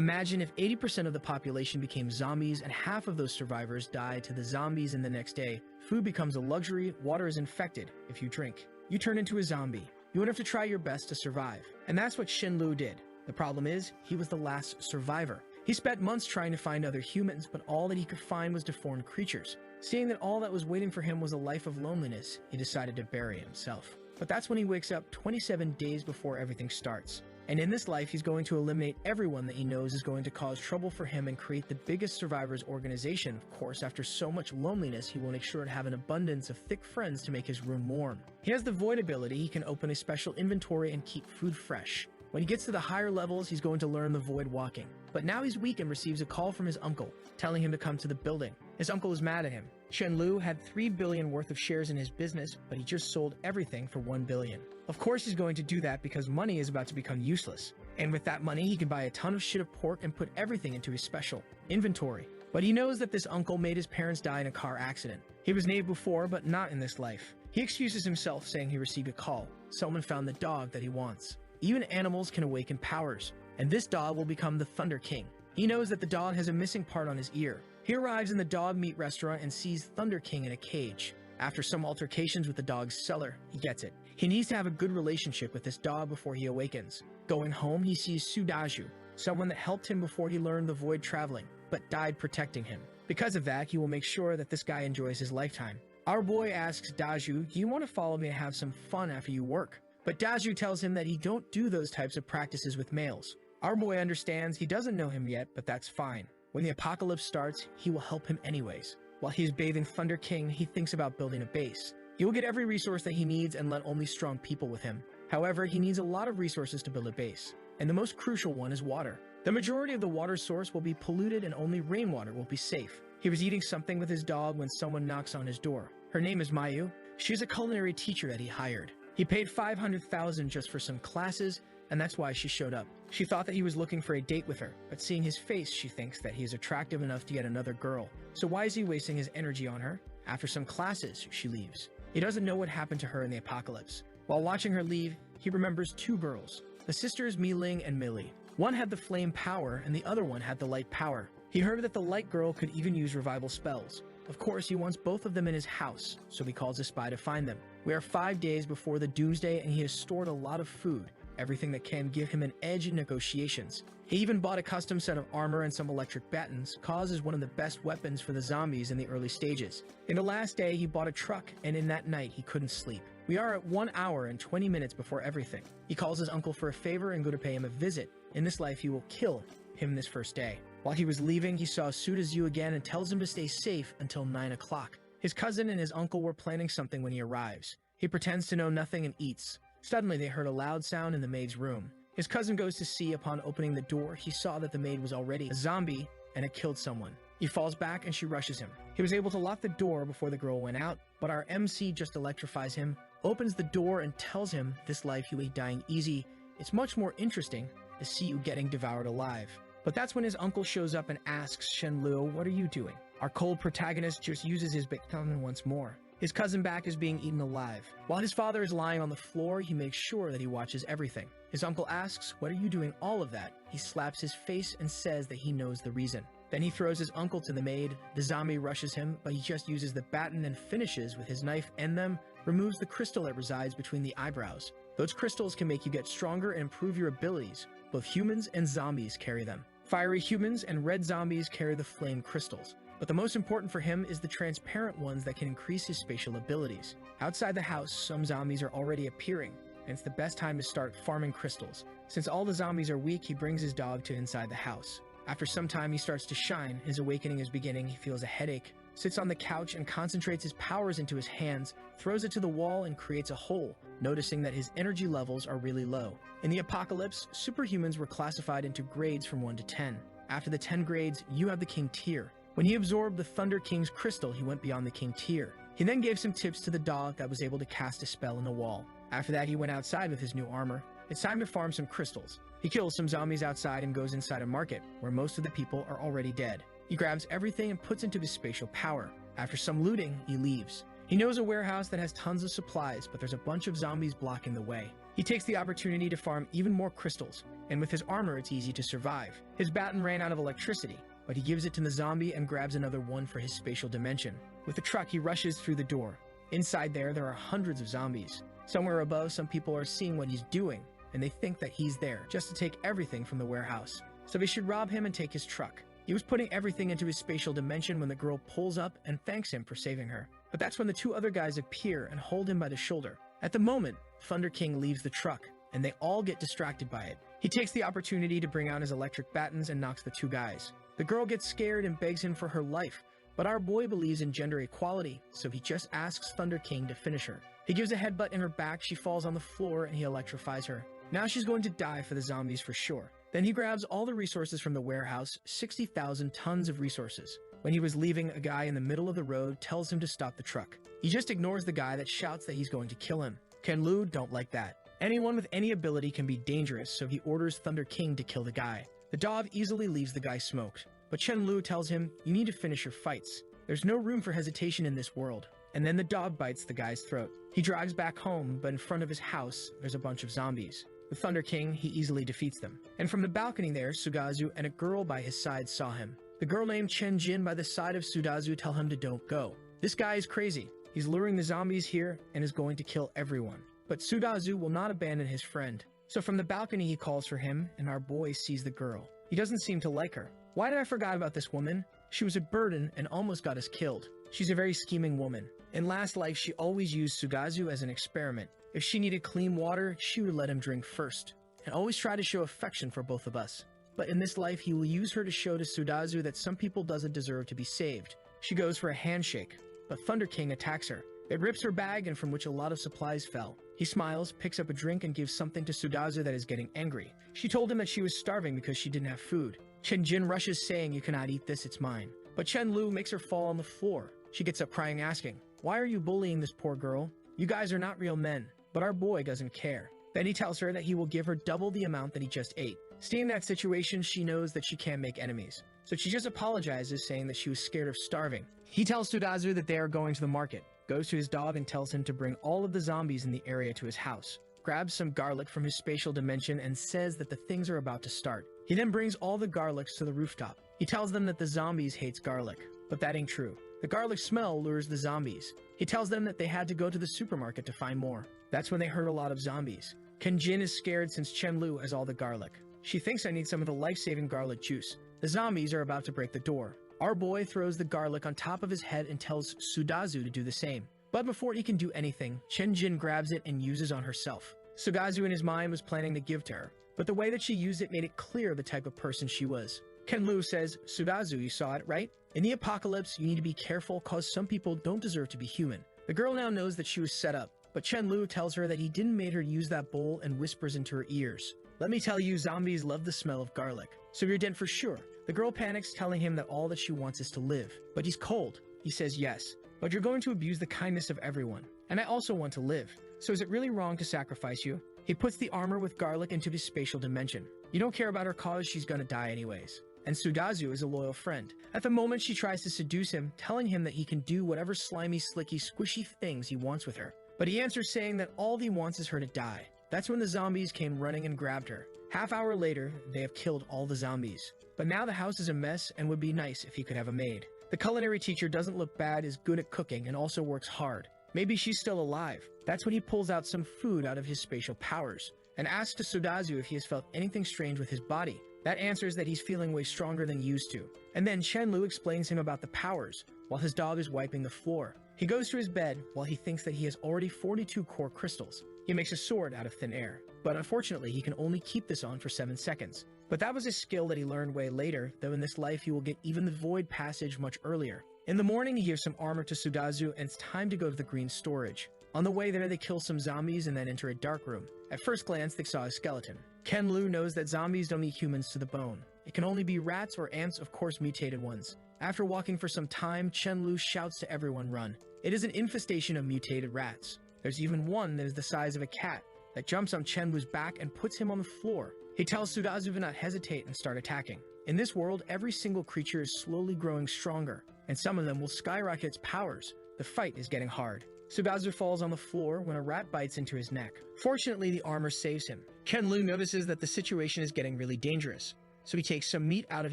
Imagine if 80% of the population became zombies and half of those survivors died to the zombies in the next day. Food becomes a luxury, water is infected. If you drink, you turn into a zombie. You would have to try your best to survive. And that's what Shenlu did. The problem is, he was the last survivor. He spent months trying to find other humans, but all that he could find was deformed creatures. Seeing that all that was waiting for him was a life of loneliness, he decided to bury himself. But that's when he wakes up 27 days before everything starts. And in this life, he's going to eliminate everyone that he knows is going to cause trouble for him and create the biggest survivors organization. Of course, after so much loneliness, he will make sure to have an abundance of thick friends to make his room warm. He has the void ability. He can open a special inventory and keep food fresh. When he gets to the higher levels, he's going to learn the void walking. But now he's weak and receives a call from his uncle, telling him to come to the building. His uncle is mad at him. Shenlu had 3 billion worth of shares in his business, but he just sold everything for 1 billion. Of course he's going to do that because money is about to become useless. And with that money, he can buy a ton of shit of pork and put everything into his special inventory. But he knows that this uncle made his parents die in a car accident. He was named before, but not in this life. He excuses himself, saying he received a call. Someone found the dog that he wants. Even animals can awaken powers, and this dog will become the Thunder King. He knows that the dog has a missing part on his ear. He arrives in the dog meat restaurant and sees Thunder King in a cage. After some altercations with the dog's seller, he gets it. He needs to have a good relationship with this dog before he awakens. Going home, he sees Sudaju, someone that helped him before he learned the void traveling, but died protecting him. Because of that, he will make sure that this guy enjoys his lifetime. Our boy asks Daju, "Do you want to follow me and have some fun after you work?" But Daju tells him that he don't do those types of practices with males. Our boy understands. He doesn't know him yet, but that's fine. When the apocalypse starts, he will help him anyways. While he's bathing Thunder King, he thinks about building a base. He will get every resource that he needs and let only strong people with him. However, he needs a lot of resources to build a base, and the most crucial one is water. The majority of the water source will be polluted and only rainwater will be safe. He was eating something with his dog when someone knocks on his door. Her name is Mayu. She's a culinary teacher that he hired. He paid 500,000 just for some classes, and that's why she showed up. She thought that he was looking for a date with her, but seeing his face, she thinks that he is attractive enough to get another girl. So why is he wasting his energy on her? After some classes, she leaves. He doesn't know what happened to her in the apocalypse. While watching her leave, he remembers 2 girls, the sisters Mi-Ling and Millie. One had the flame power, and the other one had the light power. He heard that the light girl could even use revival spells. Of course, he wants both of them in his house, so he calls a spy to find them. We are 5 days before the doomsday, and he has stored a lot of food, everything that can give him an edge in negotiations. He even bought a custom set of armor and some electric batons. Cause is one of the best weapons for the zombies in the early stages. In the last day, he bought a truck, and in that night, he couldn't sleep. We are at 1 hour and 20 minutes before everything. He calls his uncle for a favor and go to pay him a visit. In this life, he will kill him this first day. While he was leaving, he saw Sudazu again and tells him to stay safe until 9 o'clock. His cousin and his uncle were planning something when he arrives. He pretends to know nothing and eats. Suddenly, they heard a loud sound in the maid's room. His cousin goes to see. Upon opening the door, he saw that the maid was already a zombie and had killed someone. He falls back and she rushes him. He was able to lock the door before the girl went out, but our MC just electrifies him, opens the door and tells him this life you ain't dying easy. It's much more interesting to see you getting devoured alive. But that's when his uncle shows up and asks Shenlu, "What are you doing?" Our cold protagonist just uses his big tongue once more. His cousin back is being eaten alive. While his father is lying on the floor, he makes sure that he watches everything. His uncle asks, "What are you doing all of that?" He slaps his face and says that he knows the reason. Then he throws his uncle to the maid. The zombie rushes him, but he just uses the baton and finishes with his knife and them, removes the crystal that resides between the eyebrows. Those crystals can make you get stronger and improve your abilities. Both humans and zombies carry them. Fiery humans and red zombies carry the flame crystals. But the most important for him is the transparent ones that can increase his spatial abilities. Outside the house, some zombies are already appearing, and it's the best time to start farming crystals. Since all the zombies are weak, he brings his dog to inside the house. After some time, he starts to shine. His awakening is beginning. He feels a headache, sits on the couch and concentrates his powers into his hands, throws it to the wall and creates a hole, noticing that his energy levels are really low. In the apocalypse, superhumans were classified into grades from 1 to 10. After the 10 grades, you have the King tier. When he absorbed the Thunder King's crystal, he went beyond the King tier. He then gave some tips to the dog that was able to cast a spell in the wall. After that, he went outside with his new armor. It's time to farm some crystals. He kills some zombies outside and goes inside a market, where most of the people are already dead. He grabs everything and puts into his spatial power. After some looting, he leaves. He knows a warehouse that has tons of supplies, but there's a bunch of zombies blocking the way. He He takes the opportunity to farm even more crystals, and with his armor it's easy to survive. His baton ran out of electricity, but he gives it to the zombie and grabs another one for his spatial dimension. With the truck, he rushes through the door. Inside there are hundreds of zombies. Somewhere above, some people are seeing what he's doing, and they think that he's there just to take everything from the warehouse. So they should rob him and take his truck. He was putting everything into his spatial dimension when the girl pulls up and thanks him for saving her. But that's when the two other guys appear and hold him by the shoulder. At the moment, Thunder King leaves the truck, and they all get distracted by it. He takes the opportunity to bring out his electric batons and knocks the two guys. The girl gets scared and begs him for her life, but our boy believes in gender equality, so he just asks Thunder King to finish her. He gives a headbutt in her back, she falls on the floor, and he electrifies her. Now she's going to die for the zombies for sure. Then he grabs all the resources from the warehouse, 60,000 tons of resources. When he was leaving, a guy in the middle of the road tells him to stop the truck. He just ignores the guy that shouts that he's going to kill him. Ken Lu don't like that. Anyone with any ability can be dangerous, so he orders Thunder King to kill the guy. The dog easily leaves the guy smoked, but Chen Lu tells him, "You need to finish your fights. There's no room for hesitation in this world." And then the dog bites the guy's throat. He drives back home, but in front of his house, there's a bunch of zombies. With Thunder King, he easily defeats them. And from the balcony there, Sugazu and a girl by his side saw him. The girl named Chen Jin by the side of Sudazu tell him to don't go. This guy is crazy. He's luring the zombies here and is going to kill everyone. But Sudazu will not abandon his friend. So from the balcony he calls for him, and our boy sees the girl. He doesn't seem to like her. Why did I forget about this woman? She was a burden and almost got us killed. She's a very scheming woman. In last life, she always used Sugazu as an experiment. If she needed clean water, she would let him drink first, and always try to show affection for both of us. But in this life, he will use her to show to Sudazu that some people doesn't deserve to be saved. She goes for a handshake, but Thunder King attacks her. It rips her bag and from which a lot of supplies fell. He smiles, picks up a drink, and gives something to Sudazu that is getting angry. She told him that she was starving because she didn't have food. Chen Jin rushes saying, "You cannot eat this, it's mine." But Chen Lu makes her fall on the floor. She gets up crying, asking, "Why are you bullying this poor girl? You guys are not real men." But our boy doesn't care. Then he tells her that he will give her double the amount that he just ate. Seeing that situation, she knows that she can't make enemies. So she just apologizes, saying that she was scared of starving. He tells Sudazu that they are going to the market, goes to his dog and tells him to bring all of the zombies in the area to his house, grabs some garlic from his spatial dimension and says that the things are about to start. He then brings all the garlics to the rooftop. He tells them that the zombies hates garlic, but that ain't true. The garlic smell lures the zombies. He tells them that they had to go to the supermarket to find more. That's when they heard a lot of zombies. Ken Jin is scared since Chen Lu has all the garlic. She thinks I need some of the life-saving garlic juice. The zombies are about to break the door. Our boy throws the garlic on top of his head and tells Sudazu to do the same. But before he can do anything, Chen Jin grabs it and uses on herself. Sugazu in his mind was planning to give to her, but the way that she used it made it clear the type of person she was. Ken Lu says, "Sudazu, you saw it, right? In the apocalypse, you need to be careful cause some people don't deserve to be human." The girl now knows that she was set up, but Chen Lu tells her that he didn't make her use that bowl and whispers into her ears, "Let me tell you, zombies love the smell of garlic, so you're dead for sure." The girl panics, telling him that all that she wants is to live, but he's cold. He says, "Yes, but you're going to abuse the kindness of everyone, and I also want to live, so is it really wrong to sacrifice you?" He puts the armor with garlic into his spatial dimension. You don't care about her cause, she's gonna die anyways. And Sudazu is a loyal friend. At the moment, she tries to seduce him, telling him that he can do whatever slimy, slicky, squishy things he wants with her. But he answers saying that all he wants is her to die. That's when the zombies came running and grabbed her. Half hour later, they have killed all the zombies. But now the house is a mess and would be nice if he could have a maid. The culinary teacher doesn't look bad, is good at cooking, and also works hard. Maybe she's still alive. That's when he pulls out some food out of his spatial powers and asks Sudazu if he has felt anything strange with his body. That answers that he's feeling way stronger than used to. And then Chen Lu explains him about the powers, while his dog is wiping the floor. He goes to his bed while he thinks that he has already 42 core crystals. He makes a sword out of thin air, but unfortunately he can only keep this on for 7 seconds. But that was a skill that he learned way later, though in this life he will get even the void passage much earlier. In the morning he gives some armor to Sudazu and it's time to go to the green storage. On the way there they kill some zombies and then enter a dark room. At first glance they saw a skeleton. Ken Lu knows that zombies don't eat humans to the bone. It can only be rats or ants, of course mutated ones. After walking for some time, Chen Lu shouts to everyone run. It is an infestation of mutated rats. There's even one that is the size of a cat that jumps on Chen Lu's back and puts him on the floor. He tells Sudazu to not hesitate and start attacking. In this world, every single creature is slowly growing stronger, and some of them will skyrocket its powers. The fight is getting hard. Subazu falls on the floor when a rat bites into his neck. Fortunately, the armor saves him. Ken-Lu notices that the situation is getting really dangerous, so he takes some meat out of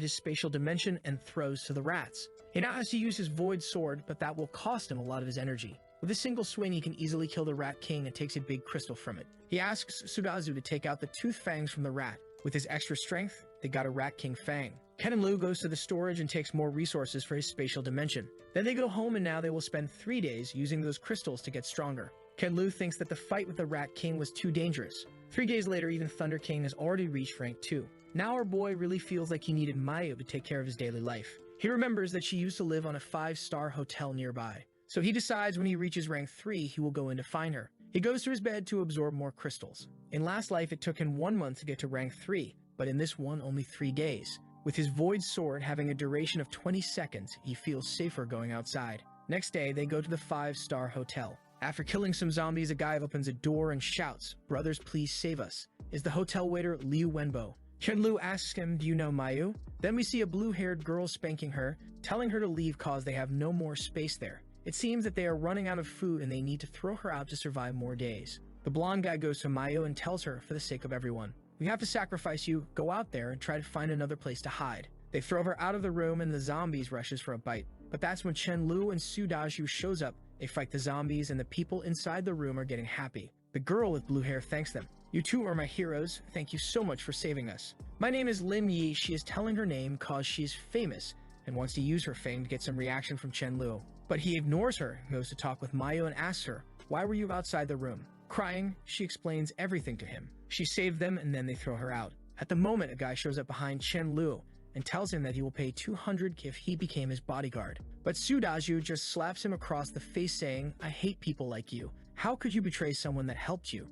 his spatial dimension and throws to the rats. He now has to use his void sword, but that will cost him a lot of his energy. With a single swing, he can easily kill the Rat King and takes a big crystal from it. He asks Sudazu to take out the tooth fangs from the rat. With his extra strength, they got a Rat King fang. Ken and Lu goes to the storage and takes more resources for his spatial dimension. Then they go home and now they will spend 3 days using those crystals to get stronger. Ken Lu thinks that the fight with the Rat King was too dangerous. 3 days later, even Thunder King has already reached rank 2. Now our boy really feels like he needed Mayu to take care of his daily life. He remembers that she used to live on a 5-star hotel nearby. So he decides when he reaches rank 3, he will go in to find her. He goes to his bed to absorb more crystals. In last life, it took him 1 month to get to rank 3, but in this one, only 3 days. With his void sword having a duration of 20 seconds, he feels safer going outside. Next day, they go to the 5-star hotel. After killing some zombies, a guy opens a door and shouts, "Brothers, please save us." Is the hotel waiter Liu Wenbo. Chen-Lu asks him, "Do you know Mayu?" Then we see a blue-haired girl spanking her, telling her to leave cause they have no more space there. It seems that they are running out of food and they need to throw her out to survive more days. The blonde guy goes to Mayu and tells her, for the sake of everyone, "We have to sacrifice you, go out there and try to find another place to hide." They throw her out of the room and the zombies rushes for a bite. But that's when Chen-Lu and Sudaju shows up. They fight the zombies and the people inside the room are getting happy. The girl with blue hair thanks them. "You two are my heroes. Thank you so much for saving us. My name is Lim Yi." She is telling her name cause she is famous and wants to use her fame to get some reaction from Chen-Lu. But he ignores her, goes to talk with Mayu and asks her, "Why were you outside the room?" Crying, she explains everything to him. She saved them and then they throw her out. At the moment, a guy shows up behind Chen-Lu and tells him that he will pay 200 if he became his bodyguard. But Sudaju just slaps him across the face saying, "I hate people like you. How could you betray someone that helped you?"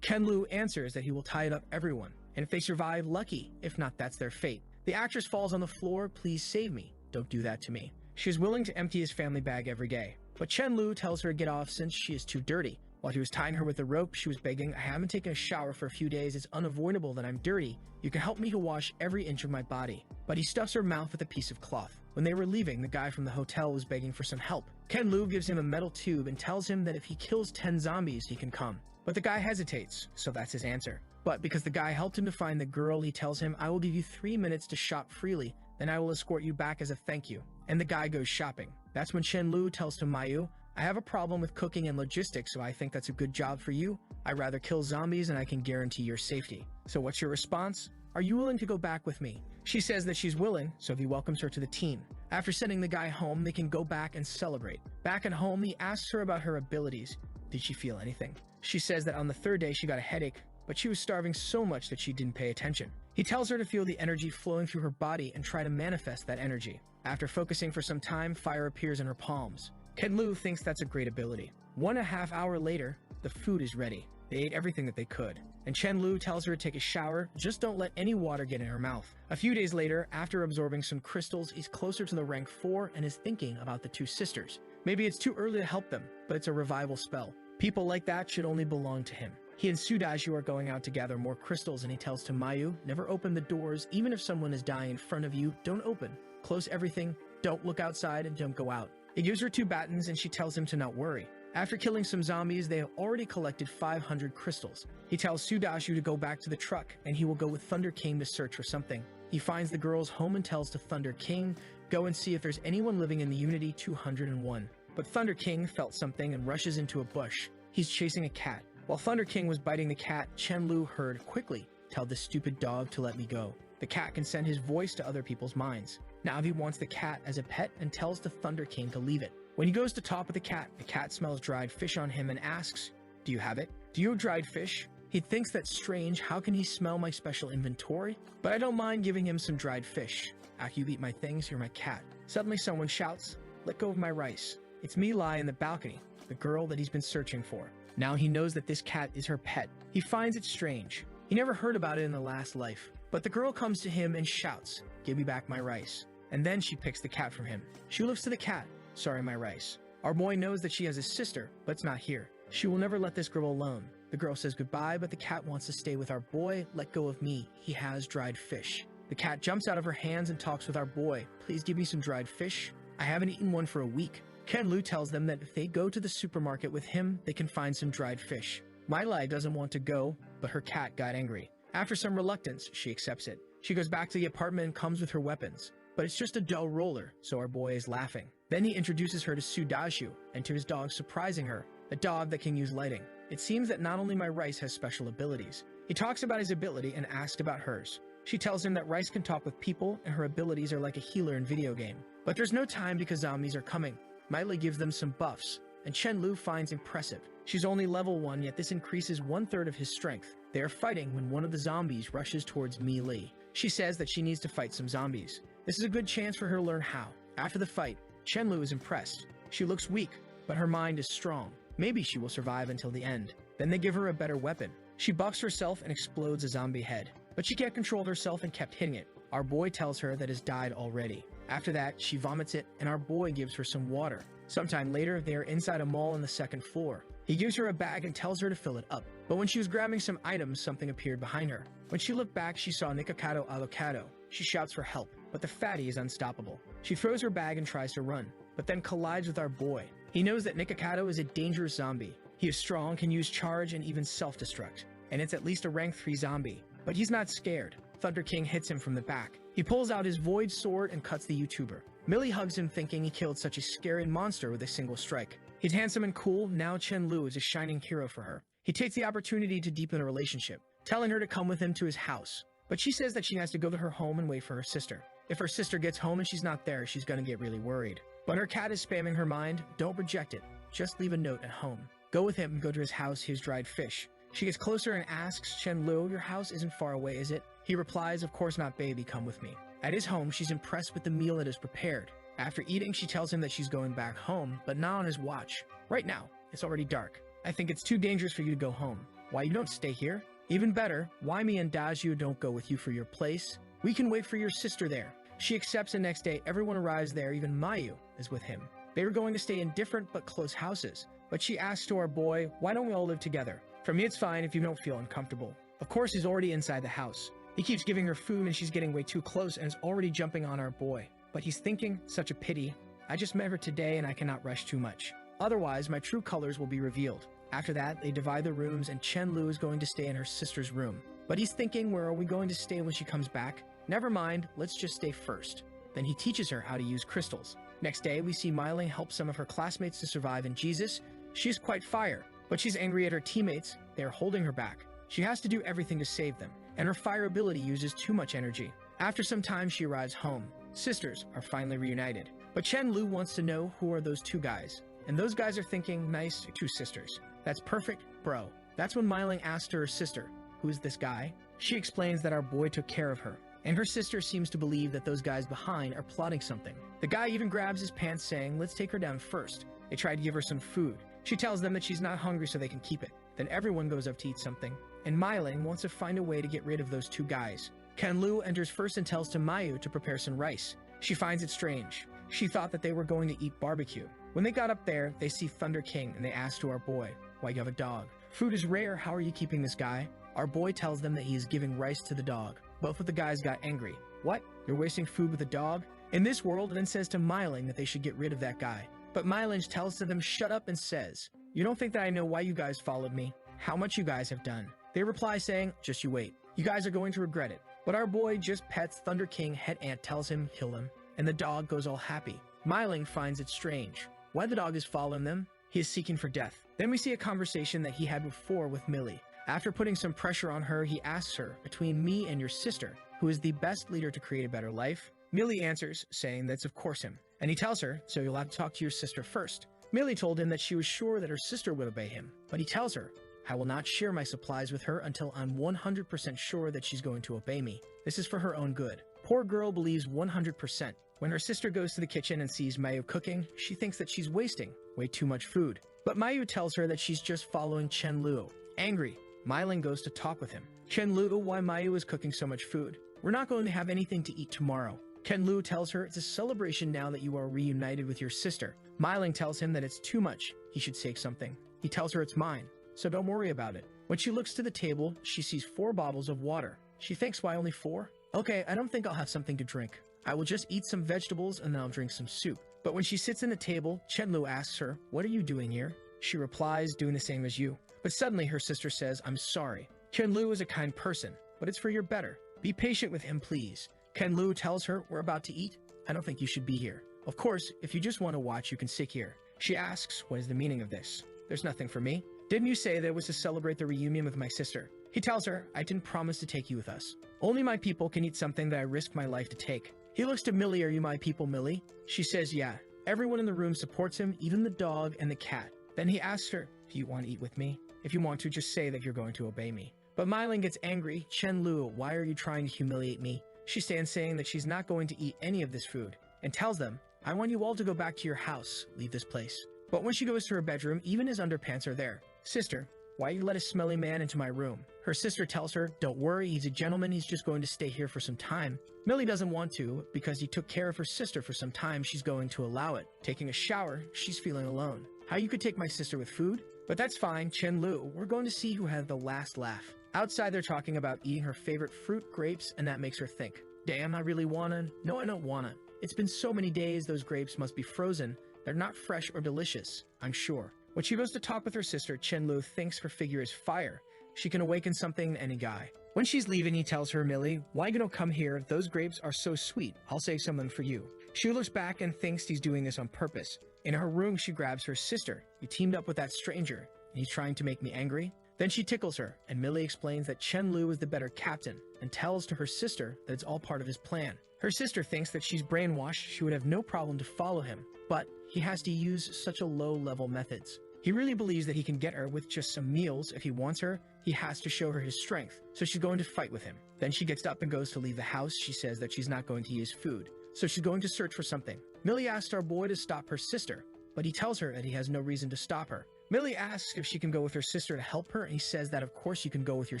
Ken-Lu answers that he will tie it up everyone, and if they survive, lucky. If not, that's their fate. The actress falls on the floor. "Please save me. Don't do that to me." She is willing to empty his family bag every day, but Chen-Lu tells her to get off since she is too dirty. While he was tying her with the rope, she was begging, "I haven't taken a shower for a few days. It's unavoidable that I'm dirty. You can help me to wash every inch of my body." But he stuffs her mouth with a piece of cloth. When they were leaving, the guy from the hotel was begging for some help. Ken-Lu gives him a metal tube and tells him that if he kills 10 zombies, he can come. But the guy hesitates, so that's his answer. But because the guy helped him to find the girl, he tells him, "I will give you 3 minutes to shop freely, then I will escort you back as a thank you." And the guy goes shopping. That's when Chen-Lu tells to Mayu, "I have a problem with cooking and logistics, so I think that's a good job for you. I'd rather kill zombies and I can guarantee your safety. So what's your response? Are you willing to go back with me?" She says that she's willing, so he welcomes her to the team. After sending the guy home, they can go back and celebrate. Back at home, he asks her about her abilities. Did she feel anything? She says that on the 3rd day she got a headache, but she was starving so much that she didn't pay attention. He tells her to feel the energy flowing through her body and try to manifest that energy. After focusing for some time, fire appears in her palms. Ken-Lu thinks that's a great ability. 1.5 hours later, the food is ready. They ate everything that they could. And Chen-Lu tells her to take a shower, just don't let any water get in her mouth. A few days later, after absorbing some crystals, he's closer to the rank 4 and is thinking about the 2 sisters. Maybe it's too early to help them, but it's a revival spell. People like that should only belong to him. He and Sudaju are going out to gather more crystals and he tells to Mayu, "Never open the doors, even if someone is dying in front of you, don't open. Close everything, don't look outside, and don't go out." He gives her 2 batons and she tells him to not worry. After killing some zombies, they have already collected 500 crystals. He tells Sudaju to go back to the truck and he will go with Thunder King to search for something. He finds the girls home and tells to Thunder King, "Go and see if there's anyone living in the Unity 201. But Thunder King felt something and rushes into a bush. He's chasing a cat. While Thunder King was biting the cat, Chen-Lu heard, "Quickly, tell this stupid dog to let me go." The cat can send his voice to other people's minds. Now he wants the cat as a pet and tells the Thunder King to leave it. When he goes to talk with the cat smells dried fish on him and asks, "Do you have it? Do you have dried fish?" He thinks that's strange. How can he smell my special inventory? But I don't mind giving him some dried fish. After you eat my things, you're my cat. Suddenly someone shouts, "Let go of my rice." It's Mi Lai in the balcony, the girl that he's been searching for. Now he knows that this cat is her pet. He finds it strange. He never heard about it in the last life. But the girl comes to him and shouts, "Give me back my rice." And then she picks the cat from him. She looks to the cat, "Sorry, my rice." Our boy knows that she has a sister, but it's not here. She will never let this girl alone. The girl says goodbye, but the cat wants to stay with our boy. "Let go of me. He has dried fish." The cat jumps out of her hands and talks with our boy. "Please give me some dried fish. I haven't eaten one for a week." Ken Lu tells them that if they go to the supermarket with him, they can find some dried fish. My Lai doesn't want to go, but her cat got angry. After some reluctance, she accepts it. She goes back to the apartment and comes with her weapons. But it's just a dull roller, so our boy is laughing. Then he introduces her to Sudaju and to his dog, surprising her, a dog that can use lighting. It seems that not only my Rice has special abilities. He talks about his ability and asks about hers. She tells him that Rice can talk with people and her abilities are like a healer in video game. But there's no time because zombies are coming. Miley gives them some buffs, and Chen Lu finds impressive. She's only level 1, yet this increases 1/3 of his strength. They are fighting when one of the zombies rushes towards Mi Li. She says that she needs to fight some zombies. This is a good chance for her to learn how. After the fight, Chen Lu is impressed. She looks weak, but her mind is strong. Maybe she will survive until the end. Then they give her a better weapon. She buffs herself and explodes a zombie head. But she can't control herself and kept hitting it. Our boy tells her that it's died already. After that, she vomits it, and our boy gives her some water. Sometime later, they are inside a mall on the 2nd floor. He gives her a bag and tells her to fill it up. But when she was grabbing some items, something appeared behind her. When she looked back, she saw Nikocado Avocado. She shouts for help, but the fatty is unstoppable. She throws her bag and tries to run, but then collides with our boy. He knows that Nikocado is a dangerous zombie. He is strong, can use charge, and even self-destruct. And it's at least a rank 3 zombie. But he's not scared. Thunder King hits him from the back. He pulls out his void sword and cuts the YouTuber. Millie hugs him thinking he killed such a scary monster with a single strike. He's handsome and cool, now Chen Lu is a shining hero for her. He takes the opportunity to deepen a relationship, telling her to come with him to his house. But she says that she has to go to her home and wait for her sister. If her sister gets home and she's not there, she's gonna get really worried. But her cat is spamming her mind. Don't reject it. Just leave a note at home. Go with him and go to his house, his dried fish. She gets closer and asks, Chen Lu, your house isn't far away, is it? He replies, of course not, baby, come with me. At his home, she's impressed with the meal that is prepared. After eating, she tells him that she's going back home, but not on his watch. Right now, it's already dark. I think it's too dangerous for you to go home. Why you don't stay here? Even better, why me and Daju don't go with you for your place? We can wait for your sister there. She accepts, and next day, everyone arrives there, even Mayu is with him. They were going to stay in different but close houses, but she asks to our boy, why don't we all live together? For me, it's fine if you don't feel uncomfortable. Of course, he's already inside the house. He keeps giving her food and she's getting way too close and is already jumping on our boy. But he's thinking, such a pity. I just met her today and I cannot rush too much. Otherwise, my true colors will be revealed. After that, they divide the rooms and Chen Lu is going to stay in her sister's room. But he's thinking, where are we going to stay when she comes back? Never mind, let's just stay first. Then he teaches her how to use crystals. Next day, we see Myling help some of her classmates to survive in Jesus. She is quite fire, but she's angry at her teammates. They are holding her back. She has to do everything to save them, and her fire ability uses too much energy. After some time, she arrives home. Sisters are finally reunited. But Chen Lu wants to know who are those 2 guys. And those guys are thinking, nice, 2 sisters. That's perfect, bro. That's when Myling asks her sister, who is this guy? She explains that our boy took care of her. And her sister seems to believe that those guys behind are plotting something. The guy even grabs his pants saying, let's take her down first. They try to give her some food. She tells them that she's not hungry so they can keep it. Then everyone goes up to eat something. And Myling wants to find a way to get rid of those 2 guys. Ken Lu enters first and tells to Mayu to prepare some rice. She finds it strange. She thought that they were going to eat barbecue. When they got up there, they see Thunder King and they ask to our boy, why you have a dog? Food is rare, how are you keeping this guy? Our boy tells them that he is giving rice to the dog. Both of the guys got angry. What? You're wasting food with a dog? In this world, then says to Myling that they should get rid of that guy. But Myling tells to them shut up and says, you don't think that I know why you guys followed me? How much you guys have done? They reply saying, just you wait. You guys are going to regret it. But our boy just pets Thunder King. Head Ant tells him kill him, and the dog goes all happy. Myling finds it strange. Why the dog is following them? He is seeking for death. Then we see a conversation that he had before with Millie. After putting some pressure on her, he asks her, between me and your sister, who is the best leader to create a better life? Millie answers, saying that's of course him. And he tells her, so you'll have to talk to your sister first. Millie told him that she was sure that her sister would obey him, but he tells her, I will not share my supplies with her until I'm 100% sure that she's going to obey me. This is for her own good. Poor girl believes 100%. When her sister goes to the kitchen and sees Mayu cooking, she thinks that she's wasting way too much food. But Mayu tells her that she's just following Chen Lu. Angry, Myling goes to talk with him. Chen Lu, why Mayu is cooking so much food? We're not going to have anything to eat tomorrow. Ken Lu tells her it's a celebration now that you are reunited with your sister. Myling tells him that it's too much. He should take something. He tells her it's mine, so don't worry about it. When she looks to the table, she sees 4 bottles of water. She thinks, why only 4? Okay, I don't think I'll have something to drink. I will just eat some vegetables and then I'll drink some soup. But when she sits in the table, Chenlu asks her, "What are you doing here?" She replies, "Doing the same as you." But suddenly her sister says, "I'm sorry. Chenlu is a kind person, but it's for your better. Be patient with him, please." Chenlu tells her, "We're about to eat. I don't think you should be here. Of course, if you just want to watch, you can sit here." She asks, "What is the meaning of this?" "There's nothing for me. Didn't you say that it was to celebrate the reunion with my sister?" He tells her, "I didn't promise to take you with us. Only my people can eat something that I risk my life to take." He looks to Millie. "Are you my people, Millie?" She says, "Yeah." Everyone in the room supports him, even the dog and the cat. Then he asks her, "Do you want to eat with me? If you want to, just say that you're going to obey me." But Myling gets angry. "Chenlu, why are you trying to humiliate me?" She stands saying that she's not going to eat any of this food, and tells them, "I want you all to go back to your house. Leave this place." But when she goes to her bedroom, even his underpants are there. "Sister, why you let a smelly man into my room?" Her sister tells her, "Don't worry, he's a gentleman, he's just going to stay here for some time." Millie doesn't want to, because he took care of her sister for some time, she's going to allow it. Taking a shower, she's feeling alone. "How you could take my sister with food?" But that's fine, Chenlu, we're going to see who had the last laugh. Outside they're talking about eating her favorite fruit, grapes, and that makes her think, "Damn, I really wanna. No, I don't wanna. It's been so many days, those grapes must be frozen. They're not fresh or delicious, I'm sure." When she goes to talk with her sister, Chenlu thinks her figure is fire. She can awaken something in any guy. When she's leaving, he tells her, "Millie, why you don't come here? Those grapes are so sweet. I'll save some of them for you." She looks back and thinks he's doing this on purpose. In her room, she grabs her sister. "You teamed up with that stranger, and he's trying to make me angry?" Then she tickles her, and Millie explains that Chenlu is the better captain, and tells to her sister that it's all part of his plan. Her sister thinks that she's brainwashed, she would have no problem to follow him, but he has to use such a low-level methods. He really believes that he can get her with just some meals. If he wants her, he has to show her his strength, so she's going to fight with him. Then she gets up and goes to leave the house. She says that she's not going to use food, so she's going to search for something. Millie asks our boy to stop her sister, but he tells her that he has no reason to stop her. Millie asks if she can go with her sister to help her, and he says that of course you can go with your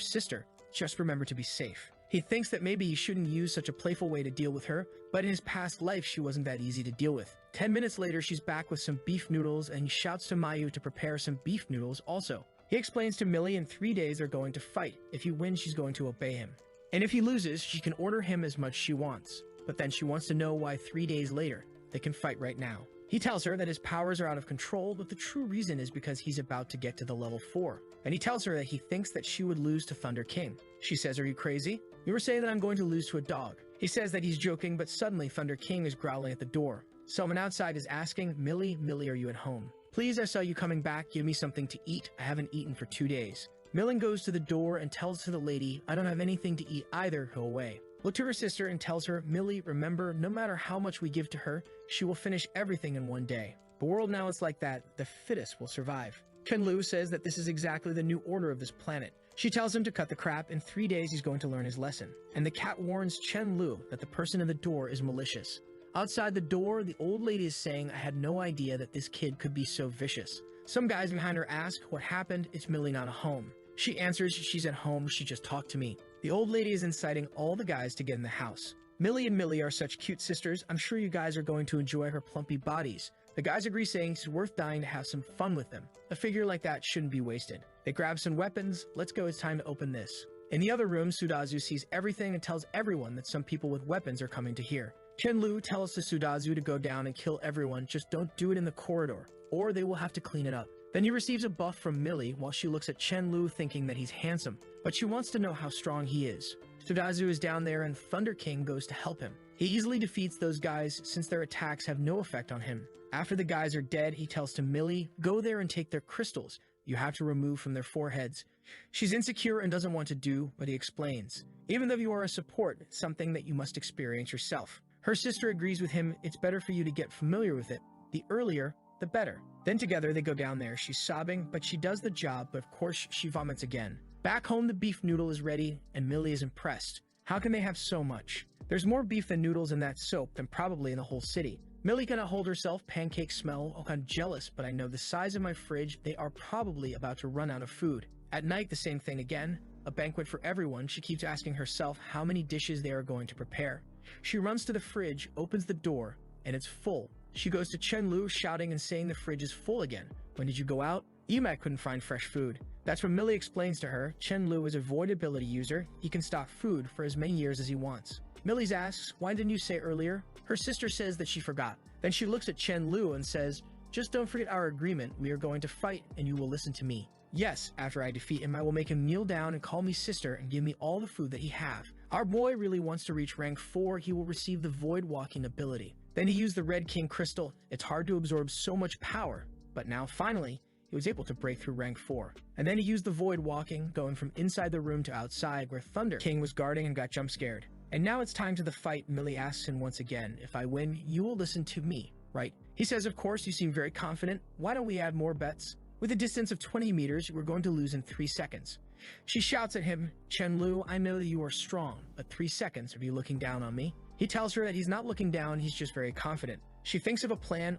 sister, just remember to be safe. He thinks that maybe he shouldn't use such a playful way to deal with her, but in his past life she wasn't that easy to deal with. 10 minutes later, she's back with some beef noodles, and he shouts to Mayu to prepare some beef noodles also. He explains to Millie in 3 days they're going to fight. If he wins, she's going to obey him. And if he loses, she can order him as much she wants. But then she wants to know why 3 days later they can fight right now. He tells her that his powers are out of control, but the true reason is because he's about to get to the level 4. And he tells her that he thinks that she would lose to Thunder King. She says, "Are you crazy? You were saying that I'm going to lose to a dog." He says that he's joking, but suddenly Thunder King is growling at the door. Someone outside is asking, Millie, are you at home? "Please, I saw you coming back. Give me something to eat. I haven't eaten for 2 days. Millie goes to the door and tells to the lady, "I don't have anything to eat either. Go away." Look to her sister and tells her, "Millie, remember, no matter how much we give to her, she will finish everything in 1 day. The world now is like that. The fittest will survive." Chenlu says that this is exactly the new order of this planet. She tells him to cut the crap. In 3 days, he's going to learn his lesson. And the cat warns Chenlu that the person in the door is malicious. Outside the door, the old lady is saying, "I had no idea that this kid could be so vicious." Some guys behind her ask, "What happened? It's Millie not home." She answers, "She's at home. She just talked to me." The old lady is inciting all the guys to get in the house. Millie and Millie are such cute sisters. I'm sure you guys are going to enjoy her plumpy bodies. The guys agree, saying it's worth dying to have some fun with them. A figure like that shouldn't be wasted. They grab some weapons. "Let's go, it's time to open this." In the other room, Sudazu sees everything and tells everyone that some people with weapons are coming to here. Chenlu tells to Sudazu to go down and kill everyone, just don't do it in the corridor, or they will have to clean it up. Then he receives a buff from Millie while she looks at Chenlu thinking that he's handsome, but she wants to know how strong he is. Sudazu is down there and Thunder King goes to help him. He easily defeats those guys since their attacks have no effect on him. After the guys are dead, he tells to Millie, "Go there and take their crystals. You have to remove from their foreheads." She's insecure and doesn't want to do, but he explains. Even though you are a support, it's something that you must experience yourself. Her sister agrees with him. It's better for you to get familiar with it. The earlier, the better. Then together they go down there. She's sobbing, but she does the job, but of course she vomits again. Back home, the beef noodle is ready, and Millie is impressed. How can they have so much? There's more beef than noodles in that soap than probably in the whole city. Millie cannot hold herself. Pancakes smell. Oh, I'm jealous, but I know the size of my fridge. They are probably about to run out of food. At night, the same thing again. A banquet for everyone. She keeps asking herself how many dishes they are going to prepare. She runs to the fridge, opens the door, and it's full. She goes to Chenlu, shouting and saying the fridge is full again. "When did you go out?" Emat couldn't find fresh food. That's when Millie explains to her, Chenlu is a void ability user. He can stock food for as many years as he wants. Millie asks, why didn't you say earlier? Her sister says that she forgot. Then she looks at Chen Lu and says, just don't forget our agreement. We are going to fight and you will listen to me. Yes, after I defeat him, I will make him kneel down and call me sister and give me all the food that he have. Our boy really wants to reach rank 4. He will receive the void walking ability. Then he used the Red King crystal. It's hard to absorb so much power, but now finally, he was able to break through rank 4. And then he used the void walking, going from inside the room to outside where Thunder King was guarding and got jump scared. And now it's time to the fight. Millie asks him once again, if I win, you will listen to me, right? He says, of course, you seem very confident. Why don't we add more bets? With a distance of 20 meters, we're going to lose in 3 seconds. She shouts at him, Chen Lu, I know that you are strong, but 3 seconds, are you looking down on me? He tells her that he's not looking down, he's just very confident. She thinks of a plan.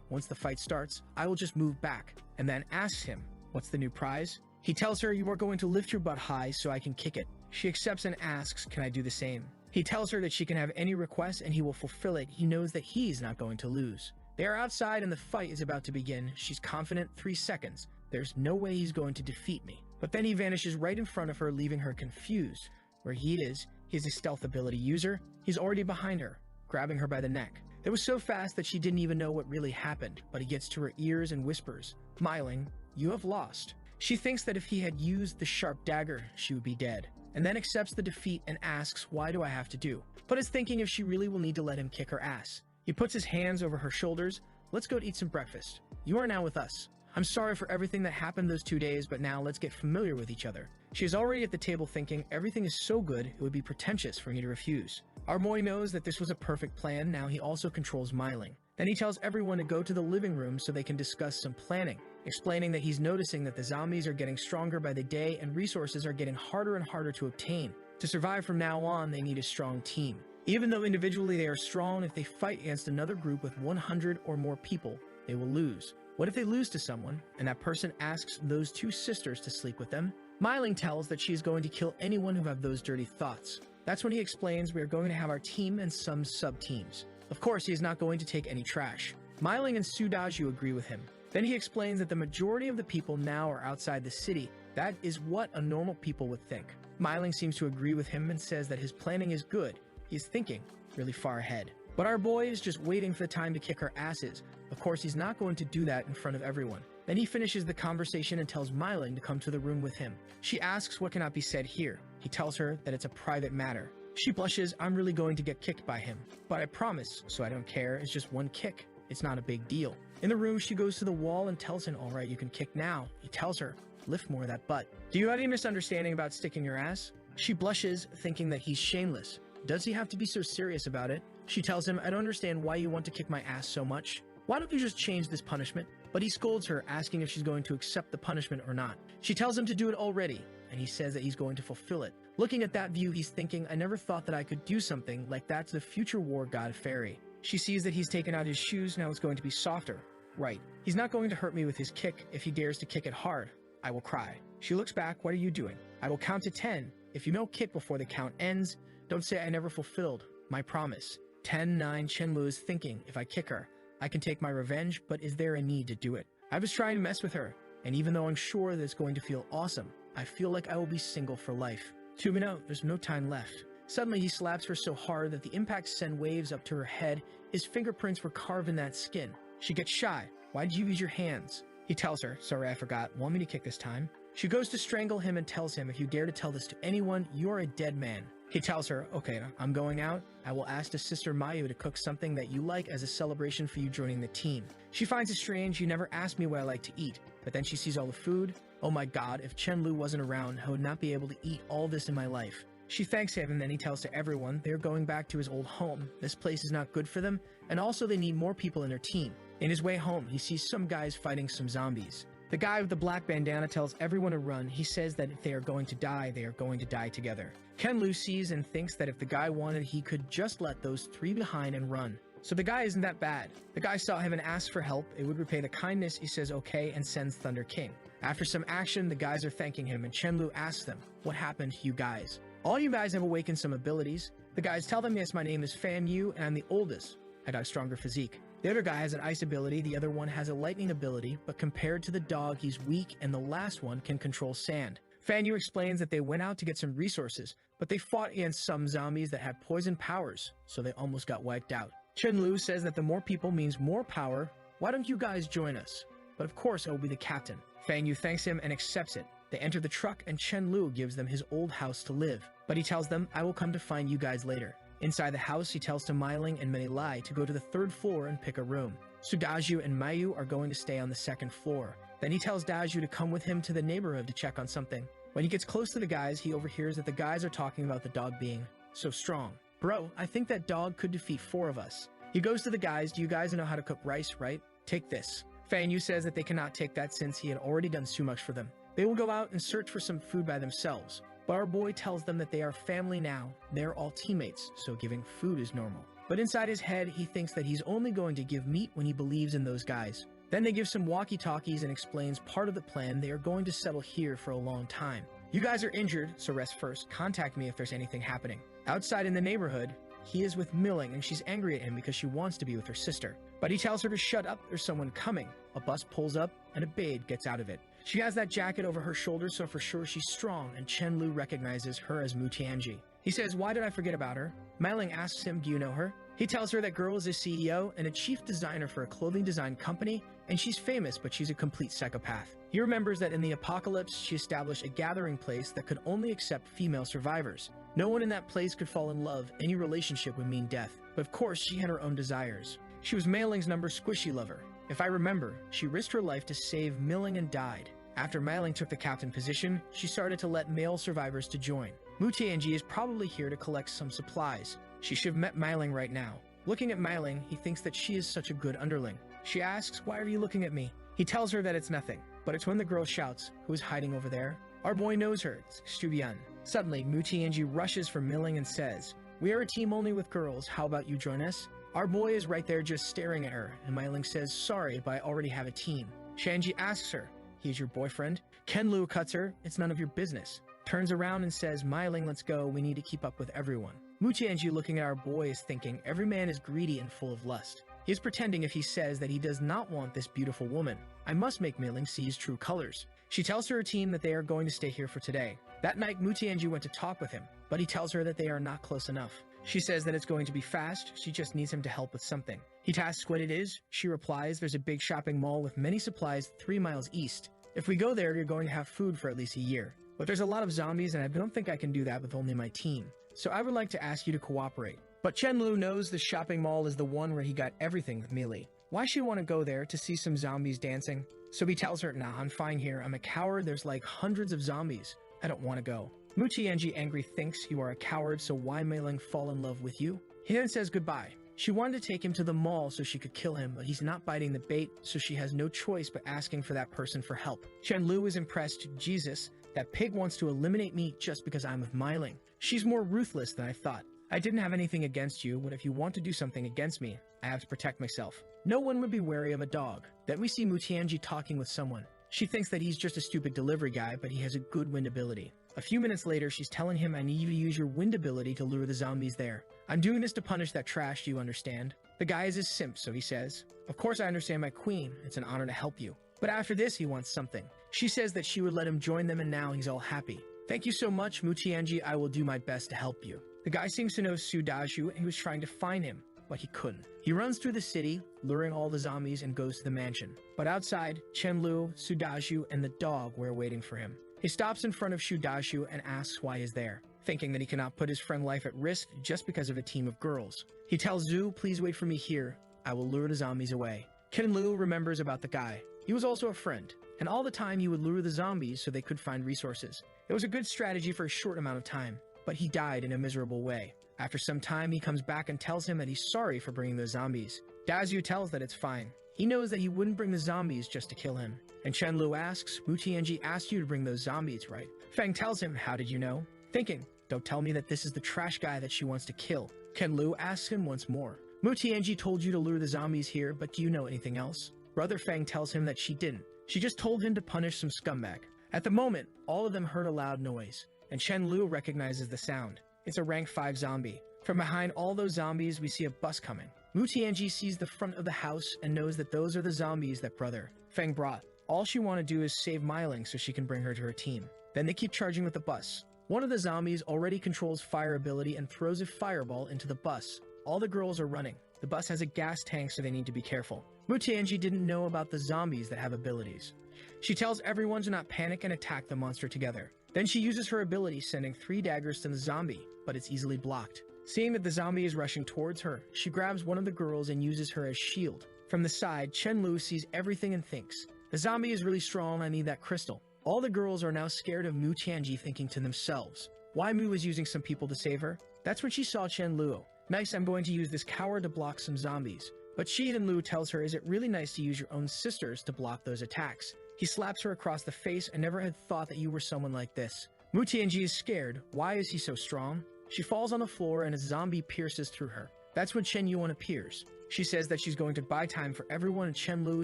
Once the fight starts, I will just move back, and then asks him, what's the new prize? He tells her, you are going to lift your butt high so I can kick it. She accepts and asks, can I do the same? He tells her that she can have any request and he will fulfill it. He knows that he's not going to lose. They are outside and the fight is about to begin. She's confident. 3 seconds. There's no way he's going to defeat me. But then he vanishes right in front of her, leaving her confused. Where he is, he's a stealth ability user. He's already behind her, grabbing her by the neck. It was so fast that she didn't even know what really happened, but he gets to her ears and whispers, Myling, you have lost. She thinks that if he had used the sharp dagger, she would be dead, and then accepts the defeat and asks, why do I have to do? But is thinking if she really will need to let him kick her ass. He puts his hands over her shoulders. Let's go to eat some breakfast. You are now with us. I'm sorry for everything that happened those 2 days, but now let's get familiar with each other. She is already at the table thinking, everything is so good, it would be pretentious for me to refuse. Our boy knows that this was a perfect plan. Now he also controls Myling. Then he tells everyone to go to the living room so they can discuss some planning, explaining that he's noticing that the zombies are getting stronger by the day and resources are getting harder and harder to obtain. To survive from now on, they need a strong team. Even though individually they are strong, if they fight against another group with 100 or more people, they will lose. What if they lose to someone, and that person asks those 2 sisters to sleep with them? Myling tells that she is going to kill anyone who have those dirty thoughts. That's when he explains we are going to have our team and some sub-teams. Of course, he is not going to take any trash. Myling and Sudaju agree with him. Then he explains that the majority of the people now are outside the city. That is what a normal people would think. Myling seems to agree with him and says that his planning is good. He's thinking really far ahead. But our boy is just waiting for the time to kick her asses. Of course, he's not going to do that in front of everyone. Then he finishes the conversation and tells Myling to come to the room with him. She asks what cannot be said here. He tells her that it's a private matter. She blushes. I'm really going to get kicked by him. But I promise, so I don't care. It's just one kick. It's not a big deal. In the room, she goes to the wall and tells him, all right, you can kick now. He tells her, lift more of that butt. Do you have any misunderstanding about sticking your ass? She blushes, thinking that he's shameless. Does he have to be so serious about it? She tells him, I don't understand why you want to kick my ass so much. Why don't you just change this punishment? But he scolds her, asking if she's going to accept the punishment or not. She tells him to do it already, and he says that he's going to fulfill it. Looking at that view, he's thinking, I never thought that I could do something like that to the future war god Fairy. She sees that he's taken out his shoes, now it's going to be softer. Right. He's not going to hurt me with his kick. If he dares to kick it hard, I will cry. She looks back, what are you doing? I will count to 10. If you don't kick before the count ends, don't say I never fulfilled my promise. 10, 9, Chenlu is thinking, if I kick her, I can take my revenge, but is there a need to do it? I was trying to mess with her, and even though I'm sure that it's going to feel awesome, I feel like I will be single for life. 2 minutes, there's no time left. Suddenly he slaps her so hard that the impact send waves up to her head. His fingerprints were carved in that skin. She gets shy. Why did you use your hands? He tells her, sorry, I forgot. Want me to kick this time? She goes to strangle him and tells him, if you dare to tell this to anyone, you're a dead man. He tells her, okay, I'm going out. I will ask the sister Mayu to cook something that you like as a celebration for you joining the team. She finds it strange, you never asked me what I like to eat. But then she sees all the food. Oh my god, if Chenlu wasn't around, I would not be able to eat all this in my life. She thanks him and then he tells to everyone they're going back to his old home. This place is not good for them, and also they need more people in their team. In his way home, he sees some guys fighting some zombies. The guy with the black bandana tells everyone to run. He says that if they are going to die, they are going to die together. Kenlu sees and thinks that if the guy wanted, he could just let those 3 behind and run. So the guy isn't that bad. The guy saw him and asked for help. It would repay the kindness. He says okay and sends Thunder King. After some action, the guys are thanking him and Chenlu asks them, what happened to you guys? All you guys have awakened some abilities. The guys tell them, yes, my name is Fan Yu and I'm the oldest. I got a stronger physique. The other guy has an ice ability, the other one has a lightning ability, but compared to the dog, he's weak, and the last one can control sand. Fan Yu explains that they went out to get some resources, but they fought against some zombies that had poison powers, so they almost got wiped out. Chen Lu says that the more people means more power. Why don't you guys join us? But of course, I will be the captain. Fang Yu thanks him and accepts it. They enter the truck and Chen Lu gives them his old house to live, but he tells them, I will come to find you guys later. Inside the house, he tells to Meiling and Menilai to go to the 3rd floor and pick a room. Sudaju and Mayu are going to stay on the 2nd floor. Then he tells Daju to come with him to the neighborhood to check on something. When he gets close to the guys, he overhears that the guys are talking about the dog being so strong. Bro, I think that dog could defeat 4 of us. He goes to the guys, do you guys know how to cook rice, right? Take this. Fan Yu says that they cannot take that since he had already done too much for them. They will go out and search for some food by themselves. But our boy tells them that they are family now. They're all teammates, so giving food is normal. But inside his head, he thinks that he's only going to give meat when he believes in those guys. Then they give some walkie-talkies and explains part of the plan. They are going to settle here for a long time. You guys are injured, so rest first. Contact me if there's anything happening. Outside in the neighborhood, he is with Milling and she's angry at him because she wants to be with her sister. But he tells her to shut up, there's someone coming. A bus pulls up and a babe gets out of it. She has that jacket over her shoulders, so for sure she's strong, and Chen Lu recognizes her as Mu Tianji. He says, why did I forget about her? Meiling asks him, do you know her? He tells her that girl is a CEO and a chief designer for a clothing design company, and she's famous, but she's a complete psychopath. He remembers that in the apocalypse, she established a gathering place that could only accept female survivors. No one in that place could fall in love, any relationship would mean death. But of course, she had her own desires. She was Meiling's number squishy lover. If I remember, she risked her life to save Milling and died. After Meiling took the captain position, she started to let male survivors to join. Mu Tianji is probably here to collect some supplies. She should have met Meiling right now. Looking at Meiling, he thinks that she is such a good underling. She asks, why are you looking at me? He tells her that it's nothing, but it's when the girl shouts, who is hiding over there? Our boy knows her, it's Xu. Suddenly, Mu Tianji rushes for Milling and says, we are a team only with girls, how about you join us? Our boy is right there just staring at her, and Meiling says, sorry, but I already have a team. Shanji asks her, he is your boyfriend? Ken Lu cuts her, it's none of your business. Turns around and says, Meiling, let's go, we need to keep up with everyone. Mu Tianji looking at our boy is thinking, every man is greedy and full of lust. He is pretending if he says that he does not want this beautiful woman. I must make Meiling see his true colors. She tells her team that they are going to stay here for today. That night, Mu Tianji went to talk with him, but he tells her that they are not close enough. She says that it's going to be fast, she just needs him to help with something. He asks what it is. She replies, there's a big shopping mall with many supplies 3 miles east. If we go there, you're going to have food for at least a year. But there's a lot of zombies and I don't think I can do that with only my team. So I would like to ask you to cooperate. But Chen Lu knows the shopping mall is the one where he got everything with Mealy. Why she'd want to go there to see some zombies dancing? So he tells her, nah, I'm fine here. I'm a coward. There's like hundreds of zombies. I don't want to go. Mu Tianji angry thinks you are a coward, so why Meiling fall in love with you? He then says goodbye. She wanted to take him to the mall so she could kill him, but he's not biting the bait, so she has no choice but asking for that person for help. Chen Lu is impressed. Jesus, that pig wants to eliminate me just because I'm with Meiling. She's more ruthless than I thought. I didn't have anything against you, but if you want to do something against me, I have to protect myself. No one would be wary of a dog. Then we see Mu Tianji talking with someone. She thinks that he's just a stupid delivery guy, but he has a good wind ability. A few minutes later, she's telling him, I need you to use your wind ability to lure the zombies there. I'm doing this to punish that trash, do you understand? The guy is his simp, so he says, of course I understand, my queen. It's an honor to help you. But after this, he wants something. She says that she would let him join them, and now he's all happy. Thank you so much, Mu Tianji. I will do my best to help you. The guy seems to know Su Daju, and he was trying to find him, but he couldn't. He runs through the city, luring all the zombies, and goes to the mansion. But outside, Chen Lu, Su Daju, and the dog were waiting for him. He stops in front of Su Daju and asks why he's there, thinking that he cannot put his friend's life at risk just because of a team of girls. He tells Zhu, please wait for me here. I will lure the zombies away. Ken Lu remembers about the guy. He was also a friend, and all the time he would lure the zombies so they could find resources. It was a good strategy for a short amount of time, but he died in a miserable way. After some time, he comes back and tells him that he's sorry for bringing those zombies. Dazyu tells that it's fine. He knows that he wouldn't bring the zombies just to kill him. And Chen Lu asks, Mu Tianji asked you to bring those zombies, right? Fang tells him, how did you know? Thinking, don't tell me that this is the trash guy that she wants to kill. Ken Lu asks him once more. Mu Tianji told you to lure the zombies here, but do you know anything else? Brother Fang tells him that she didn't. She just told him to punish some scumbag. At the moment, all of them heard a loud noise, and Chen Lu recognizes the sound. It's a rank 5 zombie. From behind all those zombies, we see a bus coming. Mu Tianji sees the front of the house and knows that those are the zombies that Brother Fang brought. All she want to do is save Meiling so she can bring her to her team. Then they keep charging with the bus. One of the zombies already controls fire ability and throws a fireball into the bus. All the girls are running. The bus has a gas tank, so they need to be careful. Mutianji didn't know about the zombies that have abilities. She tells everyone to not panic and attack the monster together. Then she uses her ability, sending 3 daggers to the zombie, but it's easily blocked. Seeing that the zombie is rushing towards her, she grabs one of the girls and uses her as shield. From the side, Chen-Lu sees everything and thinks, the zombie is really strong, I need that crystal. All the girls are now scared of Mu Tianji, thinking to themselves, why Mu was using some people to save her? That's when she saw Chen-Lu. Nice, I'm going to use this coward to block some zombies. But Chen-Lu tells her, is it really nice to use your own sisters to block those attacks? He slaps her across the face. I never had thought that you were someone like this. Mu Tianji is scared. Why is he so strong? She falls on the floor and a zombie pierces through her. That's when Chen Yuan appears. She says that she's going to buy time for everyone, and Chen-Lu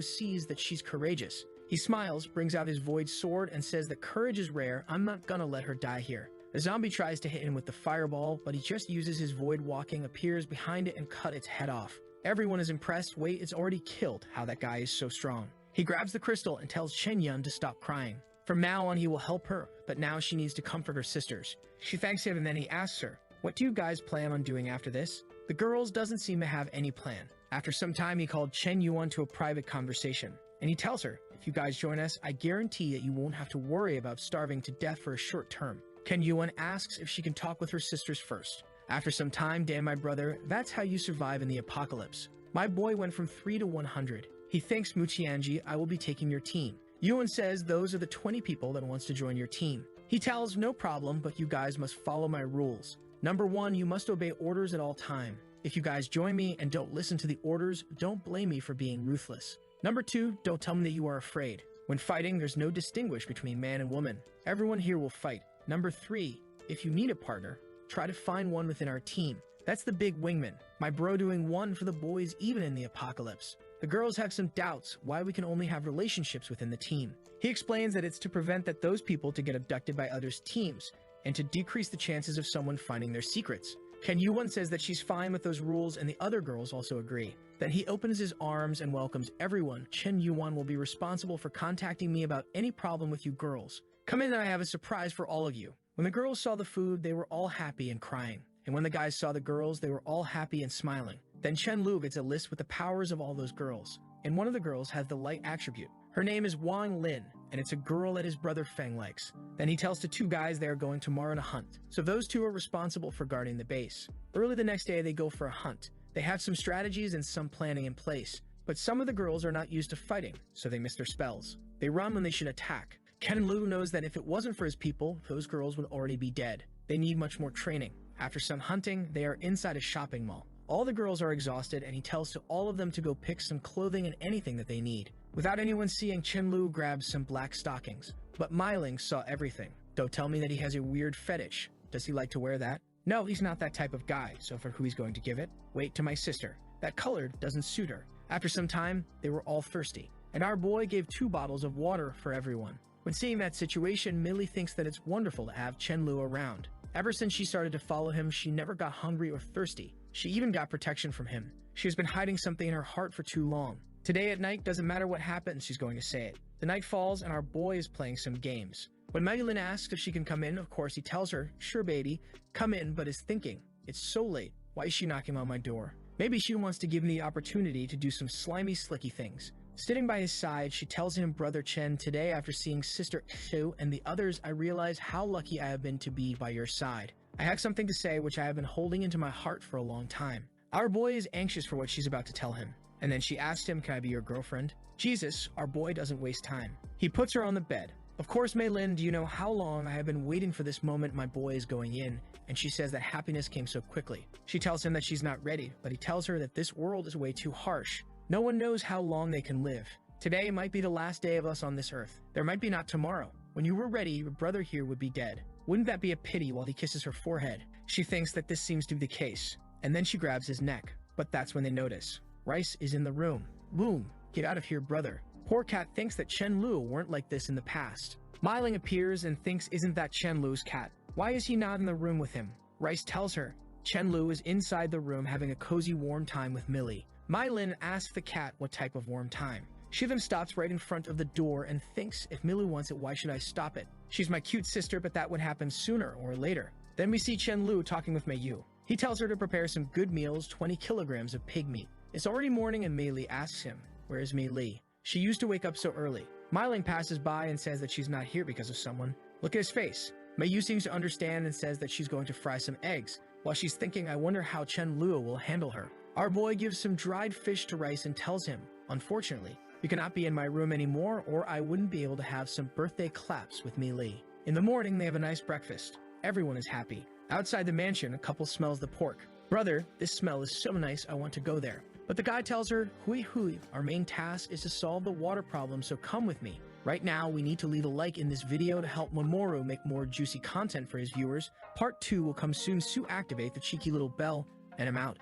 sees that she's courageous. He smiles, brings out his void sword, and says that courage is rare. I'm not gonna let her die here. The zombie tries to hit him with the fireball, but he just uses his void walking, appears behind it, and cut its head off. Everyone is impressed. Wait, it's already killed. How that guy is so strong. He grabs the crystal and tells Chen Yun to stop crying. From now on, he will help her, but now she needs to comfort her sisters. She thanks him, and then he asks her, what do you guys plan on doing after this? The girls doesn't seem to have any plan. After some time, he called Chen Yuan to a private conversation, and he tells her, if you guys join us, I guarantee that you won't have to worry about starving to death for a short term. Chen Yuan asks if she can talk with her sisters first. After some time, Dan, my brother, that's how you survive in the apocalypse. My boy went from 3 to 100. He thanks Mu Tianji, I will be taking your team. Yuan says those are the 20 people that wants to join your team. He tells, no problem, but you guys must follow my rules. Number 1, you must obey orders at all time. If you guys join me and don't listen to the orders, don't blame me for being ruthless. Number 2, don't tell me that you are afraid. When fighting, there's no distinguish between man and woman. Everyone here will fight. Number 3, if you need a partner, try to find one within our team. That's the big wingman. My bro doing one for the boys even in the apocalypse. The girls have some doubts why we can only have relationships within the team. He explains that it's to prevent that those people to get abducted by others' teams and to decrease the chances of someone finding their secrets. Chen Yuan says that she's fine with those rules, and the other girls also agree. Then he opens his arms and welcomes everyone. Chen Yuan will be responsible for contacting me about any problem with you girls. Come in and I have a surprise for all of you. When the girls saw the food, they were all happy and crying. And when the guys saw the girls, they were all happy and smiling. Then Chen-Lu gets a list with the powers of all those girls. And one of the girls has the light attribute. Her name is Wang Lin, and it's a girl that his brother Feng likes. Then he tells the 2 guys they are going tomorrow to hunt. So those 2 are responsible for guarding the base. Early the next day, they go for a hunt. They have some strategies and some planning in place. But some of the girls are not used to fighting, so they miss their spells. They run when they should attack. Chen-Lu knows that if it wasn't for his people, those girls would already be dead. They need much more training. After some hunting, they are inside a shopping mall. All the girls are exhausted, and he tells to all of them to go pick some clothing and anything that they need. Without anyone seeing, Chen-Lu grabs some black stockings. But Meiling saw everything. Don't tell me that he has a weird fetish. Does he like to wear that? No, he's not that type of guy, so for who he's going to give it? Wait, to my sister. That color doesn't suit her. After some time, they were all thirsty. And our boy gave 2 bottles of water for everyone. When seeing that situation, Millie thinks that it's wonderful to have Chen-Lu around. Ever since she started to follow him, she never got hungry or thirsty. She even got protection from him. She has been hiding something in her heart for too long. Today at night, doesn't matter what happens, she's going to say it. The night falls and our boy is playing some games. When Maylin asks if she can come in, of course he tells her, sure baby, come in, but is thinking, it's so late, why is she knocking on my door? Maybe she wants to give me the opportunity to do some slimy slicky things. Sitting by his side, she tells him, brother Chen, today after seeing sister Xu and the others, I realize how lucky I have been to be by your side. I have something to say which I have been holding into my heart for a long time. Our boy is anxious for what she's about to tell him. And then she asked him, can I be your girlfriend? Jesus, our boy doesn't waste time. He puts her on the bed. Of course, Maylin, do you know how long I have been waiting for this moment my boy is going in? And she says that happiness came so quickly. She tells him that she's not ready, but he tells her that this world is way too harsh. No one knows how long they can live. Today might be the last day of us on this earth. There might be not tomorrow. When you were ready, your brother here would be dead. Wouldn't that be a pity while he kisses her forehead? She thinks that this seems to be the case. And then she grabs his neck. But that's when they notice. Rice is in the room. Boom, get out of here, brother. Poor cat thinks that Chen-Lu weren't like this in the past. Meiling appears and thinks, isn't that Chen-Lu's cat? Why is he not in the room with him? Rice tells her. Chen-Lu is inside the room having a cozy warm time with Millie. Mylin asks the cat what type of warm time. She then stops right in front of the door and thinks, if Milu wants it, why should I stop it? She's my cute sister, but that would happen sooner or later. Then we see Chen Lu talking with Mei Yu. He tells her to prepare some good meals, 20 kilograms of pig meat. It's already morning and Mei Li asks him, where is Mei Li? She used to wake up so early. Mei Ling passes by and says that she's not here because of someone. Look at his face. Mei Yu seems to understand and says that she's going to fry some eggs. While she's thinking, I wonder how Chen Lu will handle her. Our boy gives some dried fish to Rice and tells him, unfortunately, you cannot be in my room anymore or I wouldn't be able to have some birthday claps with Mei Li. In the morning, they have a nice breakfast. Everyone is happy. Outside the mansion, a couple smells the pork. Brother, this smell is so nice, I want to go there. But the guy tells her, Hui Hui, our main task is to solve the water problem, so come with me. Right now, we need to leave a like in this video to help Mamoru make more juicy content for his viewers. Part 2 will come soon, so activate the cheeky little bell, and I'm out.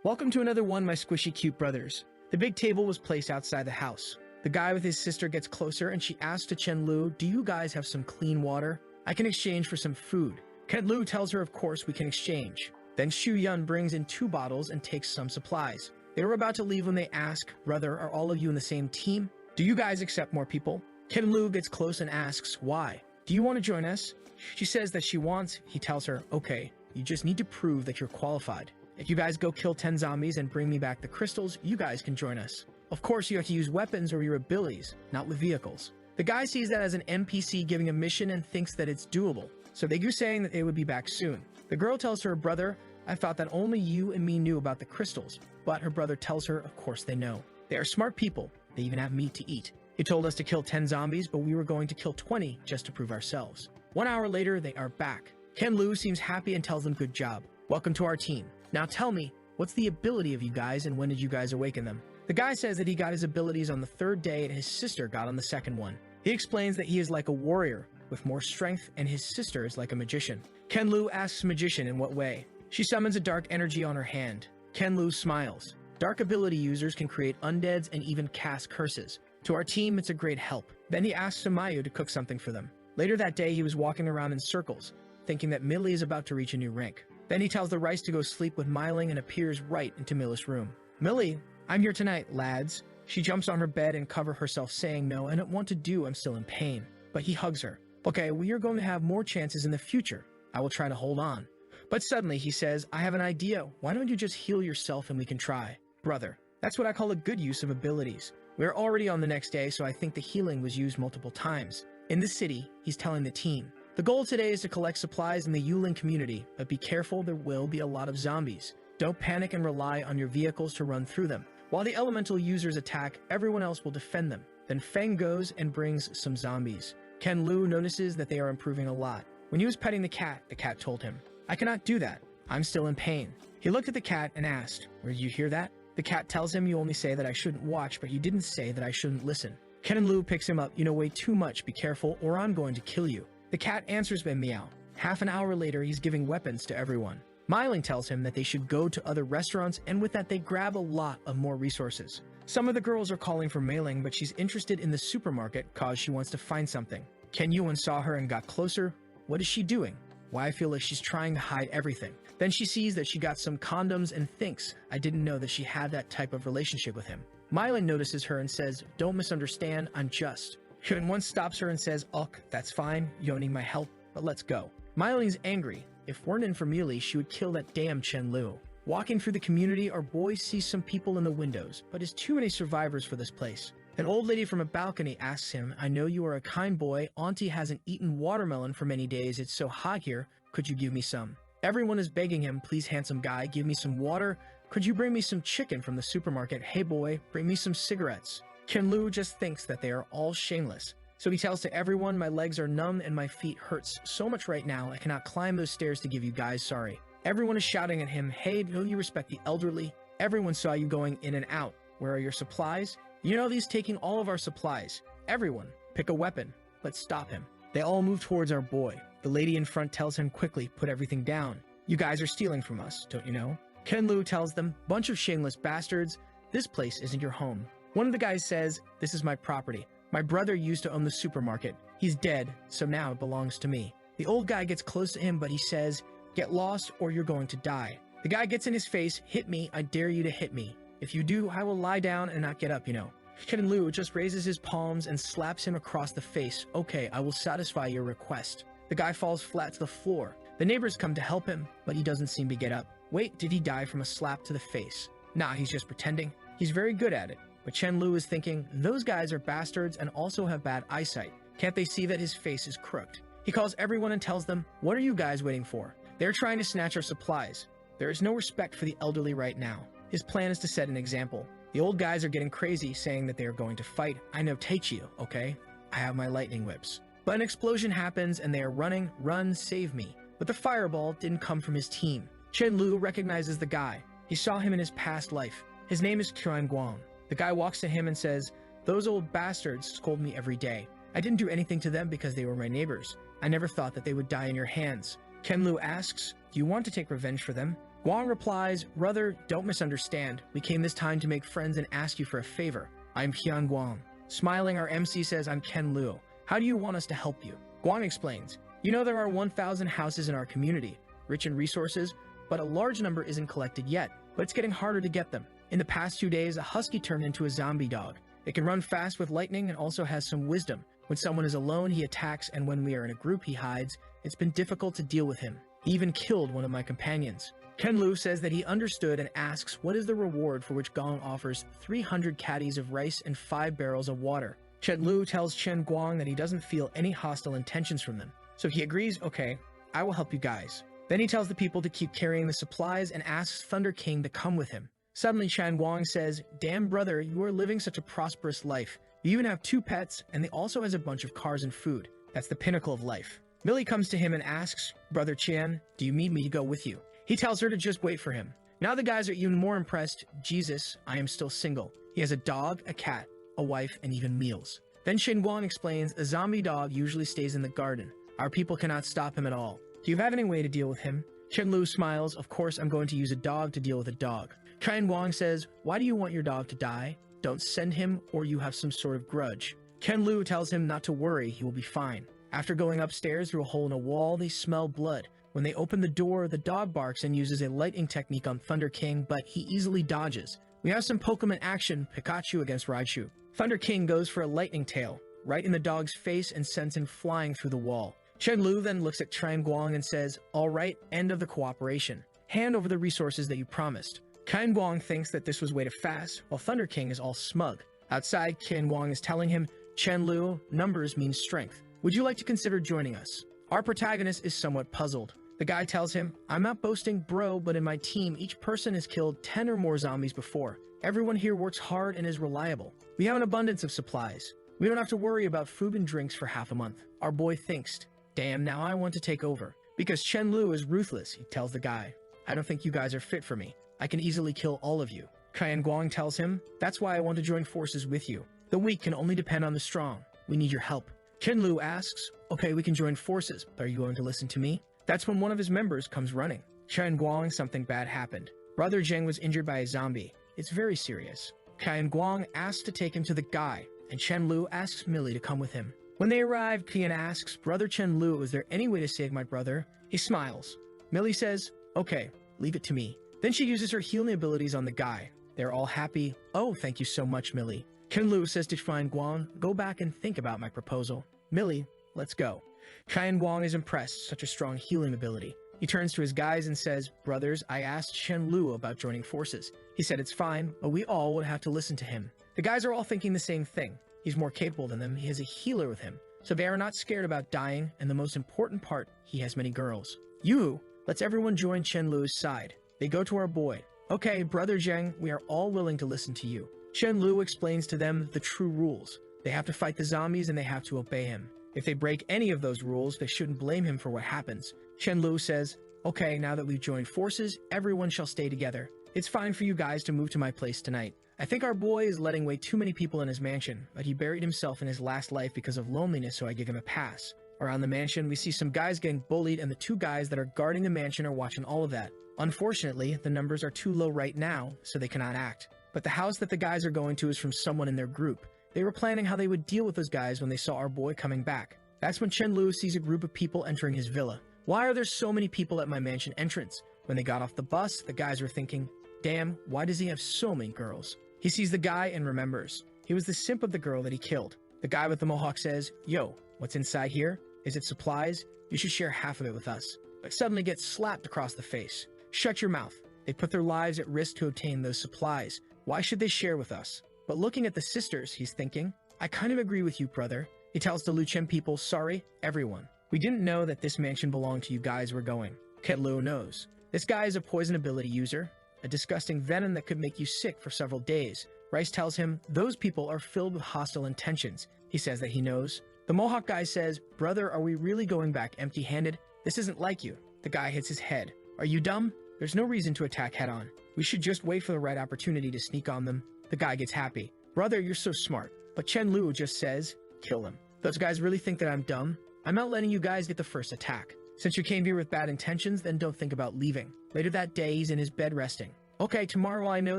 Welcome to another one, my squishy cute brothers. The big table was placed outside the house. The guy with his sister gets closer and she asks to Chen Lu, do you guys have some clean water? I can exchange for some food. Chen Lu tells her of course we can exchange. Then Xu Yun brings in 2 bottles and takes some supplies. They were about to leave when they ask, brother, are all of you in the same team? Do you guys accept more people? Chen Lu gets close and asks, why? Do you want to join us? She says that she wants. He tells her, okay, you just need to prove that you're qualified. If you guys go kill 10 zombies and bring me back the crystals, you guys can join us. Of course, you have to use weapons or your abilities, not with vehicles. The guy sees that as an NPC giving a mission and thinks that it's doable, so they go saying that they would be back soon. The girl tells her brother, I thought that only you and me knew about the crystals, but her brother tells her, of course they know. They are smart people, they even have meat to eat. He told us to kill 10 zombies, but we were going to kill 20 just to prove ourselves. 1 hour later, they are back. Chen Lu seems happy and tells them good job. Welcome to our team. Now tell me, what's the ability of you guys and when did you guys awaken them? The guy says that he got his abilities on the 3rd day and his sister got on the 2nd one. He explains that he is like a warrior with more strength and his sister is like a magician. Chen Lu asks magician in what way. She summons a dark energy on her hand. Chen Lu smiles. Dark ability users can create undeads and even cast curses. To our team, it's a great help. Then he asks Samayu to cook something for them. Later that day, he was walking around in circles, thinking that Millie is about to reach a new rank. Then he tells the Rice to go sleep with Mei Ling and appears right into Millie's room. Millie, I'm here tonight, lads. She jumps on her bed and covers herself saying no, I don't want to do, I'm still in pain. But he hugs her. Okay, we are going to have more chances in the future. I will try to hold on. But suddenly he says, I have an idea. Why don't you just heal yourself and we can try? Brother, that's what I call a good use of abilities. We're already on the next day, so I think the healing was used multiple times. In the city, he's telling the team. The goal today is to collect supplies in the Yuling community, but be careful, there will be a lot of zombies. Don't panic and rely on your vehicles to run through them. While the elemental users attack, everyone else will defend them. Then Feng goes and brings some zombies. Chen Lu notices that they are improving a lot. When he was petting the cat told him, I cannot do that. I'm still in pain. He looked at the cat and asked, did you hear that? The cat tells him, you only say that I shouldn't watch, but you didn't say that I shouldn't listen. Chen Lu picks him up, you know way too much, be careful or I'm going to kill you. The cat answers by meow. Half an hour later, he's giving weapons to everyone. Mei Ling tells him that they should go to other restaurants, and with that they grab a lot of more resources. Some of the girls are calling for Mei Ling, but she's interested in the supermarket cause she wants to find something. Ken Yuan saw her and got closer. What is she doing? Why I feel like she's trying to hide everything. Then she sees that she got some condoms and thinks, I didn't know that she had that type of relationship with him. Mei Ling notices her and says, don't misunderstand, I'm just. Hyun once stops her and says, ugh, that's fine, you don't need my help, but let's go. Mei Ling's angry. If weren't in for Muley, she would kill that damn Chen Lu. Walking through the community, our boy sees some people in the windows, but is too many survivors for this place. An old lady from a balcony asks him, I know you are a kind boy, Auntie hasn't eaten watermelon for many days, it's so hot here, could you give me some? Everyone is begging him, please handsome guy, give me some water, could you bring me some chicken from the supermarket, hey boy, bring me some cigarettes. Chen Lu just thinks that they are all shameless. So he tells to everyone, my legs are numb and my feet hurts so much right now, I cannot climb those stairs to give you guys sorry. Everyone is shouting at him, hey, don't you respect the elderly? Everyone saw you going in and out. Where are your supplies? You know he's taking all of our supplies. Everyone, pick a weapon. Let's stop him. They all move towards our boy. The lady in front tells him quickly, put everything down. You guys are stealing from us, don't you know? Chen Lu tells them, bunch of shameless bastards, this place isn't your home. One of the guys says, this is my property. My brother used to own the supermarket. He's dead, so now it belongs to me. The old guy gets close to him, but he says, get lost or you're going to die. The guy gets in his face, hit me, I dare you to hit me. If you do, I will lie down and not get up, you know. Chen Lu just raises his palms and slaps him across the face. Okay, I will satisfy your request. The guy falls flat to the floor. The neighbors come to help him, but he doesn't seem to get up. Wait, did he die from a slap to the face? Nah, he's just pretending. He's very good at it. But Chen Lu is thinking, those guys are bastards and also have bad eyesight. Can't they see that his face is crooked? He calls everyone and tells them, what are you guys waiting for? They're trying to snatch our supplies. There is no respect for the elderly right now. His plan is to set an example. The old guys are getting crazy, saying that they are going to fight. I know Taichi, okay? I have my lightning whips. But an explosion happens and they are running, run, save me. But the fireball didn't come from his team. Chen Lu recognizes the guy. He saw him in his past life. His name is Qian Guang. The guy walks to him and says, those old bastards scold me every day. I didn't do anything to them because they were my neighbors. I never thought that they would die in your hands. Chen Lu asks, do you want to take revenge for them? Guang replies, brother, don't misunderstand. We came this time to make friends and ask you for a favor. I'm Qian Guang. Smiling, our MC says, I'm Chen Lu. How do you want us to help you? Guang explains, you know there are 1,000 houses in our community, rich in resources, but a large number isn't collected yet, but it's getting harder to get them. In the past 2 days, a husky turned into a zombie dog. It can run fast with lightning and also has some wisdom. When someone is alone, he attacks, and when we are in a group, he hides. It's been difficult to deal with him. He even killed one of my companions. Chen Lu says that he understood and asks what is the reward for which Gong offers 300 caddies of rice and 5 barrels of water. Chen Lu tells Chen Guang that he doesn't feel any hostile intentions from them. So he agrees, okay, I will help you guys. Then he tells the people to keep carrying the supplies and asks Thunder King to come with him. Suddenly Chen Guang says, damn brother, you are living such a prosperous life. You even have 2 pets, and they also has a bunch of cars and food. That's the pinnacle of life. Millie comes to him and asks, brother Qian, do you need me to go with you? He tells her to just wait for him. Now the guys are even more impressed. Jesus, I am still single. He has a dog, a cat, a wife, and even meals. Then Shin Guang explains, a zombie dog usually stays in the garden. Our people cannot stop him at all. Do you have any way to deal with him? Chen Lu smiles, of course I'm going to use a dog to deal with a dog. Qian Guang says, why do you want your dog to die? Don't send him or you have some sort of grudge. Chen Lu tells him not to worry, he will be fine. After going upstairs through a hole in a wall, they smell blood. When they open the door, the dog barks and uses a lightning technique on Thunder King, but he easily dodges. We have some Pokemon action, Pikachu against Raichu. Thunder King goes for a lightning tail, right in the dog's face and sends him flying through the wall. Chen Lu then looks at Qian Guang and says, all right, end of the cooperation. Hand over the resources that you promised. Qian Guang thinks that this was way too fast, while Thunder King is all smug. Outside, Qian Guang is telling him, Chen Lu, numbers mean strength. Would you like to consider joining us? Our protagonist is somewhat puzzled. The guy tells him, I'm not boasting bro, but in my team, each person has killed 10 or more zombies before. Everyone here works hard and is reliable. We have an abundance of supplies. We don't have to worry about food and drinks for half a month. Our boy thinks, damn, now I want to take over. Because Chen Lu is ruthless, he tells the guy. I don't think you guys are fit for me. I can easily kill all of you. Qian Guang tells him, that's why I want to join forces with you. The weak can only depend on the strong. We need your help. Chen Lu asks, okay, we can join forces, but are you going to listen to me? That's when one of his members comes running. Qian Guang, something bad happened. Brother Zheng was injured by a zombie. It's very serious. Qian Guang asks to take him to the guy, and Chen Lu asks Millie to come with him. When they arrive, Qian asks, brother Chen Lu, is there any way to save my brother? He smiles. Millie says, okay, leave it to me. Then she uses her healing abilities on the guy. They're all happy. Oh, thank you so much, Millie. Chen Lu says to Qian Guang, go back and think about my proposal. Millie, let's go. Qian Guang is impressed, such a strong healing ability. He turns to his guys and says, brothers, I asked Chen Lu about joining forces. He said it's fine, but we all would have to listen to him. The guys are all thinking the same thing. He's more capable than them, he has a healer with him. So they are not scared about dying, and the most important part, he has many girls. Yu lets everyone join Chen Lu's side. They go to our boy. Okay, brother Zheng, we are all willing to listen to you. Chen Lu explains to them the true rules. They have to fight the zombies and they have to obey him. If they break any of those rules, they shouldn't blame him for what happens. Chen Lu says, okay, now that we've joined forces, everyone shall stay together. It's fine for you guys to move to my place tonight. I think our boy is letting way too many people in his mansion, but he buried himself in his last life because of loneliness, so I give him a pass. Around the mansion, we see some guys getting bullied, and the 2 guys that are guarding the mansion are watching all of that. Unfortunately, the numbers are too low right now, so they cannot act. But the house that the guys are going to is from someone in their group. They were planning how they would deal with those guys when they saw our boy coming back. That's when Chen Lu sees a group of people entering his villa. Why are there so many people at my mansion entrance? When they got off the bus, the guys were thinking, damn, why does he have so many girls? He sees the guy and remembers. He was the simp of the girl that he killed. The guy with the mohawk says, "Yo, what's inside here? Is it supplies? You should share half of it with us." But suddenly gets slapped across the face. "Shut your mouth. They put their lives at risk to obtain those supplies. Why should they share with us?" But looking at the sisters, he's thinking, "I kind of agree with you, brother." He tells the Luchen people, "Sorry, everyone. We didn't know that this mansion belonged to you guys we're going." Ketlu knows. This guy is a poison ability user, a disgusting venom that could make you sick for several days. Rice tells him those people are filled with hostile intentions. He says that he knows. The Mohawk guy says, "Brother, are we really going back empty-handed? This isn't like you." The guy hits his head. "Are you dumb? There's no reason to attack head-on. We should just wait for the right opportunity to sneak on them." The guy gets happy. "Brother, you're so smart." But Chen Lu just says, "Kill him. Those guys really think that I'm dumb? I'm not letting you guys get the first attack. Since you came here with bad intentions, then don't think about leaving." Later that day, he's in his bed resting. "Okay, tomorrow I know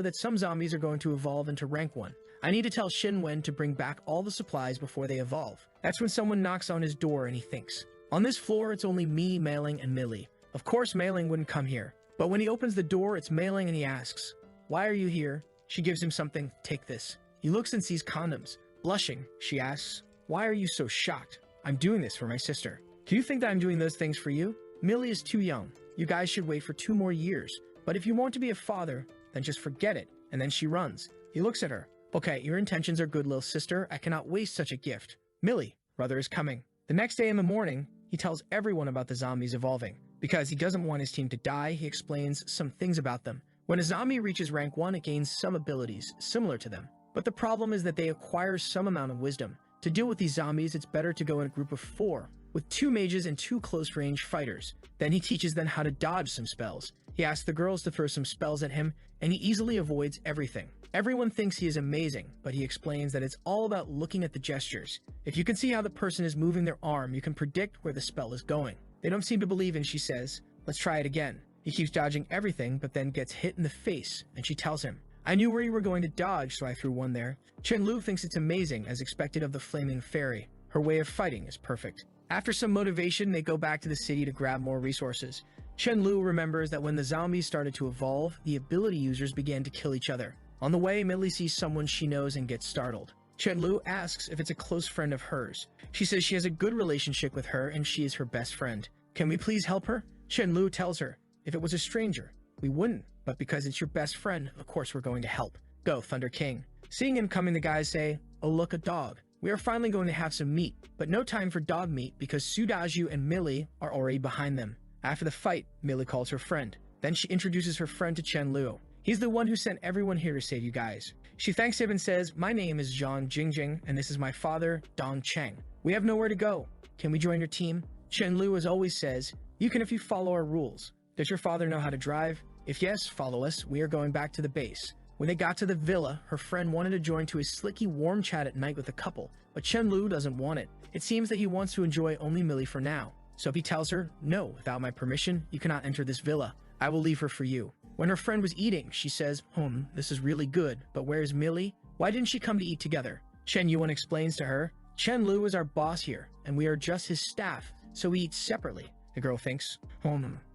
that some zombies are going to evolve into rank 1. I need to tell Shin Wen to bring back all the supplies before they evolve." That's when someone knocks on his door and he thinks, on this floor it's only me, Mei Ling, and Millie. Of course Mei Ling wouldn't come here. But when he opens the door, it's Mei Ling and he asks, "Why are you here?" She gives him something. "Take this." He looks and sees condoms. Blushing, she asks, "Why are you so shocked?" "I'm doing this for my sister." "Do you think that I'm doing those things for you?" "Millie is too young. You guys should wait for 2 more years. But if you want to be a father, then just forget it." And then she runs. He looks at her. "Okay, your intentions are good, little sister. I cannot waste such a gift." "Millie, brother is coming." The next day in the morning, he tells everyone about the zombies evolving. Because he doesn't want his team to die, he explains some things about them. When a zombie reaches rank 1, it gains some abilities similar to them. But the problem is that they acquire some amount of wisdom. To deal with these zombies, it's better to go in a group of 4, with 2 mages and 2 close-range fighters. Then he teaches them how to dodge some spells. He asks the girls to throw some spells at him, and he easily avoids everything. Everyone thinks he is amazing, but he explains that it's all about looking at the gestures. If you can see how the person is moving their arm, you can predict where the spell is going. They don't seem to believe, and she says, "Let's try it again." He keeps dodging everything, but then gets hit in the face, and she tells him, "I knew where you were going to dodge, so I threw one there." Chen Lu thinks it's amazing, as expected of the flaming fairy. Her way of fighting is perfect. After some motivation, they go back to the city to grab more resources. Chen Lu remembers that when the zombies started to evolve, the ability users began to kill each other. On the way, Millie sees someone she knows and gets startled. Chen Lu asks if it's a close friend of hers. She says she has a good relationship with her and she is her best friend. "Can we please help her?" Chen Lu tells her, "If it was a stranger, we wouldn't, but because it's your best friend, of course we're going to help. Go, Thunder King." Seeing him coming, the guys say, "Oh look, a dog. We are finally going to have some meat," but no time for dog meat because Sudaju and Millie are already behind them. After the fight, Millie calls her friend. Then she introduces her friend to Chen Lu. He's the one who sent everyone here to save you guys. She thanks him and says, "My name is Zhang Jingjing, and this is my father, Dong Cheng. We have nowhere to go. Can we join your team?" Chen Lu, as always, says, "You can if you follow our rules. Does your father know how to drive? If yes, follow us. We are going back to the base." When they got to the villa, her friend wanted to join to a slicky warm chat at night with the couple, but Chen Lu doesn't want it. It seems that he wants to enjoy only Millie for now. So he tells her, "No, without my permission, you cannot enter this villa. I will leave her for you." When her friend was eating, she says, This is really good, but where's Millie? Why didn't she come to eat together?" Chen Yuan explains to her, "Chen Lu is our boss here, and we are just his staff, so we eat separately." The girl thinks,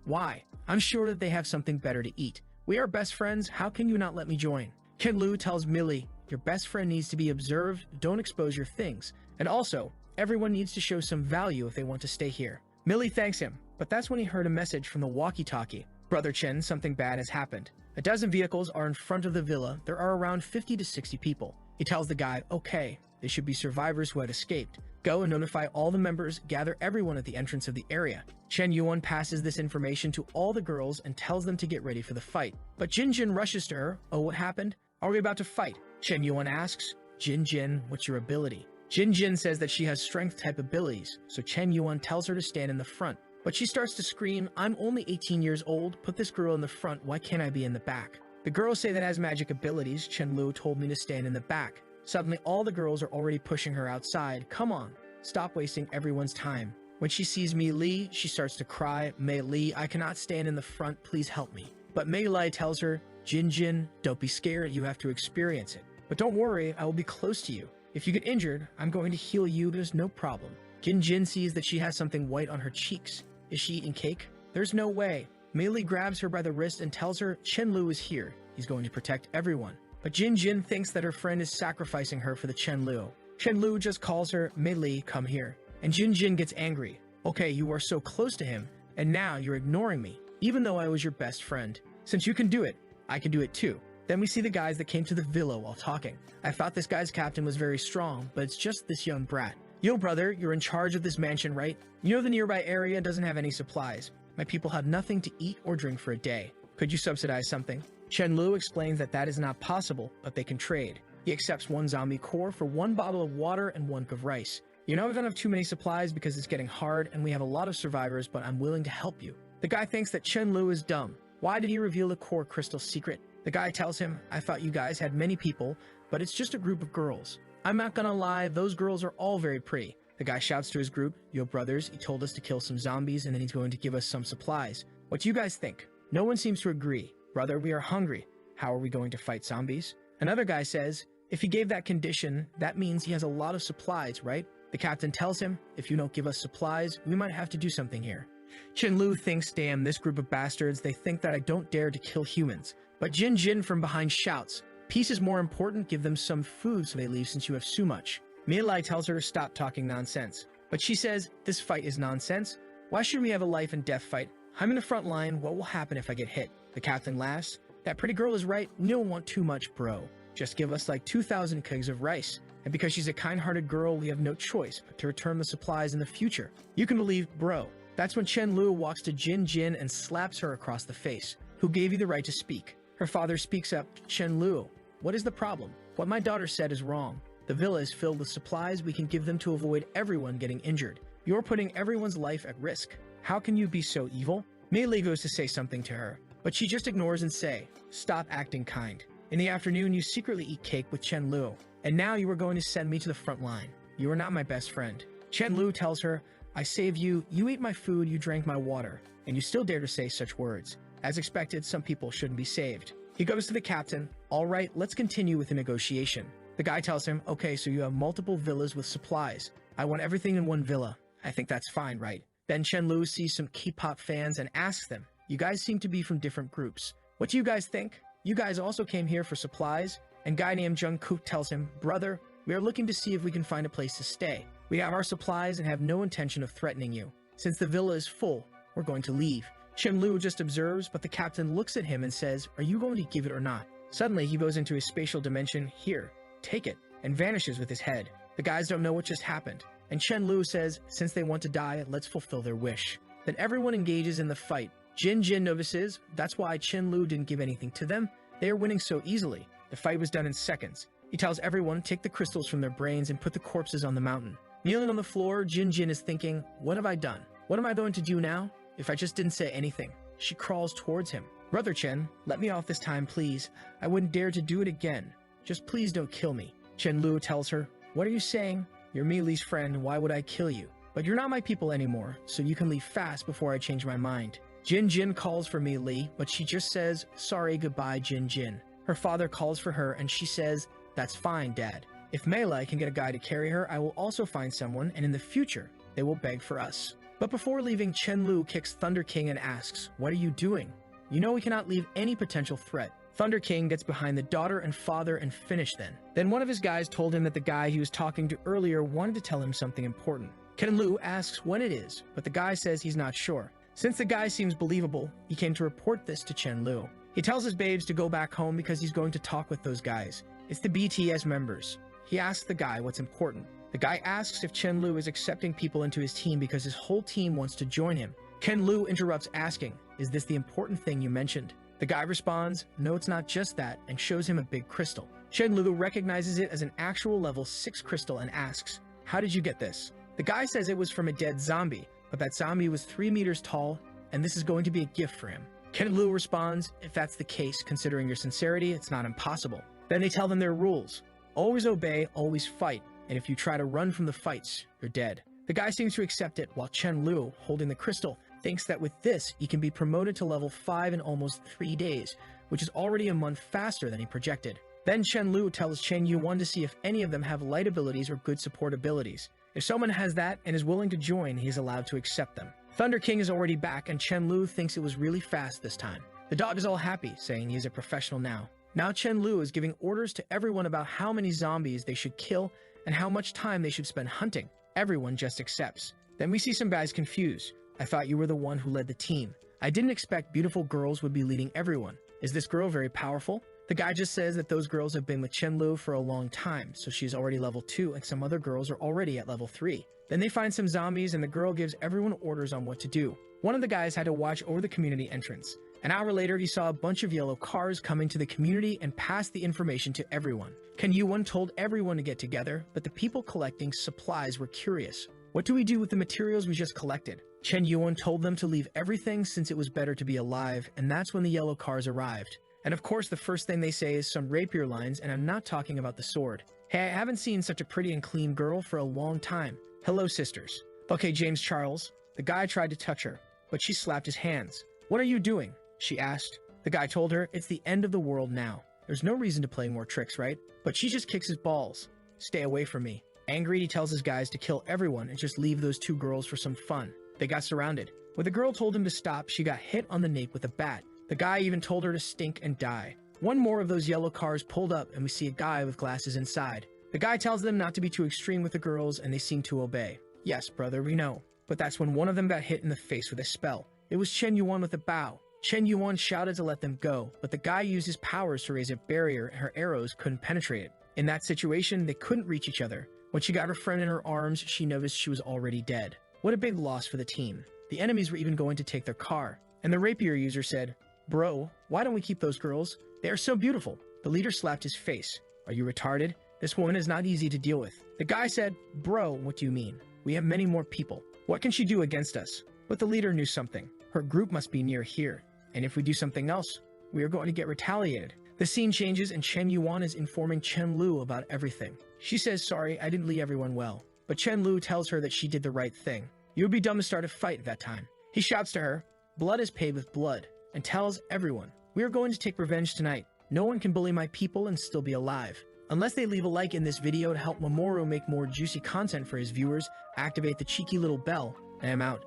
Why? I'm sure that they have something better to eat. We are best friends, how can you not let me join?" Chen Lu tells Millie, "Your best friend needs to be observed, don't expose your things. And also, everyone needs to show some value if they want to stay here." Millie thanks him, but that's when he heard a message from the walkie-talkie. "Brother Chen, something bad has happened. A dozen vehicles are in front of the villa. There are around 50 to 60 people. He tells the guy, "Okay, they should be survivors who had escaped. Go and notify all the members, gather everyone at the entrance of the area." Chen Yuan passes this information to all the girls and tells them to get ready for the fight. But Jin Jin rushes to her. "Oh, what happened? Are we about to fight?" Chen Yuan asks, Jin Jin, "What's your ability?" Jin Jin says that she has strength-type abilities, so Chen Yuan tells her to stand in the front. But she starts to scream, "I'm only 18 years old, put this girl in the front, why can't I be in the back?" The girls say that as magic abilities, Chen Lu told me to stand in the back. Suddenly all the girls are already pushing her outside. "Come on, stop wasting everyone's time." When she sees Mei Li, she starts to cry, "Mei Li, I cannot stand in the front, please help me." But Mei Li tells her, Jin Jin, don't be scared, you have to experience it. But don't worry, I will be close to you. If you get injured, I'm going to heal you, there's no problem. Jin Jin sees that she has something white on her cheeks. Is she eating cake? There's no way. Mei Li grabs her by the wrist and tells her Chen Lu is here. He's going to protect everyone. but Jin Jin thinks that her friend is sacrificing her for the Chen Lu. Chen Lu just calls her, Mei Li, come here. And Jin Jin gets angry. Okay, you are so close to him, and now you're ignoring me, even though I was your best friend. Since you can do it, I can do it too. Then we see the guys that came to the villa while talking. I thought this guy's captain was very strong, but it's just this young brat. Yo brother, you're in charge of this mansion, right? You know the nearby area doesn't have any supplies. My people have nothing to eat or drink for a day. Could you subsidize something? Chen Lu explains that that is not possible, but they can trade. He accepts 1 zombie core for 1 bottle of water and 1 cup of rice. You know we don't have too many supplies because it's getting hard and we have a lot of survivors, but I'm willing to help you. The guy thinks that Chen Lu is dumb. Why did he reveal the core crystal secret? The guy tells him, I thought you guys had many people, but it's just a group of girls. I'm not gonna lie, those girls are all very pretty. The guy shouts to his group, yo brothers, he told us to kill some zombies and then he's going to give us some supplies. What do you guys think? No one seems to agree. Brother, we are hungry. How are we going to fight zombies? Another guy says, if he gave that condition, that means he has a lot of supplies, right? The captain tells him, if you don't give us supplies, we might have to do something here. Chen Lu thinks, damn, this group of bastards, they think that I don't dare to kill humans. But Jin Jin from behind shouts, peace is more important, give them some food so they leave since you have so much. Mei Li tells her to stop talking nonsense. But she says, this fight is nonsense. Why should we have a life and death fight? I'm in the front line, what will happen if I get hit? The captain laughs, that pretty girl is right, you don't want too much, bro. Just give us like 2,000 kegs of rice. And because she's a kind-hearted girl, we have no choice but to return the supplies in the future. You can believe, bro. That's when Chen Lu walks to Jin Jin and slaps her across the face. Who gave you the right to speak? Her father speaks up, Chen Lu, what is the problem? What my daughter said is wrong. The villa is filled with supplies, we can give them to avoid everyone getting injured. You're putting everyone's life at risk. How can you be so evil? Mei Li goes to say something to her, but she just ignores and say, stop acting kind. In the afternoon, you secretly eat cake with Chen Lu, and now you are going to send me to the front line. You are not my best friend. Chen Lu tells her, I saved you, you ate my food, you drank my water, and you still dare to say such words. As expected, some people shouldn't be saved. He goes to the captain, all right, let's continue with the negotiation. The guy tells him, okay, so you have multiple villas with supplies. I want everything in one villa. I think that's fine, right? Then Chen Lu sees some K-pop fans and asks them, you guys seem to be from different groups. What do you guys think? You guys also came here for supplies? And guy named Jungkook tells him, brother, we are looking to see if we can find a place to stay. We have our supplies and have no intention of threatening you. Since the villa is full, we're going to leave. Chen Lu just observes, but the captain looks at him and says, are you going to give it or not? Suddenly, he goes into his spatial dimension, here, take it, and vanishes with his head. The guys don't know what just happened. And Chen Lu says, since they want to die, let's fulfill their wish. Then everyone engages in the fight. Jin Jin notices, that's why Chen Lu didn't give anything to them. They are winning so easily. The fight was done in seconds. He tells everyone to take the crystals from their brains and put the corpses on the mountain. Kneeling on the floor, Jin Jin is thinking, what have I done? What am I going to do now? If I just didn't say anything. She crawls towards him. Brother Chen, let me off this time, please. I wouldn't dare to do it again. Just please don't kill me. Chen Lu tells her, what are you saying? You're Mei Li's friend, why would I kill you? But you're not my people anymore, so you can leave fast before I change my mind. Jin Jin calls for Mei Li, but she just says, sorry, goodbye, Jin Jin. Her father calls for her and she says, that's fine, Dad. If Mei Li can get a guy to carry her, I will also find someone, and in the future, they will beg for us. But before leaving, Chen Lu kicks Thunder King and asks, what are you doing? You know we cannot leave any potential threat. Thunder King gets behind the daughter and father and finish then. Then one of his guys told him that the guy he was talking to earlier wanted to tell him something important. Chen Lu asks when it is, but the guy says he's not sure. Since the guy seems believable, he came to report this to Chen Lu. He tells his babes to go back home because he's going to talk with those guys. It's the BTS members. He asks the guy what's important. The guy asks if Chen Lu is accepting people into his team because his whole team wants to join him. Chen Lu interrupts asking, is this the important thing you mentioned? The guy responds, no, it's not just that, and shows him a big crystal. Chen Lu recognizes it as an actual level 6 crystal and asks, how did you get this? The guy says it was from a dead zombie, but that zombie was 3 meters tall, and this is going to be a gift for him. Chen Lu responds, if that's the case, considering your sincerity, it's not impossible. Then they tell them their rules. Always obey, always fight, and if you try to run from the fights, you're dead. The guy seems to accept it, while Chen Lu, holding the crystal, thinks that with this, he can be promoted to level 5 in almost 3 days, which is already a month faster than he projected. Then Chen Lu tells Chen Yuan to see if any of them have light abilities or good support abilities. If someone has that and is willing to join, he is allowed to accept them. Thunder King is already back, and Chen Lu thinks it was really fast this time. The dog is all happy, saying he is a professional now. Now Chen Lu is giving orders to everyone about how many zombies they should kill and how much time they should spend hunting. Everyone just accepts. Then we see some guys confused. I thought you were the one who led the team. I didn't expect beautiful girls would be leading everyone. Is this girl very powerful? The guy just says that those girls have been with Chen Lu for a long time, so she's already level 2 and some other girls are already at level 3. Then they find some zombies and the girl gives everyone orders on what to do. One of the guys had to watch over the community entrance. An hour later, he saw a bunch of yellow cars coming to the community and passed the information to everyone. Ken Yuan told everyone to get together, but the people collecting supplies were curious. What do we do with the materials we just collected? Chen Yuan told them to leave everything since it was better to be alive, and that's when the yellow cars arrived. And of course, the first thing they say is some rapier lines, and I'm not talking about the sword. Hey, I haven't seen such a pretty and clean girl for a long time. Hello, sisters. Okay, James Charles. The guy tried to touch her, but she slapped his hands. What are you doing? She asked. The guy told her, it's the end of the world now. There's no reason to play more tricks, right? But she just kicks his balls. Stay away from me. Angry, he tells his guys to kill everyone and just leave those 2 girls for some fun. They got surrounded. When the girl told him to stop, she got hit on the nape with a bat. The guy even told her to stink and die. One more of those yellow cars pulled up and we see a guy with glasses inside. The guy tells them not to be too extreme with the girls and they seem to obey. Yes, brother, we know. But that's when one of them got hit in the face with a spell. It was Chen Yuan with a bow. Chen Yuan shouted to let them go, but the guy used his powers to raise a barrier and her arrows couldn't penetrate it. In that situation, they couldn't reach each other. When she got her friend in her arms, she noticed she was already dead. What a big loss for the team. The enemies were even going to take their car. And the rapier user said, "Bro, why don't we keep those girls? They are so beautiful." The leader slapped his face. "Are you retarded? This woman is not easy to deal with." The guy said, "Bro, what do you mean? We have many more people. What can she do against us?" But the leader knew something. Her group must be near here. And if we do something else, we are going to get retaliated. The scene changes and Chen Yuan is informing Chen Lu about everything. She says, "Sorry, I didn't lead everyone well." But Chen Lu tells her that she did the right thing. You would be dumb to start a fight at that time. He shouts to her, "Blood is paid with blood," and tells everyone, "We are going to take revenge tonight. No one can bully my people and still be alive." Unless they leave a like in this video to help Mamoru make more juicy content for his viewers, activate the cheeky little bell, and I'm out.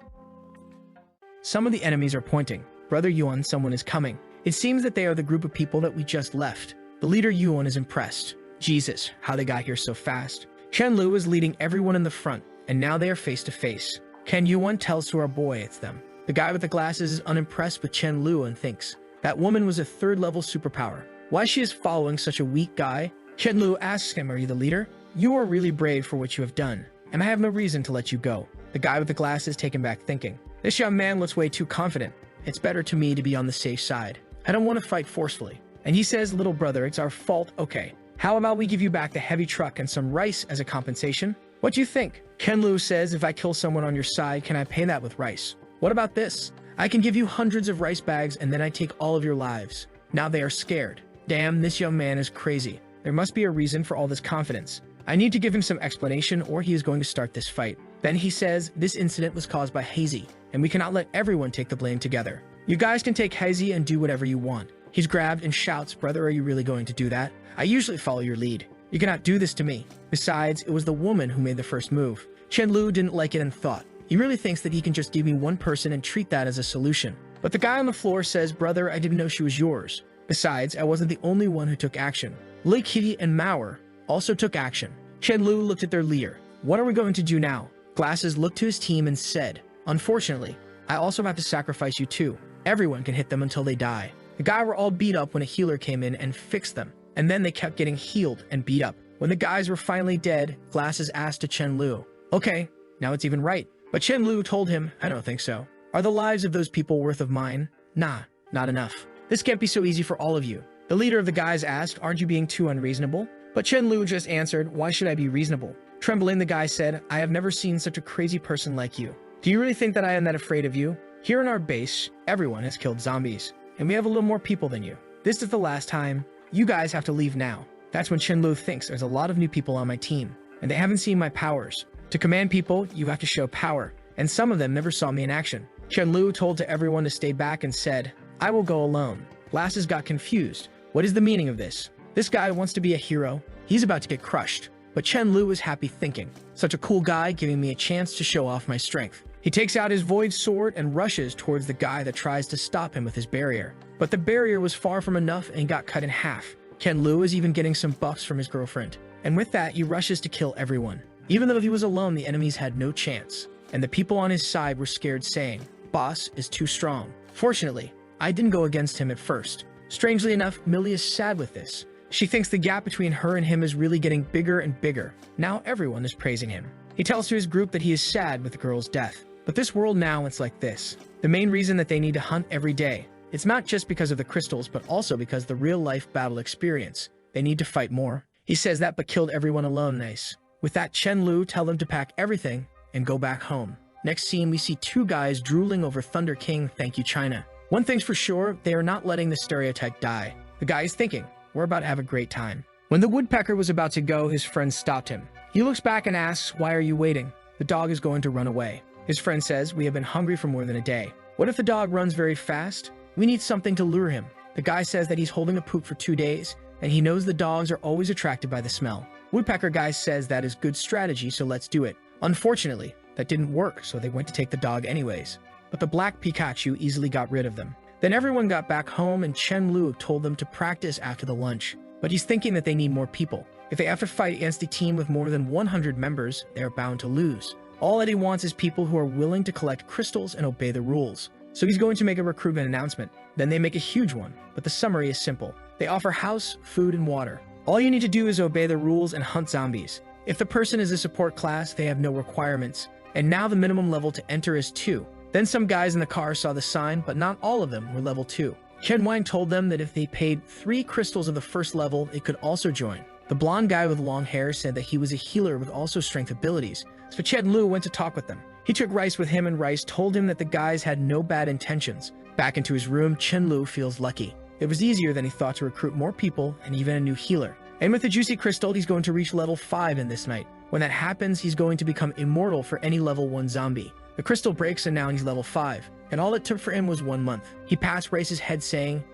Some of the enemies are pointing. Brother Yuan, someone is coming. It seems that they are the group of people that we just left. The leader Yuan is impressed. Jesus, how they got here so fast. Chen Lu is leading everyone in the front, and now they are face to face. Ken Yuan tells to our boy it's them. The guy with the glasses is unimpressed with Chen Lu and thinks, that woman was a 3rd level superpower. Why she is following such a weak guy? Chen Lu asks him, "Are you the leader? You are really brave for what you have done, and I have no reason to let you go." The guy with the glasses taken back thinking, this young man looks way too confident. It's better to me to be on the safe side. I don't want to fight forcefully. And he says, "Little brother, it's our fault. Okay. How about we give you back the heavy truck and some rice as a compensation? What do you think?" Ken Lu says, "If I kill someone on your side, can I pay that with rice? What about this? I can give you hundreds of rice bags and then I take all of your lives." Now they are scared. Damn, this young man is crazy. There must be a reason for all this confidence. I need to give him some explanation or he is going to start this fight. Then he says, "This incident was caused by Hazy, and we cannot let everyone take the blame together. You guys can take Hazy and do whatever you want." He's grabbed and shouts, "Brother, are you really going to do that? I usually follow your lead. You cannot do this to me." Besides, it was the woman who made the first move. Chen Lu didn't like it and thought, he really thinks that he can just give me one person and treat that as a solution. But the guy on the floor says, "Brother, I didn't know she was yours. Besides, I wasn't the only one who took action. Lei Kitty and Mamoru also took action." Chen Lu looked at their leader. "What are we going to do now?" Glasses looked to his team and said, "Unfortunately, I also have to sacrifice you too. Everyone can hit them until they die." The guys were all beat up when a healer came in and fixed them, and then they kept getting healed and beat up. When the guys were finally dead, Glasses asked to Chen Lu, "Okay, now it's even right." But Chen Lu told him, "I don't think so. Are the lives of those people worth of mine? Nah, not enough. This can't be so easy for all of you." The leader of the guys asked, "Aren't you being too unreasonable?" But Chen Lu just answered, "Why should I be reasonable?" Trembling, the guy said, "I have never seen such a crazy person like you. Do you really think that I am that afraid of you? Here in our base, everyone has killed zombies, and we have a little more people than you. This is the last time. You guys have to leave now." That's when Chen Lu thinks there's a lot of new people on my team, and they haven't seen my powers. To command people, you have to show power, and some of them never saw me in action. Chen Lu told to everyone to stay back and said, "I will go alone." Glasses got confused. What is the meaning of this? This guy wants to be a hero. He's about to get crushed. But Chen Lu is happy thinking, such a cool guy giving me a chance to show off my strength. He takes out his void sword and rushes towards the guy that tries to stop him with his barrier. But the barrier was far from enough and got cut in half. Ken Lu is even getting some buffs from his girlfriend. And with that, he rushes to kill everyone. Even though he was alone, the enemies had no chance. And the people on his side were scared, saying, "Boss is too strong." Fortunately, I didn't go against him at first. Strangely enough, Millie is sad with this. She thinks the gap between her and him is really getting bigger and bigger. Now everyone is praising him. He tells to his group that he is sad with the girl's death. But this world now, it's like this. The main reason that they need to hunt every day, it's not just because of the crystals, but also because the real-life battle experience. They need to fight more. He says that, but killed everyone alone. Nice. With that, Chen Lu tell them to pack everything and go back home. Next scene, we see two guys drooling over Thunder King, thank you China. One thing's for sure, they are not letting the stereotype die. The guy is thinking, we're about to have a great time. When the woodpecker was about to go, his friend stopped him. He looks back and asks, why are you waiting? The dog is going to run away. His friend says, we have been hungry for more than a day. What if the dog runs very fast? We need something to lure him. The guy says that he's holding a poop for 2 days, and he knows the dogs are always attracted by the smell. Woodpecker guy says that is good strategy, so let's do it. Unfortunately, that didn't work, so they went to take the dog anyways. But the black Pikachu easily got rid of them. Then everyone got back home, and Chen Lu told them to practice after the lunch. But he's thinking that they need more people. If they have to fight against a team with more than 100 members, they are bound to lose. All that he wants is people who are willing to collect crystals and obey the rules. So he's going to make a recruitment announcement. Then they make a huge one, but the summary is simple. They offer house, food, and water. All you need to do is obey the rules and hunt zombies. If the person is a support class, they have no requirements. And now the minimum level to enter is 2. Then some guys in the car saw the sign, but not all of them were level 2. Chen Wang told them that if they paid 3 crystals of the first level, they could also join. The blonde guy with long hair said that he was a healer with also strength abilities, so Chen Lu went to talk with them. He took Rice with him, and Rice told him that the guys had no bad intentions. Back into his room, Chen Lu feels lucky. It was easier than he thought to recruit more people and even a new healer. And with the juicy crystal, he's going to reach level 5 in this night. When that happens, he's going to become immortal for any level 1 zombie. The crystal breaks and now he's level 5, and all it took for him was 1 month. He pats Rice's head saying,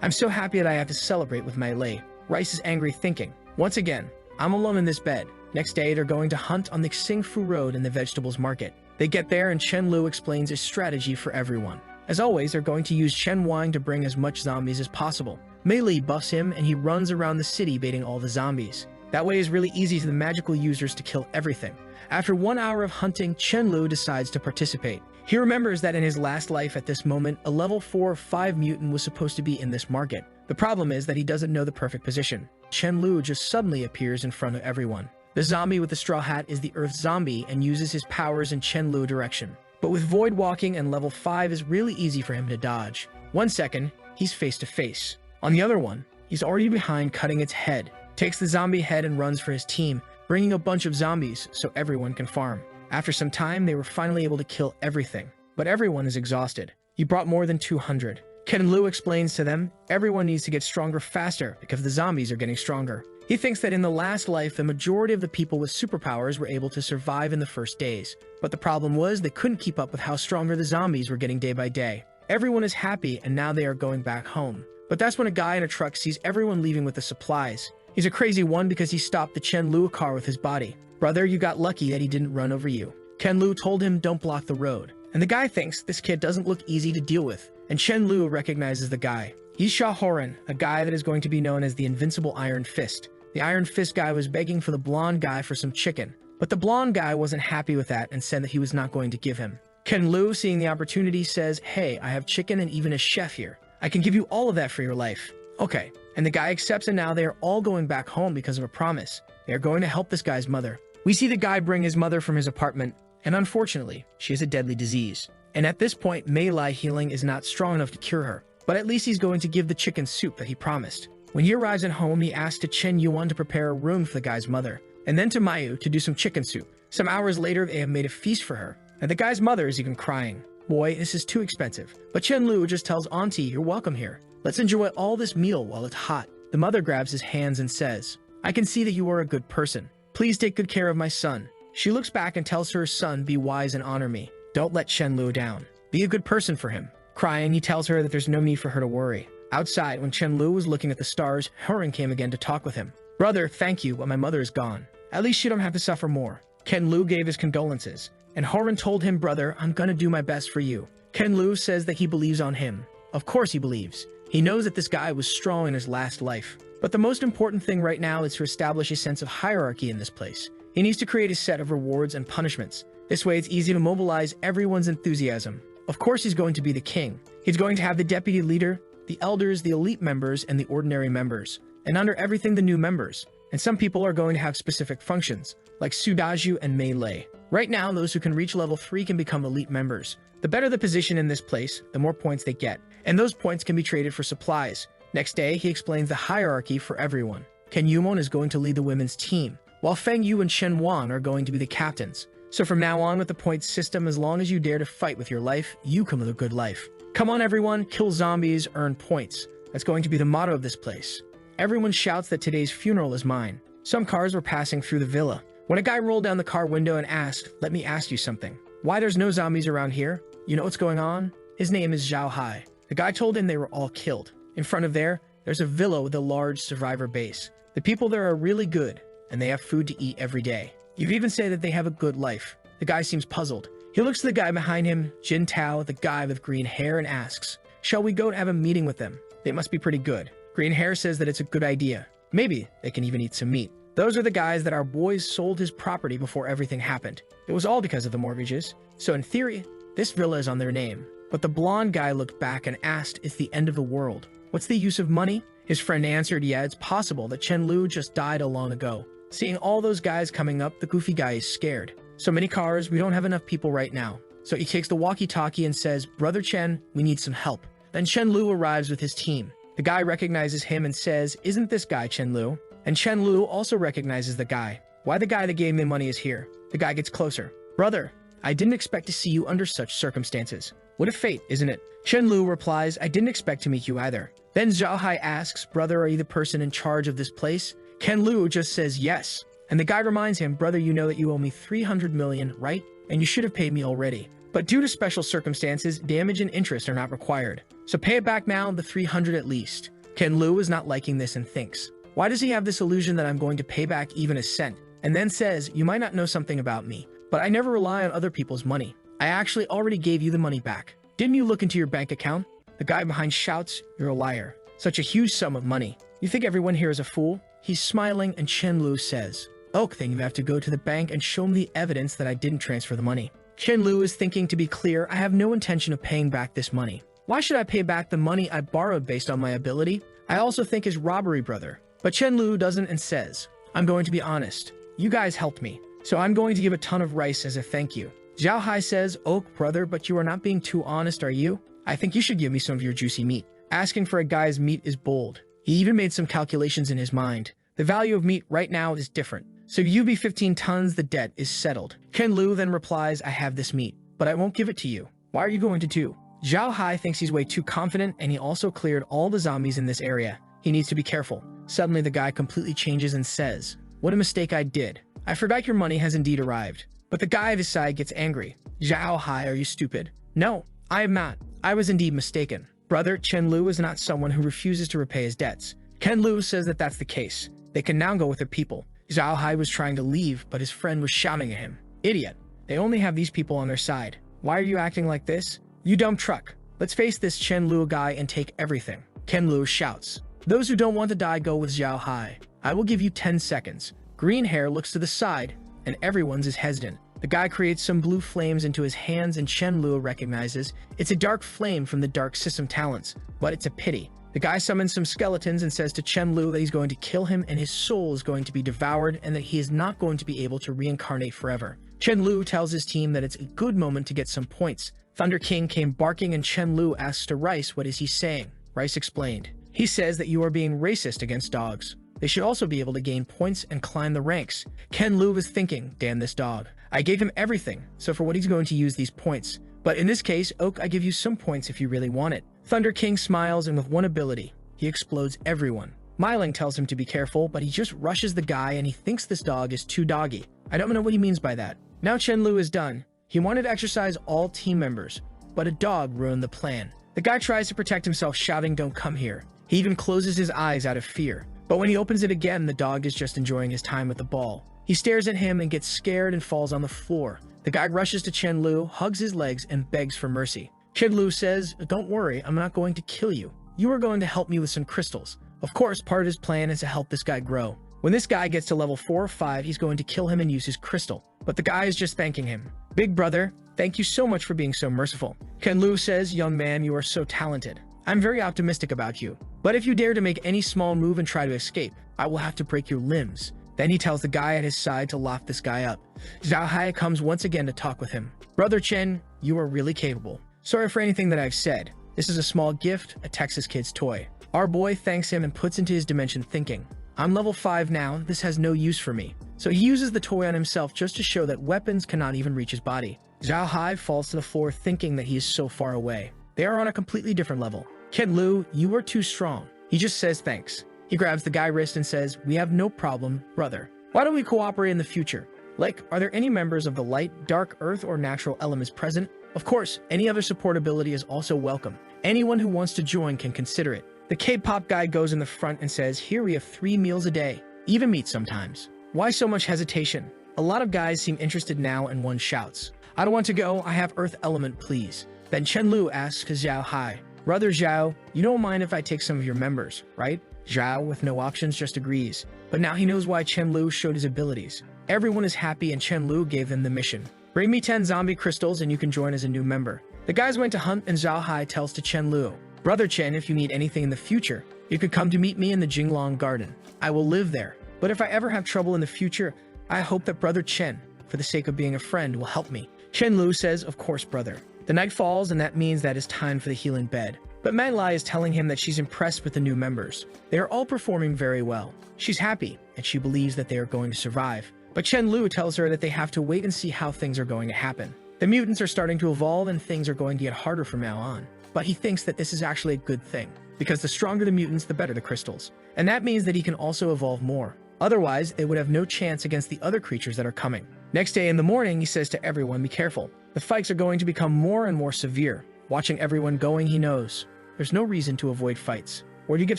I'm so happy that I have to celebrate with my lay. Rice is angry, thinking, once again, I'm alone in this bed. Next day, they're going to hunt on the Xingfu Road in the vegetables market. They get there and Chen Lu explains a strategy for everyone. As always, they're going to use Chen Wang to bring as much zombies as possible. Mei Li buffs him and he runs around the city baiting all the zombies. That way is really easy for the magical users to kill everything. After 1 hour of hunting, Chen Lu decides to participate. He remembers that in his last life at this moment, a level 4 or 5 mutant was supposed to be in this market. The problem is that he doesn't know the perfect position. Chen Lu just suddenly appears in front of everyone. The zombie with the straw hat is the Earth zombie and uses his powers in Chen Lu direction. But with void walking and level 5 is really easy for him to dodge. 1 second, he's face to face. On the other one, he's already behind cutting its head. Takes the zombie head and runs for his team, bringing a bunch of zombies so everyone can farm. After some time, they were finally able to kill everything. But everyone is exhausted. You brought more than 200. Ken Lu explains to them, everyone needs to get stronger faster because the zombies are getting stronger. He thinks that in the last life, the majority of the people with superpowers were able to survive in the first days. But the problem was they couldn't keep up with how stronger the zombies were getting day by day. Everyone is happy and now they are going back home. But that's when a guy in a truck sees everyone leaving with the supplies. He's a crazy one because he stopped the Chen Lu car with his body. Brother, you got lucky that he didn't run over you. Ken Lu told him don't block the road. And the guy thinks this kid doesn't look easy to deal with. And Chen Lu recognizes the guy. He's Sha Horan, a guy that is going to be known as the Invincible Iron Fist. The Iron Fist guy was begging for the blonde guy for some chicken. But the blonde guy wasn't happy with that and said that he was not going to give him. Ken Lu, seeing the opportunity, says, hey, I have chicken and even a chef here. I can give you all of that for your life. Okay. And the guy accepts, and now they are all going back home because of a promise. They are going to help this guy's mother. We see the guy bring his mother from his apartment, and unfortunately, she has a deadly disease. And at this point, Mei Lai healing is not strong enough to cure her. But at least he's going to give the chicken soup that he promised. When he arrives at home, he asks to Chen Yuan to prepare a room for the guy's mother, and then to Mayu to do some chicken soup. Some hours later, they have made a feast for her, and the guy's mother is even crying. Boy, this is too expensive. But Chen Lu just tells Auntie, you're welcome here. Let's enjoy all this meal while it's hot. The mother grabs his hands and says, I can see that you are a good person. Please take good care of my son. She looks back and tells her son, be wise and honor me. Don't let Chen Lu down. Be a good person for him. Crying, he tells her that there's no need for her to worry. Outside, when Chen Lu was looking at the stars, Horan came again to talk with him. Brother, thank you, but my mother is gone. At least you don't have to suffer more. Ken Lu gave his condolences, and Horan told him, brother, I'm gonna do my best for you. Ken Lu says that he believes on him. Of course he believes. He knows that this guy was strong in his last life. But the most important thing right now is to establish a sense of hierarchy in this place. He needs to create a set of rewards and punishments. This way it's easy to mobilize everyone's enthusiasm. Of course he's going to be the king. He's going to have the deputy leader, the elders, the elite members, and the ordinary members. And under everything, the new members. And some people are going to have specific functions, like Sudaju and Melee. Right now, those who can reach level 3 can become elite members. The better the position in this place, the more points they get. And those points can be traded for supplies. Next day, he explains the hierarchy for everyone. Ken Yumon is going to lead the women's team, while Feng Yu and Chen Wan are going to be the captains. So from now on with the points system, as long as you dare to fight with your life, you come with a good life. Come on everyone, kill zombies, earn points. That's going to be the motto of this place. Everyone shouts that today's funeral is mine. Some cars were passing through the villa, when a guy rolled down the car window and asked, "Let me ask you something. Why there's no zombies around here? You know what's going on?" His name is Zhao Hai. The guy told him they were all killed. In front of there's a villa with a large survivor base. The people there are really good, and they have food to eat every day. You even say that they have a good life. The guy seems puzzled. He looks to the guy behind him, Jin Tao, the guy with green hair, and asks, "Shall we go and have a meeting with them? They must be pretty good." Green hair says that it's a good idea. Maybe they can even eat some meat. Those are the guys that our boys sold his property before everything happened. It was all because of the mortgages. So in theory, this villa is on their name. But the blonde guy looked back and asked, "It's the end of the world. What's the use of money?" His friend answered, "Yeah, it's possible that Chen Lu just died long ago." Seeing all those guys coming up, the goofy guy is scared. "So many cars, we don't have enough people right now." So he takes the walkie-talkie and says, "Brother Chen, we need some help." Then Chen Lu arrives with his team. The guy recognizes him and says, "Isn't this guy Chen Lu?" And Chen Lu also recognizes the guy. "Why the guy that gave me money is here?" The guy gets closer. "Brother, I didn't expect to see you under such circumstances. What a fate, isn't it?" Chen Lu replies, "I didn't expect to meet you either." Then Zhao Hai asks, "Brother, are you the person in charge of this place?" Ken Lu just says yes. And the guy reminds him, "Brother, you know that you owe me 300 million, right? And you should have paid me already. But due to special circumstances, damage and interest are not required. So pay it back now, the 300 at least." Ken Lu is not liking this and thinks, why does he have this illusion that I'm going to pay back even a cent? And then says, "You might not know something about me, but I never rely on other people's money. I actually already gave you the money back. Didn't you look into your bank account?" The guy behind shouts, "You're a liar. Such a huge sum of money. You think everyone here is a fool?" He's smiling and Chen Lu says, "Oak, then you have to go to the bank and show me the evidence that I didn't transfer the money." Chen Lu is thinking, to be clear, I have no intention of paying back this money. Why should I pay back the money I borrowed based on my ability? I also think is robbery, brother. But Chen Lu doesn't and says, "I'm going to be honest. You guys helped me, so I'm going to give a ton of rice as a thank you." Zhao Hai says, "Oak, brother, but you are not being too honest, are you? I think you should give me some of your juicy meat." Asking for a guy's meat is bold. He even made some calculations in his mind. The value of meat right now is different. So if you be 15 tons, the debt is settled. Ken Lu then replies, "I have this meat, but I won't give it to you. Why are you going to do?" Zhao Hai thinks he's way too confident, and he also cleared all the zombies in this area. He needs to be careful. Suddenly the guy completely changes and says, "What a mistake I did. I forgot your money has indeed arrived." But the guy at his side gets angry. "Zhao Hai, are you stupid?" "No, I am not. I was indeed mistaken. Brother, Chen Lu is not someone who refuses to repay his debts." Ken Lu says that that's the case. They can now go with their people. Zhao Hai was trying to leave, but his friend was shouting at him, "Idiot. They only have these people on their side. Why are you acting like this? You dumb truck. Let's face this Chen Lu guy and take everything." Ken Lu shouts, "Those who don't want to die go with Zhao Hai. I will give you 10 seconds. Green hair looks to the side, and everyone's is hesitant. The guy creates some blue flames into his hands and Chen Lu recognizes it's a dark flame from the dark system talents, but it's a pity. The guy summons some skeletons and says to Chen Lu that he's going to kill him and his soul is going to be devoured and that he is not going to be able to reincarnate forever. Chen Lu tells his team that it's a good moment to get some points. Thunder King came barking and Chen Lu asks to Rice what is he saying. Rice explained. He says that you are being racist against dogs. They should also be able to gain points and climb the ranks. Ken Lu was thinking, damn this dog. I gave him everything, so for what he's going to use these points. But in this case, Oak, I give you some points if you really want it. Thunder King smiles and with one ability, he explodes everyone. Myling tells him to be careful, but he just rushes the guy and he thinks this dog is too doggy. I don't know what he means by that. Now Chen Lu is done. He wanted to exercise all team members, but a dog ruined the plan. The guy tries to protect himself, shouting, "Don't come here." He even closes his eyes out of fear. But when he opens it again, the dog is just enjoying his time with the ball. He stares at him and gets scared and falls on the floor. The guy rushes to Chen Lu, hugs his legs, and begs for mercy. Chen Lu says, "Don't worry, I'm not going to kill you. You are going to help me with some crystals. Of course, part of his plan is to help this guy grow. When this guy gets to level 4 or 5, he's going to kill him and use his crystal. But the guy is just thanking him. Big brother, thank you so much for being so merciful. Ken-Lu says, young man, you are so talented. I'm very optimistic about you. But if you dare to make any small move and try to escape, I will have to break your limbs. Then he tells the guy at his side to lock this guy up. Zhao Hai comes once again to talk with him. Brother Chen, you are really capable. Sorry for anything that I've said. This is a small gift, a Texas kid's toy. Our boy thanks him and puts into his dimension thinking. I'm level 5 now, this has no use for me. So he uses the toy on himself just to show that weapons cannot even reach his body. Zhao Hai falls to the floor thinking that he is so far away. They are on a completely different level. Ken-Lu, you are too strong. He just says thanks. He grabs the guy's wrist and says, we have no problem, brother. Why don't we cooperate in the future? Like, are there any members of the light, dark, earth, or natural elements present? Of course, any other support ability is also welcome. Anyone who wants to join can consider it. The K-pop guy goes in the front and says, here we have 3 meals a day, even meat sometimes. Why so much hesitation? A lot of guys seem interested now and one shouts, I don't want to go, I have earth element, please. Then Chen-Lu asks Zhao Hai, brother Zhao, you don't mind if I take some of your members, right? Zhao, with no options, just agrees. But now he knows why Chen-Lu showed his abilities. Everyone is happy and Chen-Lu gave them the mission. Bring me 10 zombie crystals and you can join as a new member. The guys went to hunt and Zhao Hai tells to Chen-Lu, brother Chen, if you need anything in the future, you could come to meet me in the Jinglong Garden. I will live there. But if I ever have trouble in the future, I hope that brother Chen, for the sake of being a friend, will help me. Chen-Lu says, of course, brother. The night falls and that means that it's time for the healing bed. But Manhwa is telling him that she's impressed with the new members. They are all performing very well. She's happy, and she believes that they are going to survive. But Chen-Lu tells her that they have to wait and see how things are going to happen. The mutants are starting to evolve and things are going to get harder from now on. But he thinks that this is actually a good thing, because the stronger the mutants, the better the crystals. And that means that he can also evolve more. Otherwise, they would have no chance against the other creatures that are coming. Next day in the morning, he says to everyone, be careful. The fights are going to become more and more severe. Watching everyone going, he knows. There's no reason to avoid fights. Or you get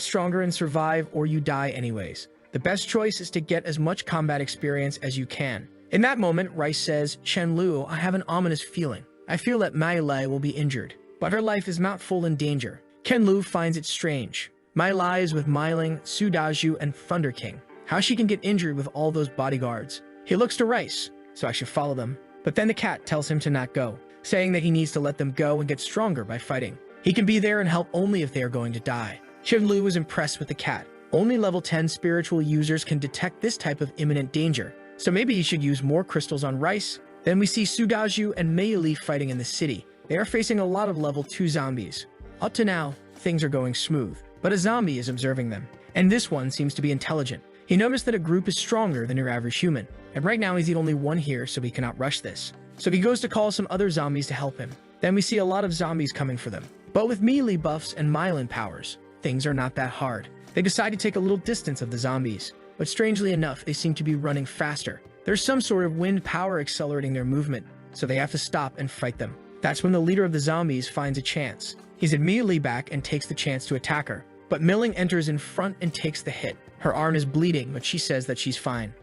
stronger and survive, or you die anyways. The best choice is to get as much combat experience as you can. In that moment, Rice says, Chen-Lu, I have an ominous feeling. I feel that Mai Lai will be injured, but her life is not full in danger. Ken-Lu finds it strange. Mai Lai is with Mai Ling, Su Dazhu, and Thunder King. How she can get injured with all those bodyguards? He looks to Rice, so I should follow them. But then the cat tells him to not go, saying that he needs to let them go and get stronger by fighting. He can be there and help only if they are going to die. Chen-Lu is impressed with the cat. Only level 10 spiritual users can detect this type of imminent danger, so maybe he should use more crystals on Rice. Then we see Su Dazhu and Mei Li fighting in the city. They are facing a lot of level 2 zombies. Up to now, things are going smooth, but a zombie is observing them, and this one seems to be intelligent. He noticed that a group is stronger than your average human, and right now he's the only one here, so he cannot rush this. So he goes to call some other zombies to help him. Then we see a lot of zombies coming for them. But with melee buffs and Myelin powers, things are not that hard. They decide to take a little distance of the zombies, but strangely enough, they seem to be running faster. There's some sort of wind power accelerating their movement, so they have to stop and fight them. That's when the leader of the zombies finds a chance. He's immediately back and takes the chance to attack her, but Milling enters in front and takes the hit. Her arm is bleeding, but she says that she's fine.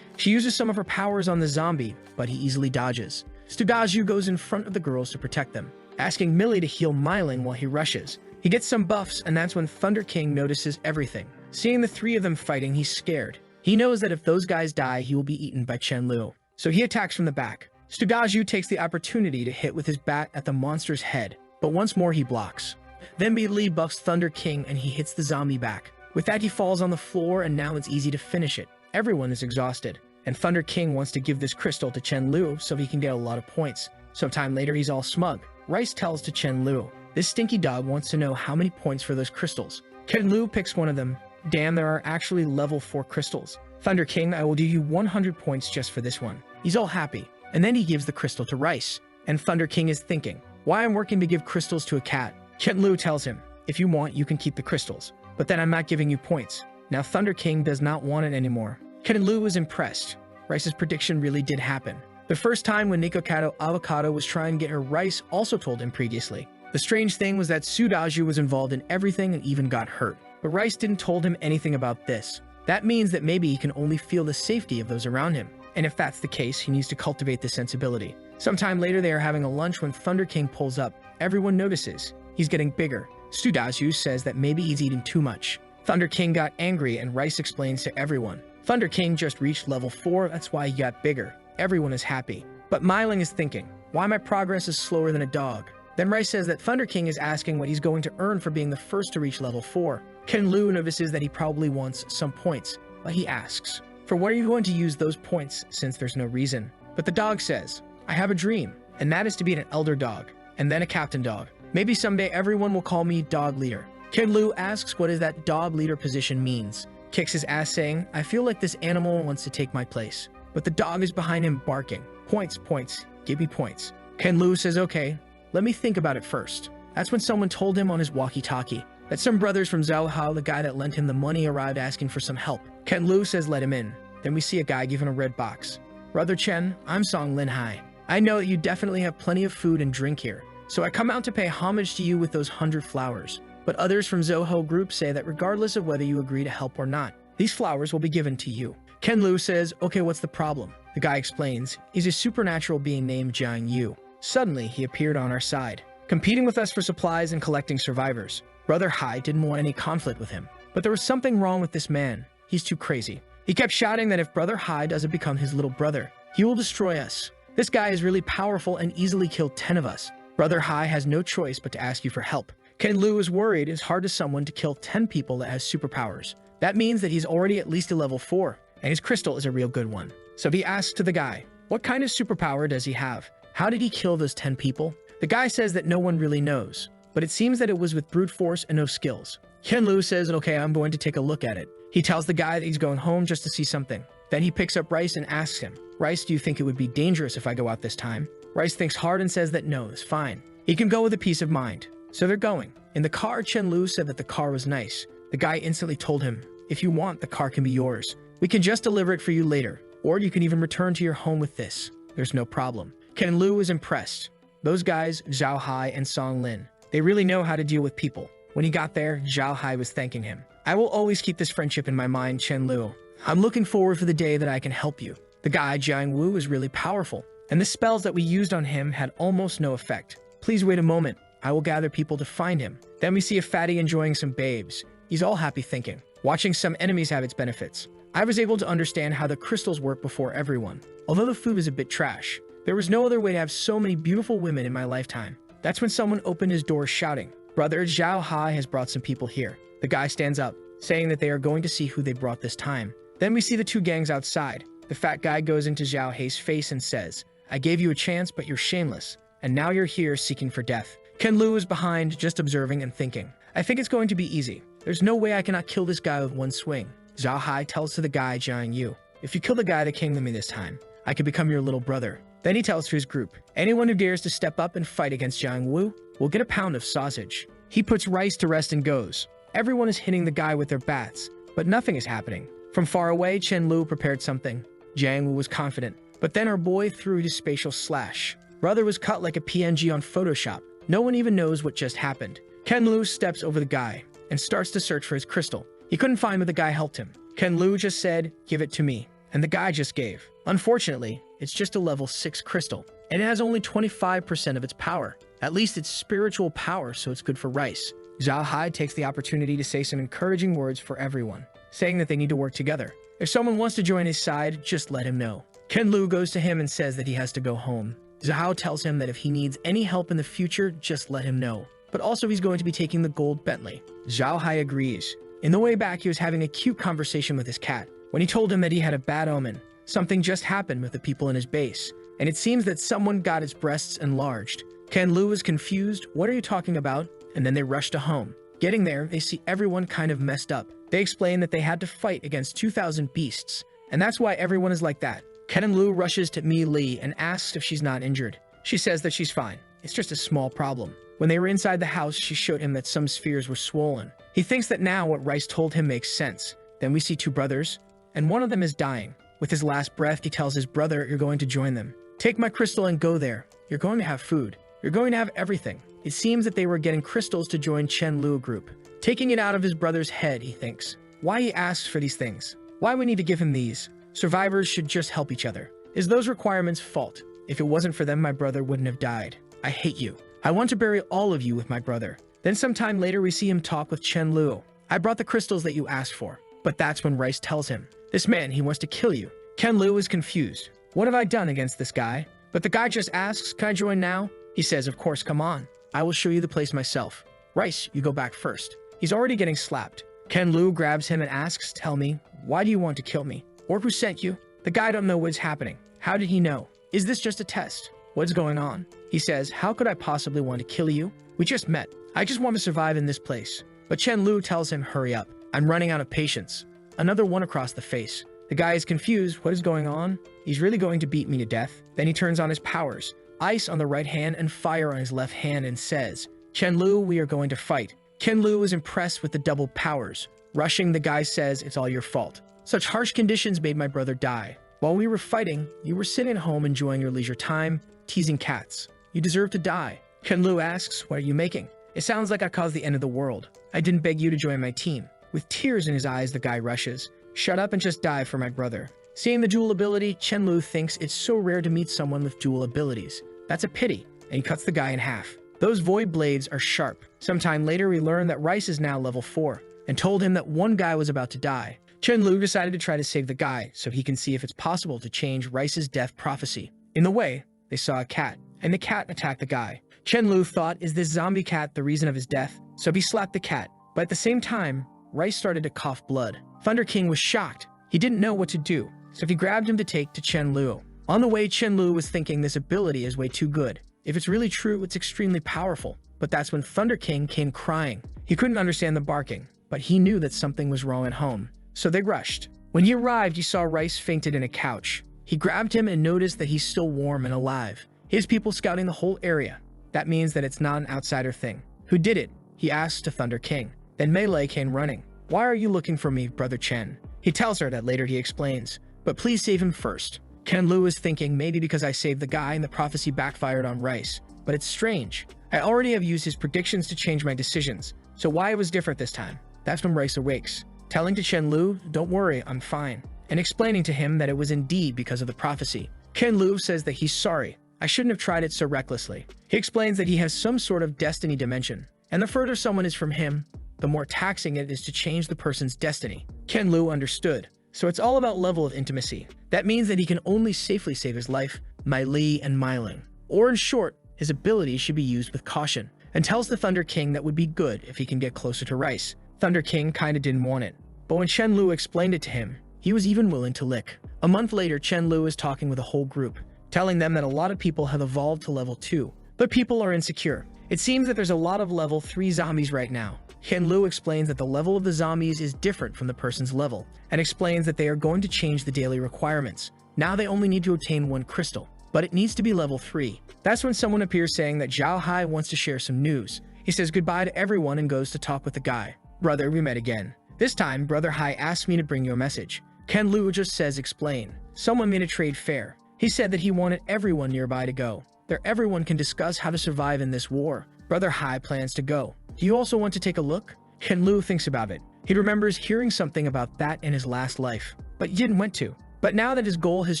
She uses some of her powers on the zombie, but he easily dodges. Stugaju goes in front of the girls to protect them, asking Millie to heal Myling while he rushes. He gets some buffs, and that's when Thunder King notices everything. Seeing the 3 of them fighting, he's scared. He knows that if those guys die, he will be eaten by Chen-Lu. So he attacks from the back. Stugaju takes the opportunity to hit with his bat at the monster's head, but once more he blocks. Then Li buffs Thunder King and he hits the zombie back. With that, he falls on the floor, and now it's easy to finish it. Everyone is exhausted, and Thunder King wants to give this crystal to Chen-Lu so he can get a lot of points. Sometime later, he's all smug. Rice tells to Chen-Lu, this stinky dog wants to know how many points for those crystals. Chen-Lu picks one of them. Damn, there are actually level 4 crystals. Thunder King, I will give you 100 points just for this one. He's all happy, and then he gives the crystal to Rice. And Thunder King is thinking, why I'm working to give crystals to a cat? Chen-Lu tells him, if you want, you can keep the crystals, but then I'm not giving you points. Now Thunder King does not want it anymore. Chen-Lu was impressed. Rice's prediction really did happen. The first time when Nikocado Avocado was trying to get her Rice also told him previously. The strange thing was that Sudaju was involved in everything and even got hurt. But Rice didn't told him anything about this. That means that maybe he can only feel the safety of those around him. And if that's the case, he needs to cultivate this sensibility. Sometime later, they are having a lunch when Thunder King pulls up. Everyone notices. He's getting bigger. Sudaju says that maybe he's eating too much. Thunder King got angry and Rice explains to everyone. Thunder King just reached level 4, that's why he got bigger. Everyone is happy. But Myling is thinking, why my progress is slower than a dog? Then Rice says that Thunder King is asking what he's going to earn for being the first to reach level 4. Ken Lu notices that he probably wants some points, but he asks, for what are you going to use those points since there's no reason? But the dog says, I have a dream, and that is to be an elder dog, and then a captain dog. Maybe someday everyone will call me dog leader. Ken Lu asks what is that dog leader position means. Kicks his ass saying, I feel like this animal wants to take my place. But the dog is behind him barking, points, points, give me points. Ken Lu says, okay, let me think about it first. That's when someone told him on his walkie-talkie that some brothers from Zhao Hao, the guy that lent him the money, arrived asking for some help. Ken Lu says let him in. Then we see a guy given a red box. Brother Chen, I'm Song Lin Hai. I know that you definitely have plenty of food and drink here, so I come out to pay homage to you with those 100 flowers. But others from Zoho Group say that regardless of whether you agree to help or not, these flowers will be given to you. Ken Lu says, okay, what's the problem? The guy explains, he's a supernatural being named Jiang Yu. Suddenly, he appeared on our side, competing with us for supplies and collecting survivors. Brother Hai didn't want any conflict with him, but there was something wrong with this man. He's too crazy. He kept shouting that if Brother Hai doesn't become his little brother, he will destroy us. This guy is really powerful and easily killed 10 of us. Brother Hai has no choice but to ask you for help. Ken Lu is worried it's hard to someone to kill 10 people that has superpowers. That means that he's already at least a level 4, and his crystal is a real good one. So he asks to the guy, what kind of superpower does he have? How did he kill those 10 people? The guy says that no one really knows, but it seems that it was with brute force and no skills. Ken Lu says, okay, I'm going to take a look at it. He tells the guy that he's going home just to see something. Then he picks up Rice and asks him, Rice, do you think it would be dangerous if I go out this time? Rice thinks hard and says that no, it's fine. He can go with a peace of mind. So they're going. In the car, Chen Lu said that the car was nice. The guy instantly told him, if you want, the car can be yours. We can just deliver it for you later, or you can even return to your home with this. There's no problem. Ken Lu was impressed. Those guys, Zhao Hai and Song Lin, they really know how to deal with people. When he got there, Zhao Hai was thanking him. I will always keep this friendship in my mind, Chen Lu. I'm looking forward for the day that I can help you. The guy, Jiang Wu, is really powerful, and the spells that we used on him had almost no effect. Please wait a moment. I will gather people to find him. Then we see a fatty enjoying some babes. He's all happy thinking. Watching some enemies have its benefits. I was able to understand how the crystals work before everyone. Although the food was a bit trash, there was no other way to have so many beautiful women in my lifetime. That's when someone opened his door shouting, Brother Zhao Hai has brought some people here. The guy stands up, saying that they are going to see who they brought this time. Then we see the two gangs outside. The fat guy goes into Zhao Hai's face and says, I gave you a chance, but you're shameless. And now you're here seeking for death. Ken Lu is behind, just observing and thinking. I think it's going to be easy. There's no way I cannot kill this guy with one swing. Zhao Hai tells to the guy, Jiang Yu, if you kill the guy that came to me this time, I could become your little brother. Then he tells to his group, anyone who dares to step up and fight against Jiang Wu will get a pound of sausage. He puts Rice to rest and goes. Everyone is hitting the guy with their bats, but nothing is happening. From far away, Chen Lu prepared something. Jiang Wu was confident, but then our boy threw his spatial slash. Brother was cut like a PNG on Photoshop. No one even knows what just happened. Ken Lu steps over the guy and starts to search for his crystal. He couldn't find where the guy helped him. Ken Lu just said, give it to me. And the guy just gave. Unfortunately, it's just a level 6 crystal, and it has only 25% of its power. At least it's spiritual power, so it's good for Rice. Zhao Hai takes the opportunity to say some encouraging words for everyone, saying that they need to work together. If someone wants to join his side, just let him know. Ken Lu goes to him and says that he has to go home. Zhao tells him that if he needs any help in the future, just let him know. But also he's going to be taking the gold Bentley. Zhao Hai agrees. In the way back, he was having a cute conversation with his cat. When he told him that he had a bad omen, something just happened with the people in his base, and it seems that someone got his breasts enlarged. Ken Lu is confused, what are you talking about? And then they rush to home. Getting there, they see everyone kind of messed up. They explain that they had to fight against 2,000 beasts, and that's why everyone is like that. Ken Lu rushes to Mi Li and asks if she's not injured. She says that she's fine. It's just a small problem. When they were inside the house, she showed him that some spheres were swollen. He thinks that now what Rice told him makes sense. Then we see two brothers, and one of them is dying. With his last breath, he tells his brother, you're going to join them. Take my crystal and go there. You're going to have food. You're going to have everything. It seems that they were getting crystals to join Chen Lu group. Taking it out of his brother's head, he thinks. Why he asks for these things? Why we need to give him these? Survivors should just help each other. Is those requirements fault? If it wasn't for them, my brother wouldn't have died. I hate you. I want to bury all of you with my brother. Then sometime later, we see him talk with Chen Lu. I brought the crystals that you asked for. But that's when Rice tells him, this man, he wants to kill you. Ken Lu is confused. What have I done against this guy? But the guy just asks, can I join now? He says, of course, come on. I will show you the place myself. Rice, you go back first. He's already getting slapped. Ken Lu grabs him and asks, tell me, why do you want to kill me? Or who sent you? The guy don't know what's happening. How did he know? Is this just a test? What's going on? He says, how could I possibly want to kill you? We just met. I just want to survive in this place. But Chen Lu tells him, hurry up. I'm running out of patience. Another one across the face. The guy is confused. What is going on? He's really going to beat me to death. Then he turns on his powers. Ice on the right hand and fire on his left hand and says, Chen Lu, we are going to fight. Ken Lu is impressed with the double powers. Rushing, the guy says, it's all your fault. Such harsh conditions made my brother die. While we were fighting, you were sitting at home enjoying your leisure time, teasing cats. You deserve to die. Ken Lu asks, what are you making? It sounds like I caused the end of the world. I didn't beg you to join my team. With tears in his eyes, the guy rushes. Shut up and just die for my brother. Seeing the dual ability, Chen Lu thinks it's so rare to meet someone with dual abilities. That's a pity, and he cuts the guy in half. Those void blades are sharp. Sometime later, we learn that Rice is now level 4, and told him that one guy was about to die. Chen Lu decided to try to save the guy, so he can see if it's possible to change Rice's death prophecy. In the way, they saw a cat, and the cat attacked the guy. Chen Lu thought, is this zombie cat the reason of his death? So he slapped the cat. But at the same time, Rice started to cough blood. Thunder King was shocked. He didn't know what to do, so he grabbed him to take to Chen Lu. On the way, Chen Lu was thinking this ability is way too good. If it's really true, it's extremely powerful. But that's when Thunder King came crying. He couldn't understand the barking, but he knew that something was wrong at home. So they rushed. When he arrived, he saw Rice fainted in a couch. He grabbed him and noticed that he's still warm and alive. His people scouting the whole area. That means that it's not an outsider thing. Who did it? He asks to Thunder King. Then Melee came running. Why are you looking for me, Brother Chen? He tells her that later he explains. But please save him first. Ken Lu is thinking maybe because I saved the guy and the prophecy backfired on Rice. But it's strange. I already have used his predictions to change my decisions. So why it was different this time? That's when Rice awakes. Telling to Chen Lu, don't worry, I'm fine. And explaining to him that it was indeed because of the prophecy. Ken Lu says that he's sorry. I shouldn't have tried it so recklessly. He explains that he has some sort of destiny dimension. And the further someone is from him, the more taxing it is to change the person's destiny. Ken Lu understood. So it's all about level of intimacy. That means that he can only safely save his life, Mai Li and Mai Ling. Or in short, his abilities should be used with caution. And tells the Thunder King that would be good if he can get closer to Rice. Thunder King kinda didn't want it. But when Chen Lu explained it to him, he was even willing to lick. A month later, Chen Lu is talking with a whole group, telling them that a lot of people have evolved to level 2. But people are insecure. It seems that there's a lot of level 3 zombies right now. Chen Lu explains that the level of the zombies is different from the person's level, and explains that they are going to change the daily requirements. Now they only need to obtain 1 crystal, but it needs to be level 3. That's when someone appears saying that Zhao Hai wants to share some news. He says goodbye to everyone and goes to talk with the guy. Brother, we met again. This time, Brother Hai asked me to bring you a message. Ken Lu just says explain. Someone made a trade fair. He said that he wanted everyone nearby to go. There everyone can discuss how to survive in this war. Brother Hai plans to go. Do you also want to take a look? Ken Lu thinks about it. He remembers hearing something about that in his last life, but he didn't want to. But now that his goal has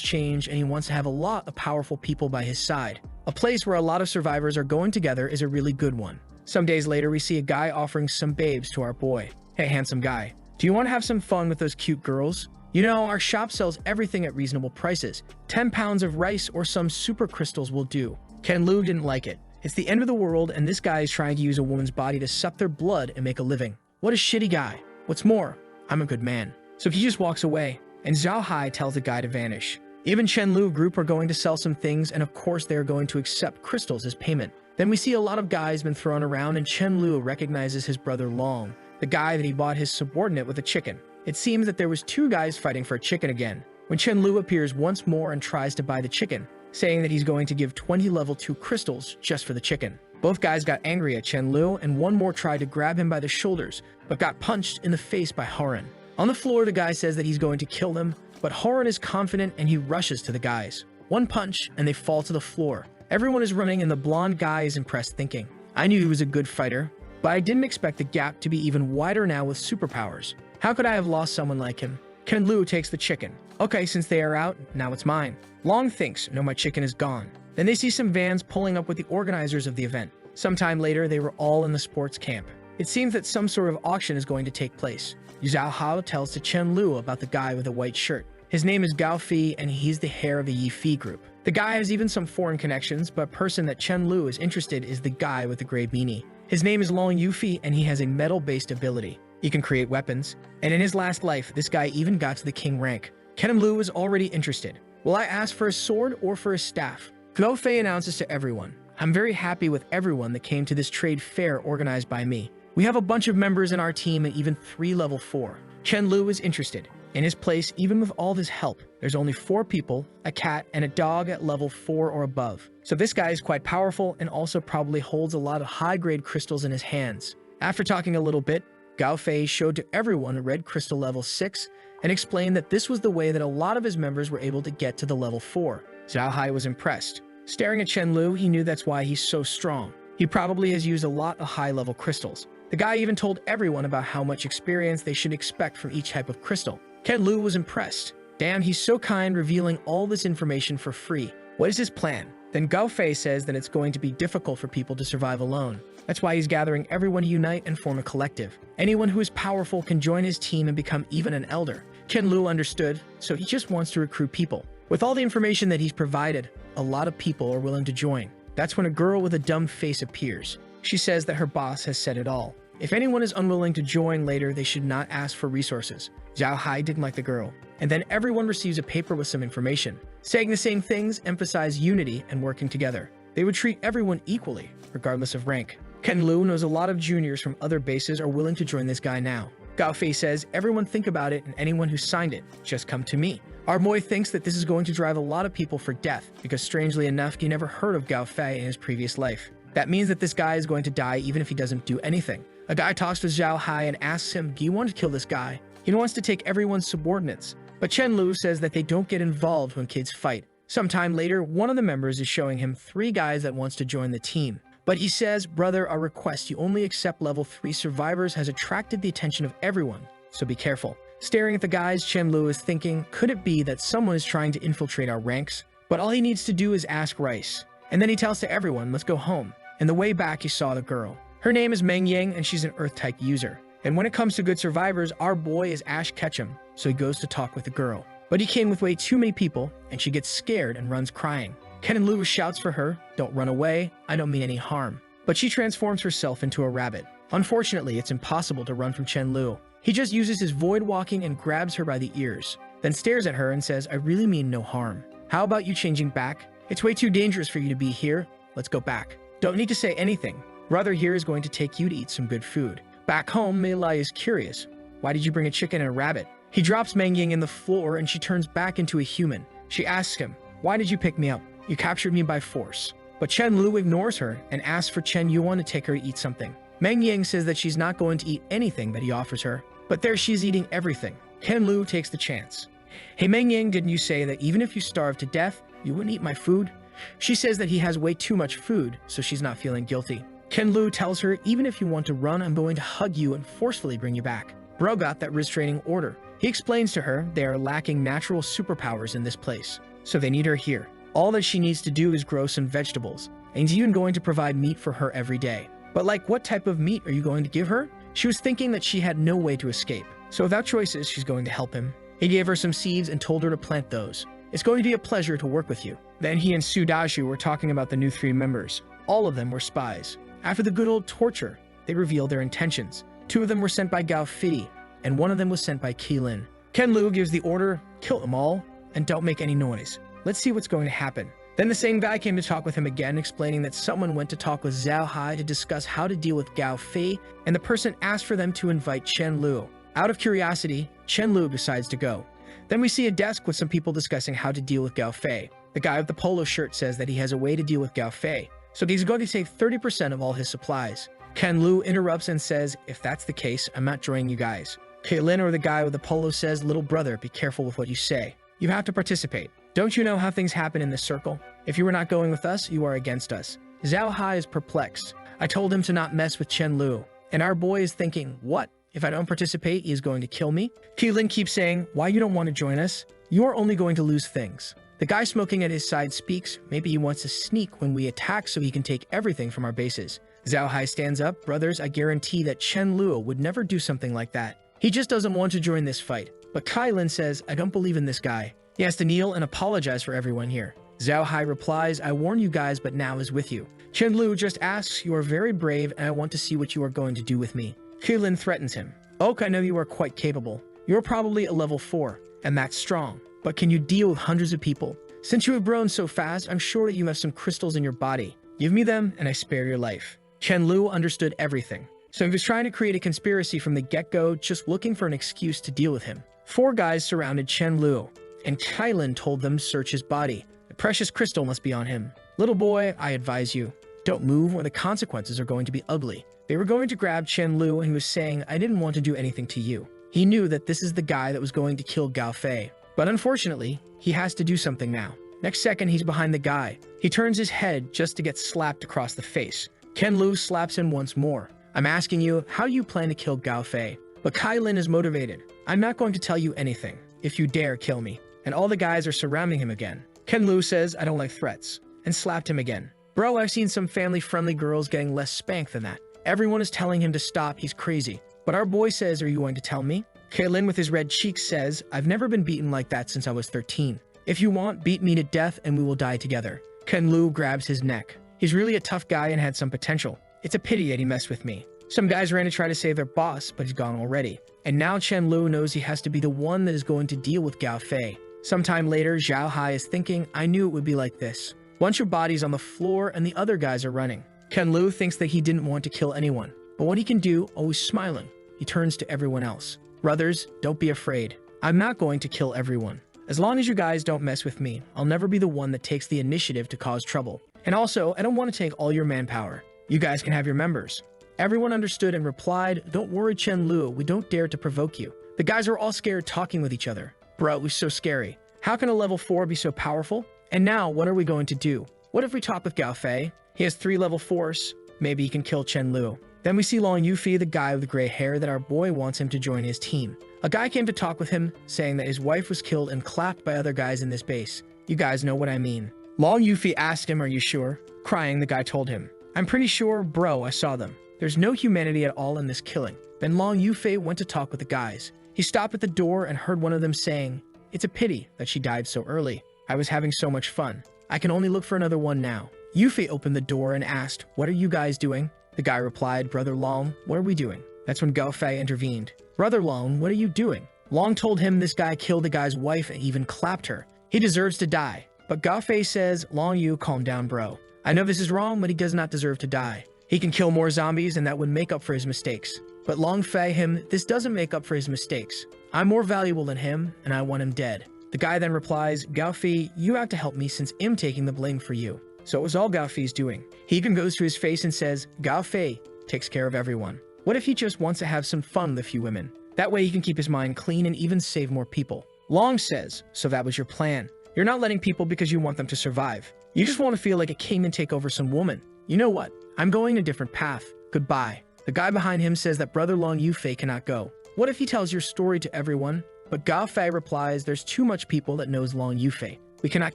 changed and he wants to have a lot of powerful people by his side, a place where a lot of survivors are going together is a really good one. Some days later, we see a guy offering some babes to our boy. Hey, handsome guy, do you want to have some fun with those cute girls? You know, our shop sells everything at reasonable prices. 10 pounds of rice or some super crystals will do. Ken Lu didn't like it. It's the end of the world and this guy is trying to use a woman's body to suck their blood and make a living. What a shitty guy. What's more, I'm a good man. So he just walks away, and Zhao Hai tells the guy to vanish. Even Chen Lu group are going to sell some things, and of course they are going to accept crystals as payment. Then we see a lot of guys been thrown around, and Chen Lu recognizes his brother Long, the guy that he bought his subordinate with a chicken. It seems that there was 2 guys fighting for a chicken again, when Chen Lu appears once more and tries to buy the chicken, saying that he's going to give 20 level 2 crystals just for the chicken. Both guys got angry at Chen Lu, and one more tried to grab him by the shoulders, but got punched in the face by Horan. On the floor, the guy says that he's going to kill them, but Horan is confident and he rushes to the guys. One punch, and they fall to the floor. Everyone is running, and the blonde guy is impressed, thinking, I knew he was a good fighter, but I didn't expect the gap to be even wider now with superpowers. How could I have lost someone like him? Ken Lu takes the chicken. Okay, since they are out, now it's mine. Long thinks, no, my chicken is gone. Then they see some vans pulling up with the organizers of the event. Sometime later, they were all in the sports camp. It seems that some sort of auction is going to take place. Zhao Hao tells to Chen Lu about the guy with the white shirt. His name is Gao Fi, and he's the heir of the Yi Fi group. The guy has even some foreign connections, but person that Chen Lu is interested is the guy with the gray beanie. His name is Long Yufi, and he has a metal-based ability. He can create weapons, and in his last life, this guy even got to the king rank. Ken Lu is already interested. Will I ask for a sword or for a staff? Gao Fei announces to everyone, I'm very happy with everyone that came to this trade fair organized by me. We have a bunch of members in our team and even 3 level 4. Chen Lu is interested. In his place, even with all this help, there's only 4 people, a cat, and a dog at level 4 or above. So this guy is quite powerful and also probably holds a lot of high-grade crystals in his hands. After talking a little bit, Gao Fei showed to everyone a red crystal level 6 and explained that this was the way that a lot of his members were able to get to the level 4. Zhao Hai was impressed. Staring at Chen Lu, he knew that's why he's so strong. He probably has used a lot of high-level crystals. The guy even told everyone about how much experience they should expect from each type of crystal. Ken Lu was impressed. Damn, he's so kind, revealing all this information for free. What is his plan? Then Gao Fei says that it's going to be difficult for people to survive alone. That's why he's gathering everyone to unite and form a collective. Anyone who is powerful can join his team and become even an elder. Ken Lu understood, so he just wants to recruit people. With all the information that he's provided, a lot of people are willing to join. That's when a girl with a dumb face appears. She says that her boss has said it all. If anyone is unwilling to join later, they should not ask for resources. Zhao Hai didn't like the girl. And then everyone receives a paper with some information. Saying the same things emphasize unity and working together. They would treat everyone equally, regardless of rank. Ken Lu knows a lot of juniors from other bases are willing to join this guy now. Gao Fei says, everyone think about it, and anyone who signed it, just come to me. Our boy thinks that this is going to drive a lot of people for death, because strangely enough, he never heard of Gao Fei in his previous life. That means that this guy is going to die even if he doesn't do anything. A guy talks to Zhao Hai and asks him, do you want to kill this guy? He wants to take everyone's subordinates. But Chen Lu says that they don't get involved when kids fight. Sometime later, one of the members is showing him 3 guys that wants to join the team. But he says, brother, our request you only accept level 3 survivors has attracted the attention of everyone, so be careful. Staring at the guys, Chen Lu is thinking, could it be that someone is trying to infiltrate our ranks? But all he needs to do is ask Rice. And then he tells to everyone, let's go home. And the way back, he saw the girl. Her name is Meng Yang, and she's an Earth-type user. And when it comes to good survivors, our boy is Ash Ketchum, so he goes to talk with the girl. But he came with way too many people, and she gets scared and runs crying. Ken Lu shouts for her, don't run away, I don't mean any harm. But she transforms herself into a rabbit. Unfortunately, it's impossible to run from Chen Lu. He just uses his void walking and grabs her by the ears, then stares at her and says, I really mean no harm. How about you changing back? It's way too dangerous for you to be here. Let's go back. Don't need to say anything. Brother here is going to take you to eat some good food. Back home, Mei Lai is curious. Why did you bring a chicken and a rabbit? He drops Meng Ying in the floor and she turns back into a human. She asks him, why did you pick me up? You captured me by force. But Chen Lu ignores her and asks for Chen Yuan to take her to eat something. Meng Ying says that she's not going to eat anything that he offers her, but there she's eating everything. Ken Lu takes the chance. Hey Meng Ying, didn't you say that even if you starve to death, you wouldn't eat my food? She says that he has way too much food, so she's not feeling guilty. Ken Lu tells her, even if you want to run, I'm going to hug you and forcefully bring you back. Bro got that restraining order. He explains to her they are lacking natural superpowers in this place, so they need her here. All that she needs to do is grow some vegetables, and he's even going to provide meat for her every day. But like, what type of meat are you going to give her? She was thinking that she had no way to escape, so without choices, she's going to help him. He gave her some seeds and told her to plant those. It's going to be a pleasure to work with you. Then he and Su Daju were talking about the new 3 members. All of them were spies. After the good old torture, they revealed their intentions. 2 of them were sent by Gao Fidi, and 1 of them was sent by Qilin. Ken Lu gives the order, kill them all, and don't make any noise. Let's see what's going to happen. Then the same guy came to talk with him again, explaining that someone went to talk with Zhao Hai to discuss how to deal with Gao Fei, and the person asked for them to invite Chen Lu. Out of curiosity, Chen Lu decides to go. Then we see a desk with some people discussing how to deal with Gao Fei. The guy with the polo shirt says that he has a way to deal with Gao Fei, so he's going to take 30% of all his supplies. Ken Lu interrupts and says, if that's the case, I'm not joining you guys. Caitlin, or the guy with the polo, says, little brother, be careful with what you say. You have to participate. Don't you know how things happen in this circle? If you are not going with us, you are against us. Zhao Hai is perplexed. I told him to not mess with Chen Lu, and our boy is thinking, what? If I don't participate, he is going to kill me? Qilin keeps saying, why you don't want to join us? You are only going to lose things. The guy smoking at his side speaks, maybe he wants to sneak when we attack so he can take everything from our bases. Zhao Hai stands up. Brothers, I guarantee that Chen Luo would never do something like that. He just doesn't want to join this fight. But Kai Lin says, I don't believe in this guy. He has to kneel and apologize for everyone here. Zhao Hai replies, I warn you guys, but now is with you. Chen Lu just asks, you are very brave and I want to see what you are going to do with me. Kai Lin threatens him. Oak, I know you are quite capable. You're probably a level 4, and that's strong. But can you deal with hundreds of people? Since you have grown so fast, I'm sure that you have some crystals in your body. Give me them and I spare your life. Chen Lu understood everything. So he was trying to create a conspiracy from the get-go, just looking for an excuse to deal with him. 4 guys surrounded Chen Lu, and Kai Lin told them to search his body. The precious crystal must be on him. Little boy, I advise you, don't move or the consequences are going to be ugly. They were going to grab Chen Lu and he was saying, I didn't want to do anything to you. He knew that this is the guy that was going to kill Gao Fei. But unfortunately, he has to do something now. Next second, he's behind the guy. He turns his head just to get slapped across the face. Chen Lu slaps him once more. I'm asking you, how do you plan to kill Gao Fei? But Kai Lin is motivated. I'm not going to tell you anything, if you dare kill me. And all the guys are surrounding him again. Chen Lu says, I don't like threats, and slapped him again. Bro, I've seen some family-friendly girls getting less spanked than that. Everyone is telling him to stop, he's crazy. But our boy says, are you going to tell me? Kai Lin with his red cheeks says, I've never been beaten like that since I was 13. If you want, beat me to death and we will die together. Chen Lu grabs his neck. He's really a tough guy and had some potential. It's a pity that he messed with me. Some guys ran to try to save their boss, but he's gone already. And now Chen Lu knows he has to be the one that is going to deal with Gao Fei. Sometime later, Zhao Hai is thinking, I knew it would be like this. Once your body's on the floor and the other guys are running. Chen Lu thinks that he didn't want to kill anyone. But what he can do, always smiling, he turns to everyone else. Brothers, don't be afraid. I'm not going to kill everyone. As long as you guys don't mess with me, I'll never be the one that takes the initiative to cause trouble. And also, I don't want to take all your manpower. You guys can have your members. Everyone understood and replied, don't worry Chen Lu, we don't dare to provoke you. The guys are all scared talking with each other. Bro, it was so scary. How can a level 4 be so powerful? And now, what are we going to do? What if we talk with Gao Fei? He has 3 level 4s. Maybe he can kill Chen Lu. Then we see Long Yufi, the guy with the gray hair that our boy wants him to join his team. A guy came to talk with him, saying that his wife was killed and clapped by other guys in this base. You guys know what I mean. Long Yufi asked him, are you sure? Crying, the guy told him, I'm pretty sure, bro, I saw them. There's no humanity at all in this killing. Then Long Yufi went to talk with the guys. He stopped at the door and heard one of them saying, it's a pity that she died so early. I was having so much fun. I can only look for another one now. Yufi opened the door and asked, what are you guys doing? The guy replied, Brother Long, what are we doing? That's when Gao Fei intervened. Brother Long, what are you doing? Long told him this guy killed the guy's wife and even clapped her. He deserves to die. But Gao Fei says, Long Yu, calm down, bro. I know this is wrong, but he does not deserve to die. He can kill more zombies and that would make up for his mistakes. But Long Fei him, this doesn't make up for his mistakes. I'm more valuable than him, and I want him dead. The guy then replies, Gao Fei, you have to help me since I'm taking the blame for you. So it was all Gao Fei's doing. He even goes to his face and says, Gao Fei takes care of everyone. What if he just wants to have some fun with a few women? That way he can keep his mind clean and even save more people. Long says, so that was your plan. You're not letting people because you want them to survive. You just want to feel like a king and take over some woman. You know what? I'm going a different path. Goodbye. The guy behind him says that Brother Long Yufei cannot go. What if he tells your story to everyone? But Gao Fei replies, there's too much people that knows Long Yufei. We cannot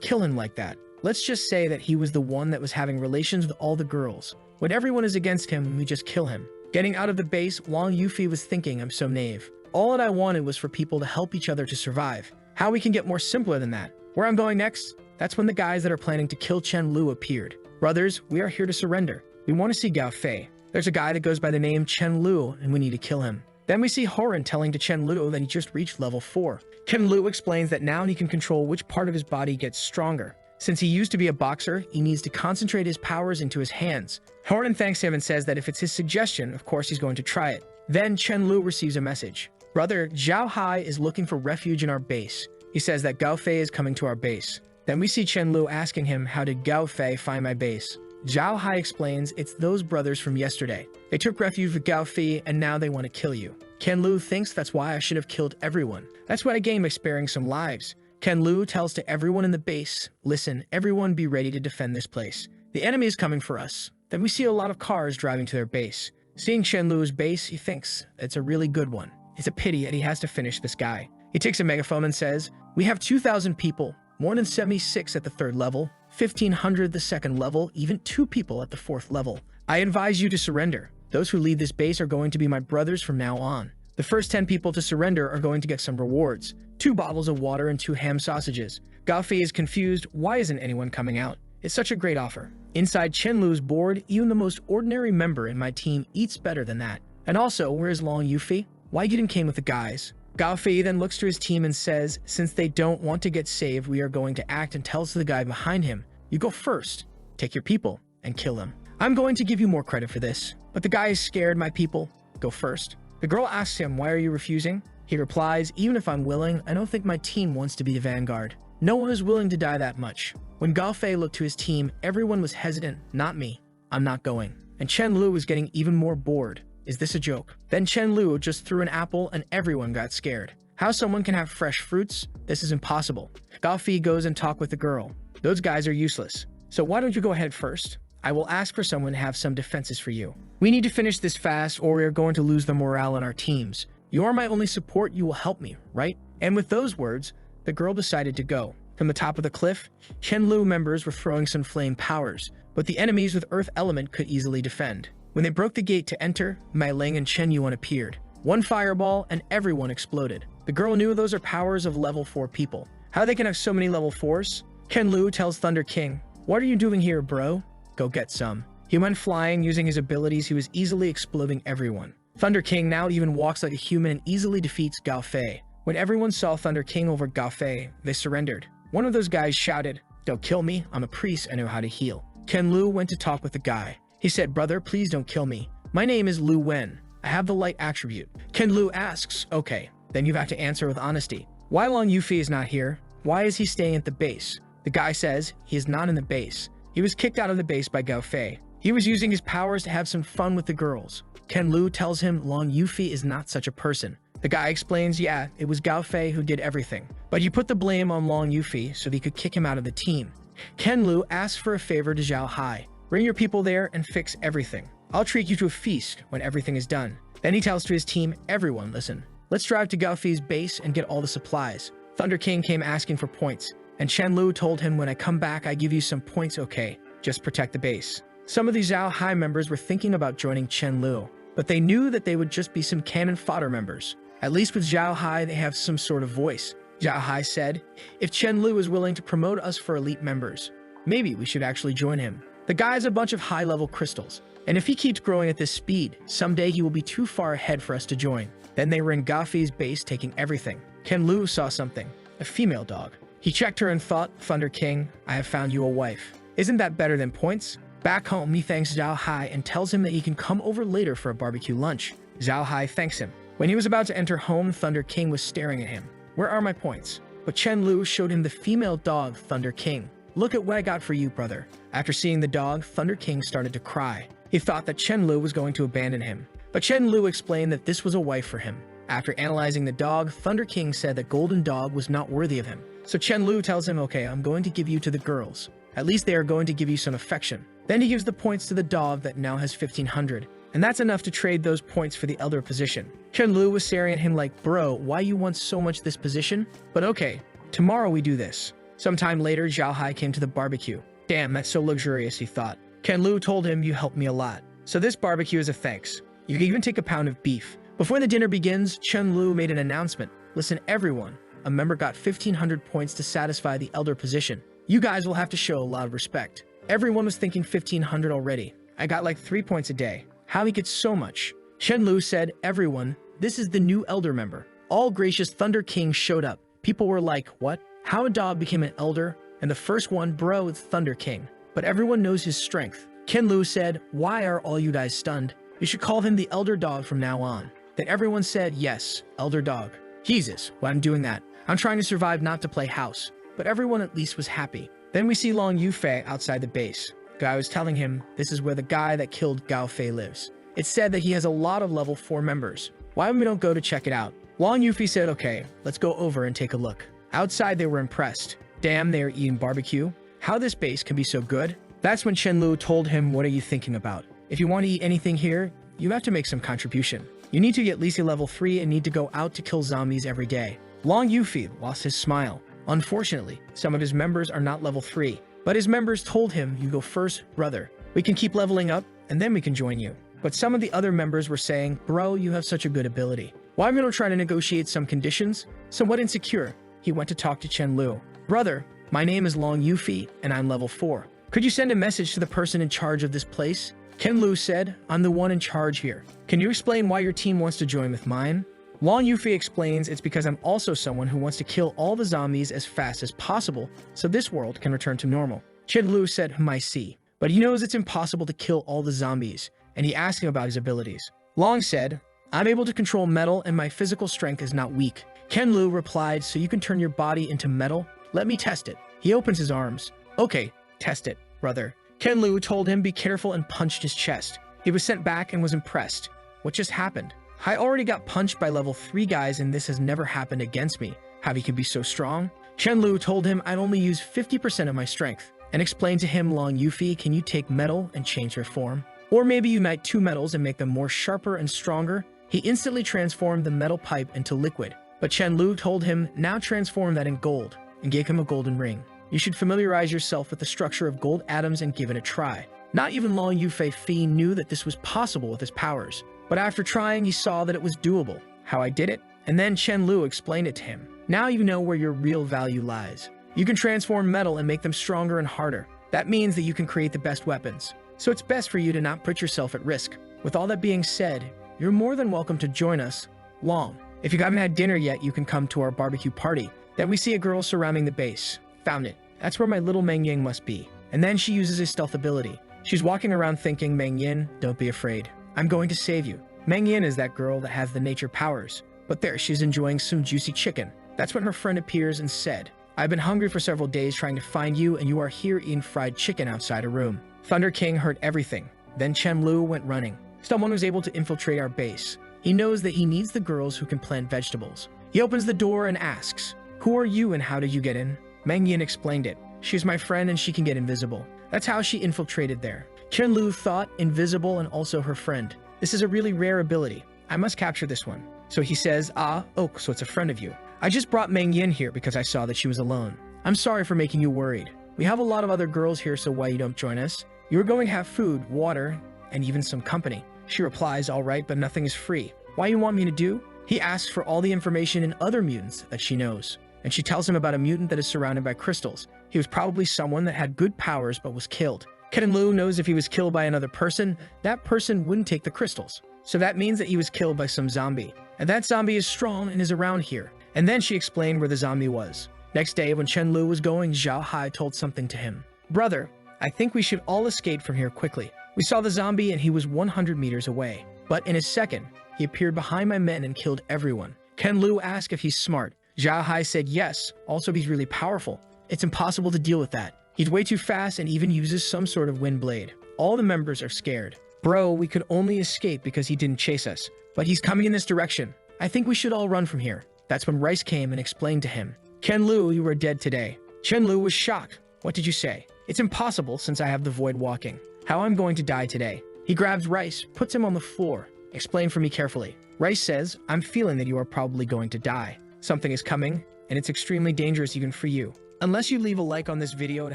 kill him like that. Let's just say that he was the one that was having relations with all the girls. When everyone is against him, we just kill him. Getting out of the base, Long Yufi was thinking, I'm so naive. All that I wanted was for people to help each other to survive. How we can get more simpler than that? Where I'm going next? That's when the guys that are planning to kill Chen Lu appeared. Brothers, we are here to surrender. We want to see Gao Fei. There's a guy that goes by the name Chen Lu, and we need to kill him. Then we see Horan telling to Chen Lu that he just reached level 4. Chen Lu explains that now he can control which part of his body gets stronger. Since he used to be a boxer, he needs to concentrate his powers into his hands. Horan thanks him and says that if it's his suggestion, of course he's going to try it. Then Chen Lu receives a message. Brother, Zhao Hai is looking for refuge in our base. He says that Gao Fei is coming to our base. Then we see Chen Lu asking him, how did Gao Fei find my base? Zhao Hai explains it's those brothers from yesterday. They took refuge with Gao Fei and now they want to kill you. Chen Lu thinks that's why I should have killed everyone. That's what I gained by sparing some lives. Chen Lu tells to everyone in the base, listen, everyone be ready to defend this place. The enemy is coming for us. Then we see a lot of cars driving to their base. Seeing Chen Lu's base, he thinks it's a really good one. It's a pity that he has to finish this guy. He takes a megaphone and says, we have 2,000 people, more than 76 at the 3rd level, 1,500 the 2nd level, even 2 people at the 4th level. I advise you to surrender. Those who leave this base are going to be my brothers from now on. The first 10 people to surrender are going to get some rewards. 2 bottles of water and 2 ham sausages. Gao Fei is confused. Why isn't anyone coming out? It's such a great offer. Inside Chen-Lu's board, even the most ordinary member in my team eats better than that. And also, where's Long Yufi? Why you didn't came with the guys? Gao Fei then looks to his team and says, since they don't want to get saved, we are going to act, and tells the guy behind him, you go first, take your people, and kill them. I'm going to give you more credit for this, but the guy is scared. My people, go first. The girl asks him, why are you refusing? He replies, even if I'm willing, I don't think my team wants to be the vanguard. No one is willing to die that much. When Gao Fei looked to his team, everyone was hesitant. Not me. I'm not going. And Chen-Lu was getting even more bored. Is this a joke? Then Chen-Lu just threw an apple and everyone got scared. How someone can have fresh fruits? This is impossible. Gao Fei goes and talks with the girl. Those guys are useless. So why don't you go ahead first? I will ask for someone to have some defenses for you. We need to finish this fast or we are going to lose the morale in our teams. You are my only support. You will help me, right? And with those words, the girl decided to go. From the top of the cliff, Chen-Lu members were throwing some flame powers, but the enemies with earth element could easily defend. When they broke the gate to enter, Mai Ling and Chen Yuan appeared. One fireball and everyone exploded. The girl knew those are powers of level 4 people. How they can have so many level 4s? Chen-Lu tells Thunder King, what are you doing here, bro? Go get some. He went flying. Using his abilities, he was easily exploding everyone. Thunder King now even walks like a human and easily defeats Gao Fei. When everyone saw Thunder King over Gao Fei, they surrendered. One of those guys shouted, don't kill me, I'm a priest, I know how to heal. Chen-Lu went to talk with the guy. He said, brother, please don't kill me. My name is Lu Wen. I have the light attribute. Chen-Lu asks, okay, then you have to answer with honesty. Why Long Yufi is not here? Why is he staying at the base? The guy says, he is not in the base. He was kicked out of the base by Gao Fei. He was using his powers to have some fun with the girls. Chen-Lu tells him Long Yufi is not such a person. The guy explains, yeah, it was Gao Fei who did everything, but you put the blame on Long Yufi so he could kick him out of the team. Chen-Lu asks for a favor to Zhao Hai. Bring your people there and fix everything. I'll treat you to a feast when everything is done. Then he tells to his team, everyone listen. Let's drive to Gao Fei's base and get all the supplies. Thunder King came asking for points, and Chen-Lu told him, when I come back, I give you some points, okay? Just protect the base. Some of the Zhao Hai members were thinking about joining Chen-Lu, but they knew that they would just be some cannon fodder members. At least with Zhao Hai, they have some sort of voice. Zhao Hai said, if Chen-Lu is willing to promote us for elite members, maybe we should actually join him. The guy has a bunch of high-level crystals, and if he keeps growing at this speed, someday he will be too far ahead for us to join. Then they were in Gao Fei's base taking everything. Chen-Lu saw something, a female dog. He checked her and thought, Thunder King, I have found you a wife. Isn't that better than points? Back home, he thanks Zhao Hai and tells him that he can come over later for a barbecue lunch. Zhao Hai thanks him. When he was about to enter home, Thunder King was staring at him. Where are my points? But Chen-Lu showed him the female dog, Thunder King. Look at what I got for you, brother. After seeing the dog, Thunder King started to cry. He thought that Chen-Lu was going to abandon him. But Chen-Lu explained that this was a wife for him. After analyzing the dog, Thunder King said that Golden Dog was not worthy of him. So Chen-Lu tells him, okay, I'm going to give you to the girls. At least they are going to give you some affection. Then he gives the points to the dog that now has 1,500. And that's enough to trade those points for the elder position. Chen-Lu was staring at him like, bro, why you want so much this position? But okay, tomorrow we do this. Sometime later, Zhao Hai came to the barbecue. Damn, that's so luxurious, he thought. Chen-Lu told him, you helped me a lot. So this barbecue is a thanks. You can even take a pound of beef. Before the dinner begins, Chen-Lu made an announcement. Listen, everyone, a member got 1,500 points to satisfy the elder position. You guys will have to show a lot of respect. Everyone was thinking 1,500 already. I got like 3 points a day. How he gets so much? Chen-Lu said, everyone, this is the new elder member. All gracious Thunder King showed up. People were like, what? How a dog became an elder? And the first one, bro, it's Thunder King. But everyone knows his strength. Chen-Lu said, why are all you guys stunned? You should call him the elder dog from now on. Then everyone said, yes, elder dog. Jesus, why I'm doing that. I'm trying to survive, not to play house. But everyone at least was happy. Then we see Long Yufei outside the base. Guy was telling him, this is where the guy that killed Gao Fei lives. It said that he has a lot of level 4 members. Why we don't go to check it out? Long Yufi said, okay, let's go over and take a look. Outside they were impressed. Damn, they are eating barbecue. How this base can be so good? That's when Chen-Lu told him, what are you thinking about? If you want to eat anything here, you have to make some contribution. You need to get at least a level 3 and need to go out to kill zombies every day. Long Yufi lost his smile. Unfortunately, some of his members are not level 3. But his members told him, you go first, brother. We can keep leveling up, and then we can join you. But some of the other members were saying, bro, you have such a good ability. Why am I going to try to negotiate some conditions? Somewhat insecure, he went to talk to Chen Lu. Brother, my name is Long Yufi, and I'm level 4. Could you send a message to the person in charge of this place? Ken Lu said, I'm the one in charge here. Can you explain why your team wants to join with mine? Long Yufi explains it's because I'm also someone who wants to kill all the zombies as fast as possible so this world can return to normal. Chen Lu said, I see. But he knows it's impossible to kill all the zombies, and he asked him about his abilities. Long said, I'm able to control metal and my physical strength is not weak. Ken Lu replied, so you can turn your body into metal? Let me test it. He opens his arms. Okay, test it, brother. Ken Lu told him be careful and punched his chest. He was sent back and was impressed. What just happened? I already got punched by level 3 guys and this has never happened against me. How he could be so strong? Chen Lu told him I'd only use 50% of my strength and explained to him, Long Yufi, can you take metal and change their form? Or maybe unite 2 metals and make them more sharper and stronger? He instantly transformed the metal pipe into liquid. But Chen Lu told him, now transform that in gold, and gave him a golden ring. You should familiarize yourself with the structure of gold atoms and give it a try. Not even Long Yufi knew that this was possible with his powers. But after trying, he saw that it was doable. How I did it? And then Chen Lu explained it to him. Now you know where your real value lies. You can transform metal and make them stronger and harder. That means that you can create the best weapons. So it's best for you to not put yourself at risk. With all that being said, you're more than welcome to join us, Long. If you haven't had dinner yet, you can come to our barbecue party. Then we see a girl surrounding the base. Found it. That's where my little Meng Yin must be. And then she uses his stealth ability. She's walking around thinking, Meng Yin, don't be afraid. I'm going to save you. Meng Yin is that girl that has the nature powers. But there, she's enjoying some juicy chicken. That's when her friend appears and said, I've been hungry for several days trying to find you, and you are here eating fried chicken outside a room. Thunder King heard everything. Then Chen Lu went running. Someone was able to infiltrate our base. He knows that he needs the girls who can plant vegetables. He opens the door and asks, who are you and how did you get in? Meng Yin explained it. She's my friend and she can get invisible. That's how she infiltrated there. Chen Lu thought invisible and also her friend. This is a really rare ability. I must capture this one. So he says, so it's a friend of you. I just brought Meng Yin here because I saw that she was alone. I'm sorry for making you worried. We have a lot of other girls here, so why you don't join us? You're going to have food, water, and even some company. She replies, all right, but nothing is free. Why you want me to do? He asks for all the information in other mutants that she knows. And she tells him about a mutant that is surrounded by crystals. He was probably someone that had good powers but was killed. Ken Lu knows if he was killed by another person, that person wouldn't take the crystals. So that means that he was killed by some zombie. And that zombie is strong and is around here. And then she explained where the zombie was. Next day, when Chen Lu was going, Zhao Hai told something to him. Brother, I think we should all escape from here quickly. We saw the zombie and he was 100 meters away. But in a second, he appeared behind my men and killed everyone. Ken Lu asked if he's smart. Zhao Hai said yes, also he's really powerful. It's impossible to deal with that. He's way too fast and even uses some sort of wind blade. All the members are scared. Bro, we could only escape because he didn't chase us. But he's coming in this direction. I think we should all run from here. That's when Rice came and explained to him. Ken Lu, you are dead today. Chen Lu was shocked. What did you say? It's impossible since I have the void walking. How I'm going to die today? He grabs Rice, puts him on the floor. Explain for me carefully. Rice says, I'm feeling that you are probably going to die. Something is coming, and it's extremely dangerous even for you. Unless you leave a like on this video to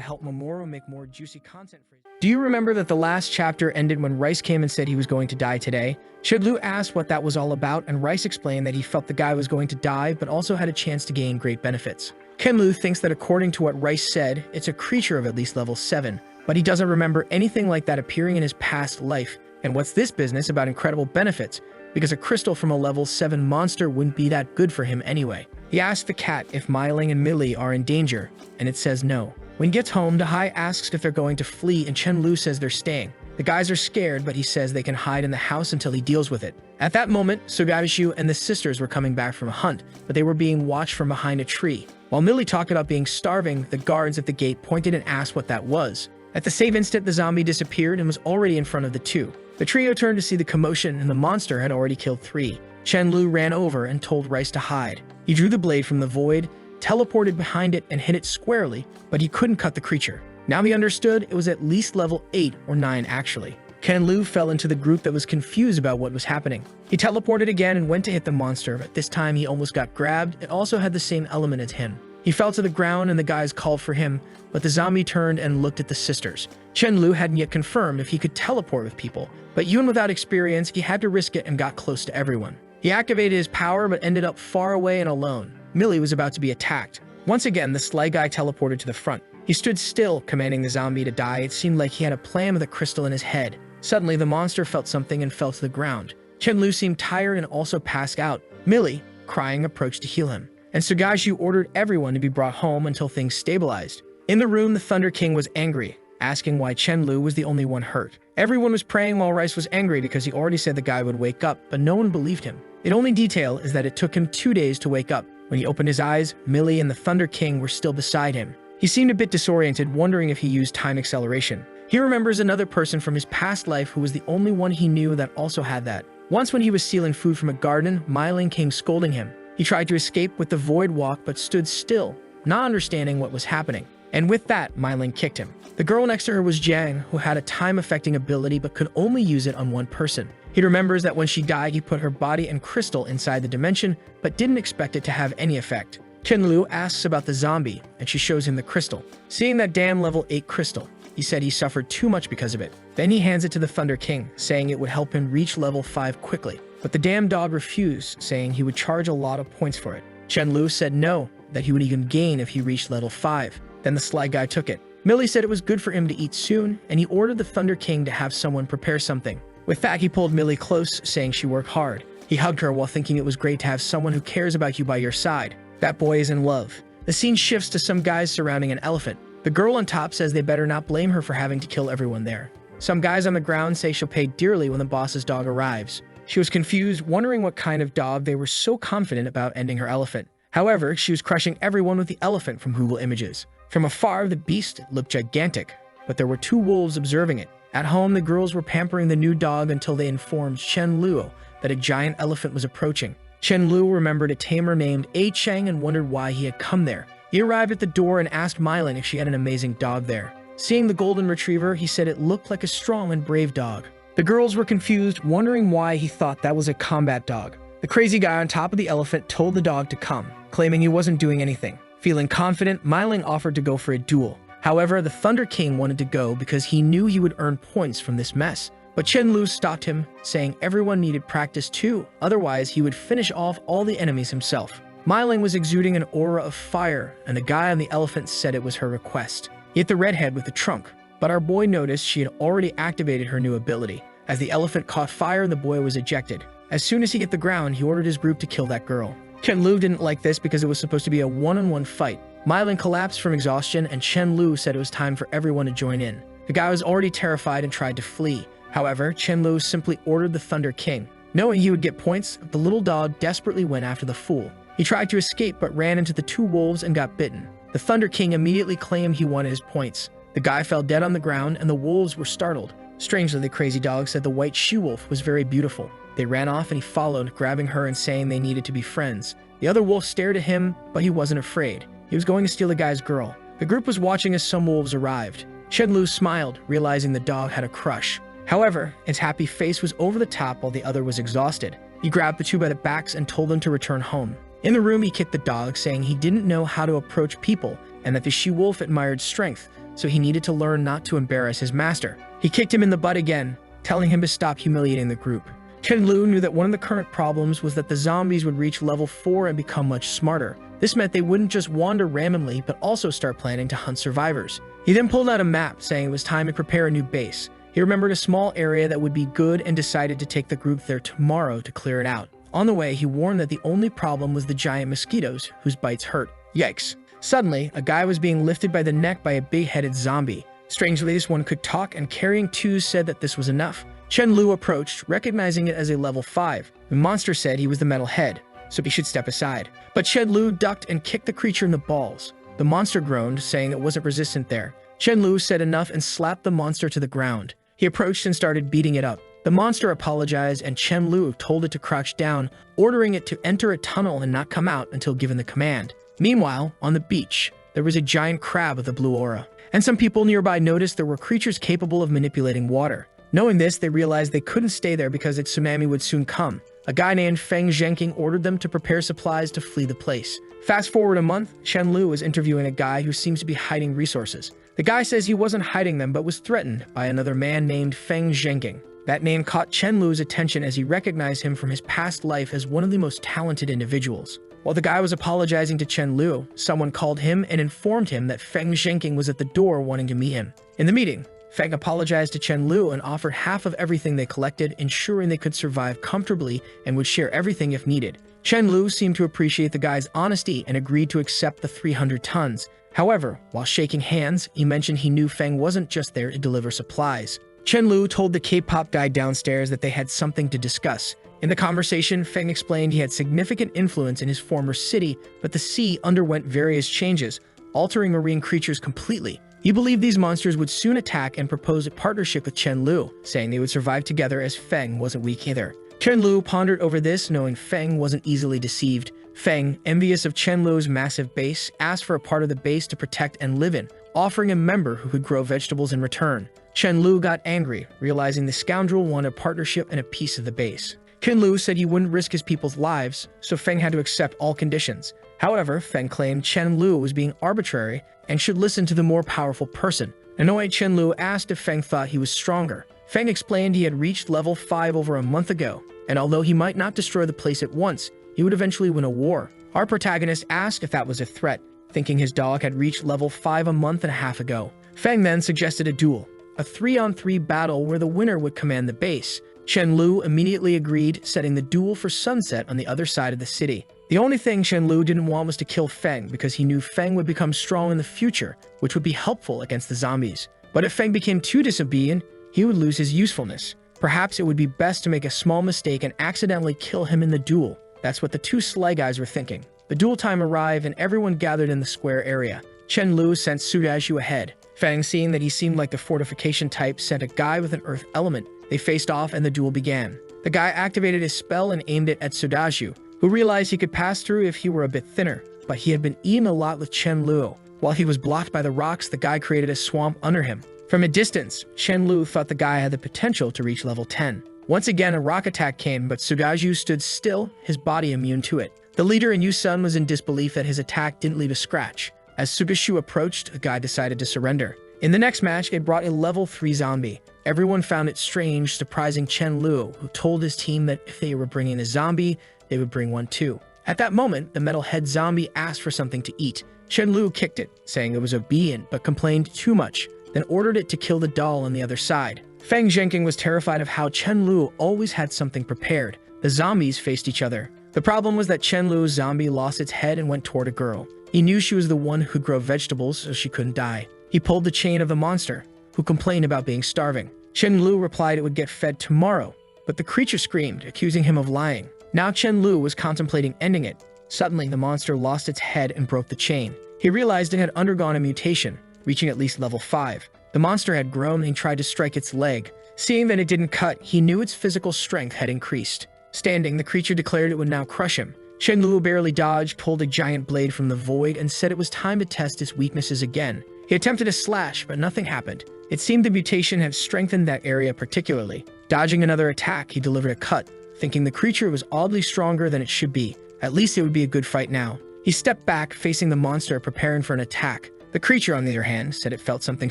help Mamoru make more juicy content for you. Do you remember that the last chapter ended when Rice came and said he was going to die today? Shidlu asked what that was all about, and Rice explained that he felt the guy was going to die, but also had a chance to gain great benefits. Kenlu thinks that according to what Rice said, it's a creature of at least level 7, but he doesn't remember anything like that appearing in his past life. And what's this business about incredible benefits? Because a crystal from a level 7 monster wouldn't be that good for him anyway. He asked the cat if Myling and Millie are in danger, and it says no. When he gets home, Dahai asks if they're going to flee, and Chen Lu says they're staying. The guys are scared, but he says they can hide in the house until he deals with it. At that moment, Sugarishu and the sisters were coming back from a hunt, but they were being watched from behind a tree. While Millie talked about being starving, the guards at the gate pointed and asked what that was. At the same instant, the zombie disappeared and was already in front of the two. The trio turned to see the commotion, and the monster had already killed 3. Chen Lu ran over and told Rice to hide. He drew the blade from the void, teleported behind it, and hit it squarely, but he couldn't cut the creature. Now he understood it was at least level 8 or 9 actually. Ken Lu fell into the group that was confused about what was happening. He teleported again and went to hit the monster, but this time he almost got grabbed. It also had the same element as him. He fell to the ground and the guys called for him, but the zombie turned and looked at the sisters. Chen-Lu hadn't yet confirmed if he could teleport with people, but even without experience, he had to risk it and got close to everyone. He activated his power but ended up far away and alone. Millie was about to be attacked. Once again, the sly guy teleported to the front. He stood still, commanding the zombie to die. It seemed like he had a plan with a crystal in his head. Suddenly, the monster felt something and fell to the ground. Chen-Lu seemed tired and also passed out. Millie, crying, approached to heal him, and Sugaju ordered everyone to be brought home until things stabilized. In the room, the Thunder King was angry, asking why Chen-Lu was the only one hurt. Everyone was praying while Rice was angry because he already said the guy would wake up, but no one believed him. The only detail is that it took him 2 days to wake up. When he opened his eyes, Millie and the Thunder King were still beside him. He seemed a bit disoriented, wondering if he used time acceleration. He remembers another person from his past life who was the only one he knew that also had that. Once when he was stealing food from a garden, Myling came scolding him. He tried to escape with the void walk but stood still, not understanding what was happening. And with that, Myling kicked him. The girl next to her was Jiang, who had a time-affecting ability but could only use it on one person. He remembers that when she died, he put her body and crystal inside the dimension, but didn't expect it to have any effect. Chen-Lu asks about the zombie, and she shows him the crystal. Seeing that damn level 8 crystal, he said he suffered too much because of it. Then he hands it to the Thunder King, saying it would help him reach level 5 quickly. But the damn dog refused, saying he would charge a lot of points for it. Chen-Lu said no, that he would even gain if he reached level 5. Then the sly guy took it. Millie said it was good for him to eat soon, and he ordered the Thunder King to have someone prepare something. With that, he pulled Millie close, saying she worked hard. He hugged her while thinking it was great to have someone who cares about you by your side. That boy is in love. The scene shifts to some guys surrounding an elephant. The girl on top says they better not blame her for having to kill everyone there. Some guys on the ground say she'll pay dearly when the boss's dog arrives. She was confused, wondering what kind of dog they were so confident about ending her elephant. However, she was crushing everyone with the elephant from Google Images. From afar, the beast looked gigantic, but there were 2 wolves observing it. At home, the girls were pampering the new dog until they informed Chen-Lu that a giant elephant was approaching. Chen-Lu remembered a tamer named A Cheng and wondered why he had come there. He arrived at the door and asked Myling if she had an amazing dog there. Seeing the golden retriever, he said it looked like a strong and brave dog. The girls were confused, wondering why he thought that was a combat dog. The crazy guy on top of the elephant told the dog to come, claiming he wasn't doing anything. Feeling confident, Myling offered to go for a duel. However, the Thunder King wanted to go because he knew he would earn points from this mess. But Chen-Lu stopped him, saying everyone needed practice too, otherwise he would finish off all the enemies himself. Myling was exuding an aura of fire, and the guy on the elephant said it was her request. He hit the redhead with the trunk, but our boy noticed she had already activated her new ability. As the elephant caught fire, the boy was ejected. As soon as he hit the ground, he ordered his group to kill that girl. Chen-Lu didn't like this because it was supposed to be a one-on-one fight. Myling collapsed from exhaustion, and Chen-Lu said it was time for everyone to join in. The guy was already terrified and tried to flee. However, Chen-Lu simply ordered the Thunder King. Knowing he would get points, the little dog desperately went after the fool. He tried to escape but ran into the 2 wolves and got bitten. The Thunder King immediately claimed he wanted his points. The guy fell dead on the ground and the wolves were startled. Strangely, the crazy dog said the white she-wolf was very beautiful. They ran off and he followed, grabbing her and saying they needed to be friends. The other wolf stared at him, but he wasn't afraid. He was going to steal the guy's girl. The group was watching as some wolves arrived. Chen-Lu smiled, realizing the dog had a crush. However, its happy face was over the top while the other was exhausted. He grabbed the 2 by the backs and told them to return home. In the room, he kicked the dog, saying he didn't know how to approach people and that the she-wolf admired strength, so he needed to learn not to embarrass his master. He kicked him in the butt again, telling him to stop humiliating the group. Chen-Lu knew that one of the current problems was that the zombies would reach level 4 and become much smarter. This meant they wouldn't just wander randomly, but also start planning to hunt survivors. He then pulled out a map, saying it was time to prepare a new base. He remembered a small area that would be good and decided to take the group there tomorrow to clear it out. On the way, he warned that the only problem was the giant mosquitoes, whose bites hurt. Yikes. Suddenly, a guy was being lifted by the neck by a big-headed zombie. Strangely, this one could talk, and carrying 2 said that this was enough. Chen-Lu approached, recognizing it as a level 5. The monster said he was the metal head, so he should step aside. But Chen-Lu ducked and kicked the creature in the balls. The monster groaned, saying it wasn't resistant there. Chen-Lu said enough and slapped the monster to the ground. He approached and started beating it up. The monster apologized and Chen-Lu told it to crouch down, ordering it to enter a tunnel and not come out until given the command. Meanwhile, on the beach, there was a giant crab with a blue aura, and some people nearby noticed there were creatures capable of manipulating water. Knowing this, they realized they couldn't stay there because a tsunami would soon come. A guy named Feng Zhenking ordered them to prepare supplies to flee the place. Fast forward a month, Chen Lu is interviewing a guy who seems to be hiding resources. The guy says he wasn't hiding them but was threatened by another man named Feng Zhenking. That name caught Chen Lu's attention as he recognized him from his past life as one of the most talented individuals. While the guy was apologizing to Chen Lu, someone called him and informed him that Feng Zhenking was at the door wanting to meet him. In the meeting, Feng apologized to Chen Lu and offered half of everything they collected, ensuring they could survive comfortably and would share everything if needed. Chen Lu seemed to appreciate the guy's honesty and agreed to accept the 300 tons. However, while shaking hands, he mentioned he knew Feng wasn't just there to deliver supplies. Chen Lu told the K-pop guy downstairs that they had something to discuss. In the conversation, Feng explained he had significant influence in his former city, but the sea underwent various changes, altering marine creatures completely. He believed these monsters would soon attack and proposed a partnership with Chen Lu, saying they would survive together as Feng wasn't weak either. Chen Lu pondered over this, knowing Feng wasn't easily deceived. Feng, envious of Chen Lu's massive base, asked for a part of the base to protect and live in, offering a member who could grow vegetables in return. Chen Lu got angry, realizing the scoundrel wanted a partnership and a piece of the base. Chen Lu said he wouldn't risk his people's lives, so Feng had to accept all conditions. However, Feng claimed Chen Lu was being arbitrary and should listen to the more powerful person. Annoyed, Chen Lu asked if Feng thought he was stronger. Feng explained he had reached level 5 over a month ago, and although he might not destroy the place at once, he would eventually win a war. Our protagonist asked if that was a threat, thinking his dog had reached level 5 a month and a half ago. Feng then suggested a duel, a 3-on-3 battle where the winner would command the base. Chen Lu immediately agreed, setting the duel for sunset on the other side of the city. The only thing Chen Lu didn't want was to kill Feng because he knew Feng would become strong in the future, which would be helpful against the zombies. But if Feng became too disobedient, he would lose his usefulness. Perhaps it would be best to make a small mistake and accidentally kill him in the duel. That's what the two sly guys were thinking. The duel time arrived and everyone gathered in the square area. Chen Lu sent Sudashu ahead. Feng, seeing that he seemed like the fortification type, sent a guy with an earth element. They faced off and the duel began. The guy activated his spell and aimed it at Sudashu, who realized he could pass through if he were a bit thinner, but he had been eaten a lot with Chen Lu. While he was blocked by the rocks, the guy created a swamp under him. From a distance, Chen Lu thought the guy had the potential to reach level 10. Once again, a rock attack came, but Sudashu stood still, his body immune to it. The leader in Yusun was in disbelief that his attack didn't leave a scratch. As Sudashu approached, the guy decided to surrender. In the next match, it brought a level 3 zombie. Everyone found it strange, surprising Chen Lu, who told his team that if they were bringing a zombie, they would bring one too. At that moment, the metal-head zombie asked for something to eat. Chen Lu kicked it, saying it was obedient but complained too much, then ordered it to kill the doll on the other side. Feng Zhenking was terrified of how Chen Lu always had something prepared. The zombies faced each other. The problem was that Chen Lu's zombie lost its head and went toward a girl. He knew she was the one who could grow vegetables, so she couldn't die. He pulled the chain of the monster, who complained about being starving. Chen Lu replied it would get fed tomorrow, but the creature screamed, accusing him of lying. Now Chen Lu was contemplating ending it. Suddenly, the monster lost its head and broke the chain. He realized it had undergone a mutation, reaching at least level 5. The monster had grown and tried to strike its leg. Seeing that it didn't cut, he knew its physical strength had increased. Standing, the creature declared it would now crush him. Chen Lu barely dodged, pulled a giant blade from the void, and said it was time to test its weaknesses again. He attempted a slash, but nothing happened. It seemed the mutation had strengthened that area particularly. Dodging another attack, he delivered a cut, thinking the creature was oddly stronger than it should be. At least it would be a good fight now. He stepped back, facing the monster, preparing for an attack. The creature, on the other hand, said it felt something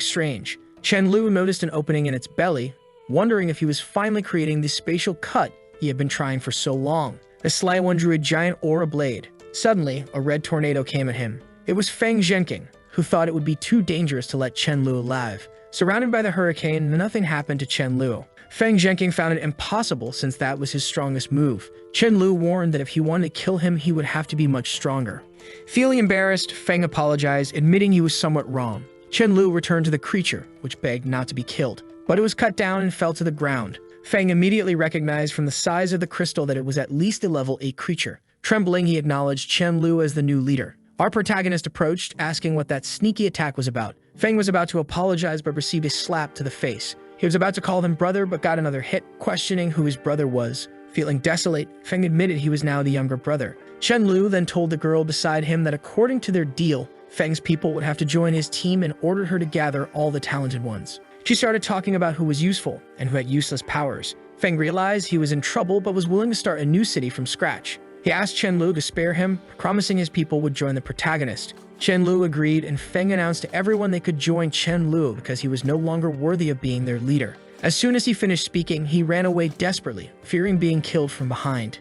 strange. Chen Lu noticed an opening in its belly, wondering if he was finally creating the spatial cut he had been trying for so long. The sly one drew a giant aura blade. Suddenly, a red tornado came at him. It was Feng Zhenking, who thought it would be too dangerous to let Chen Lu alive. Surrounded by the hurricane, nothing happened to Chen Lu. Feng Zhenking found it impossible since that was his strongest move. Chen Lu warned that if he wanted to kill him, he would have to be much stronger. Feeling embarrassed, Feng apologized, admitting he was somewhat wrong. Chen Lu returned to the creature, which begged not to be killed, but it was cut down and fell to the ground. Feng immediately recognized from the size of the crystal that it was at least a level 8 creature. Trembling, he acknowledged Chen Lu as the new leader. Our protagonist approached, asking what that sneaky attack was about. Feng was about to apologize but received a slap to the face. He was about to call them brother but got another hit, questioning who his brother was. Feeling desolate, Feng admitted he was now the younger brother. Chen Lu then told the girl beside him that according to their deal, Feng's people would have to join his team and ordered her to gather all the talented ones. She started talking about who was useful and who had useless powers. Feng realized he was in trouble but was willing to start a new city from scratch. He asked Chen Lu to spare him, promising his people would join the protagonist. Chen Lu agreed, and Feng announced to everyone they could join Chen Lu because he was no longer worthy of being their leader. As soon as he finished speaking, he ran away desperately, fearing being killed from behind.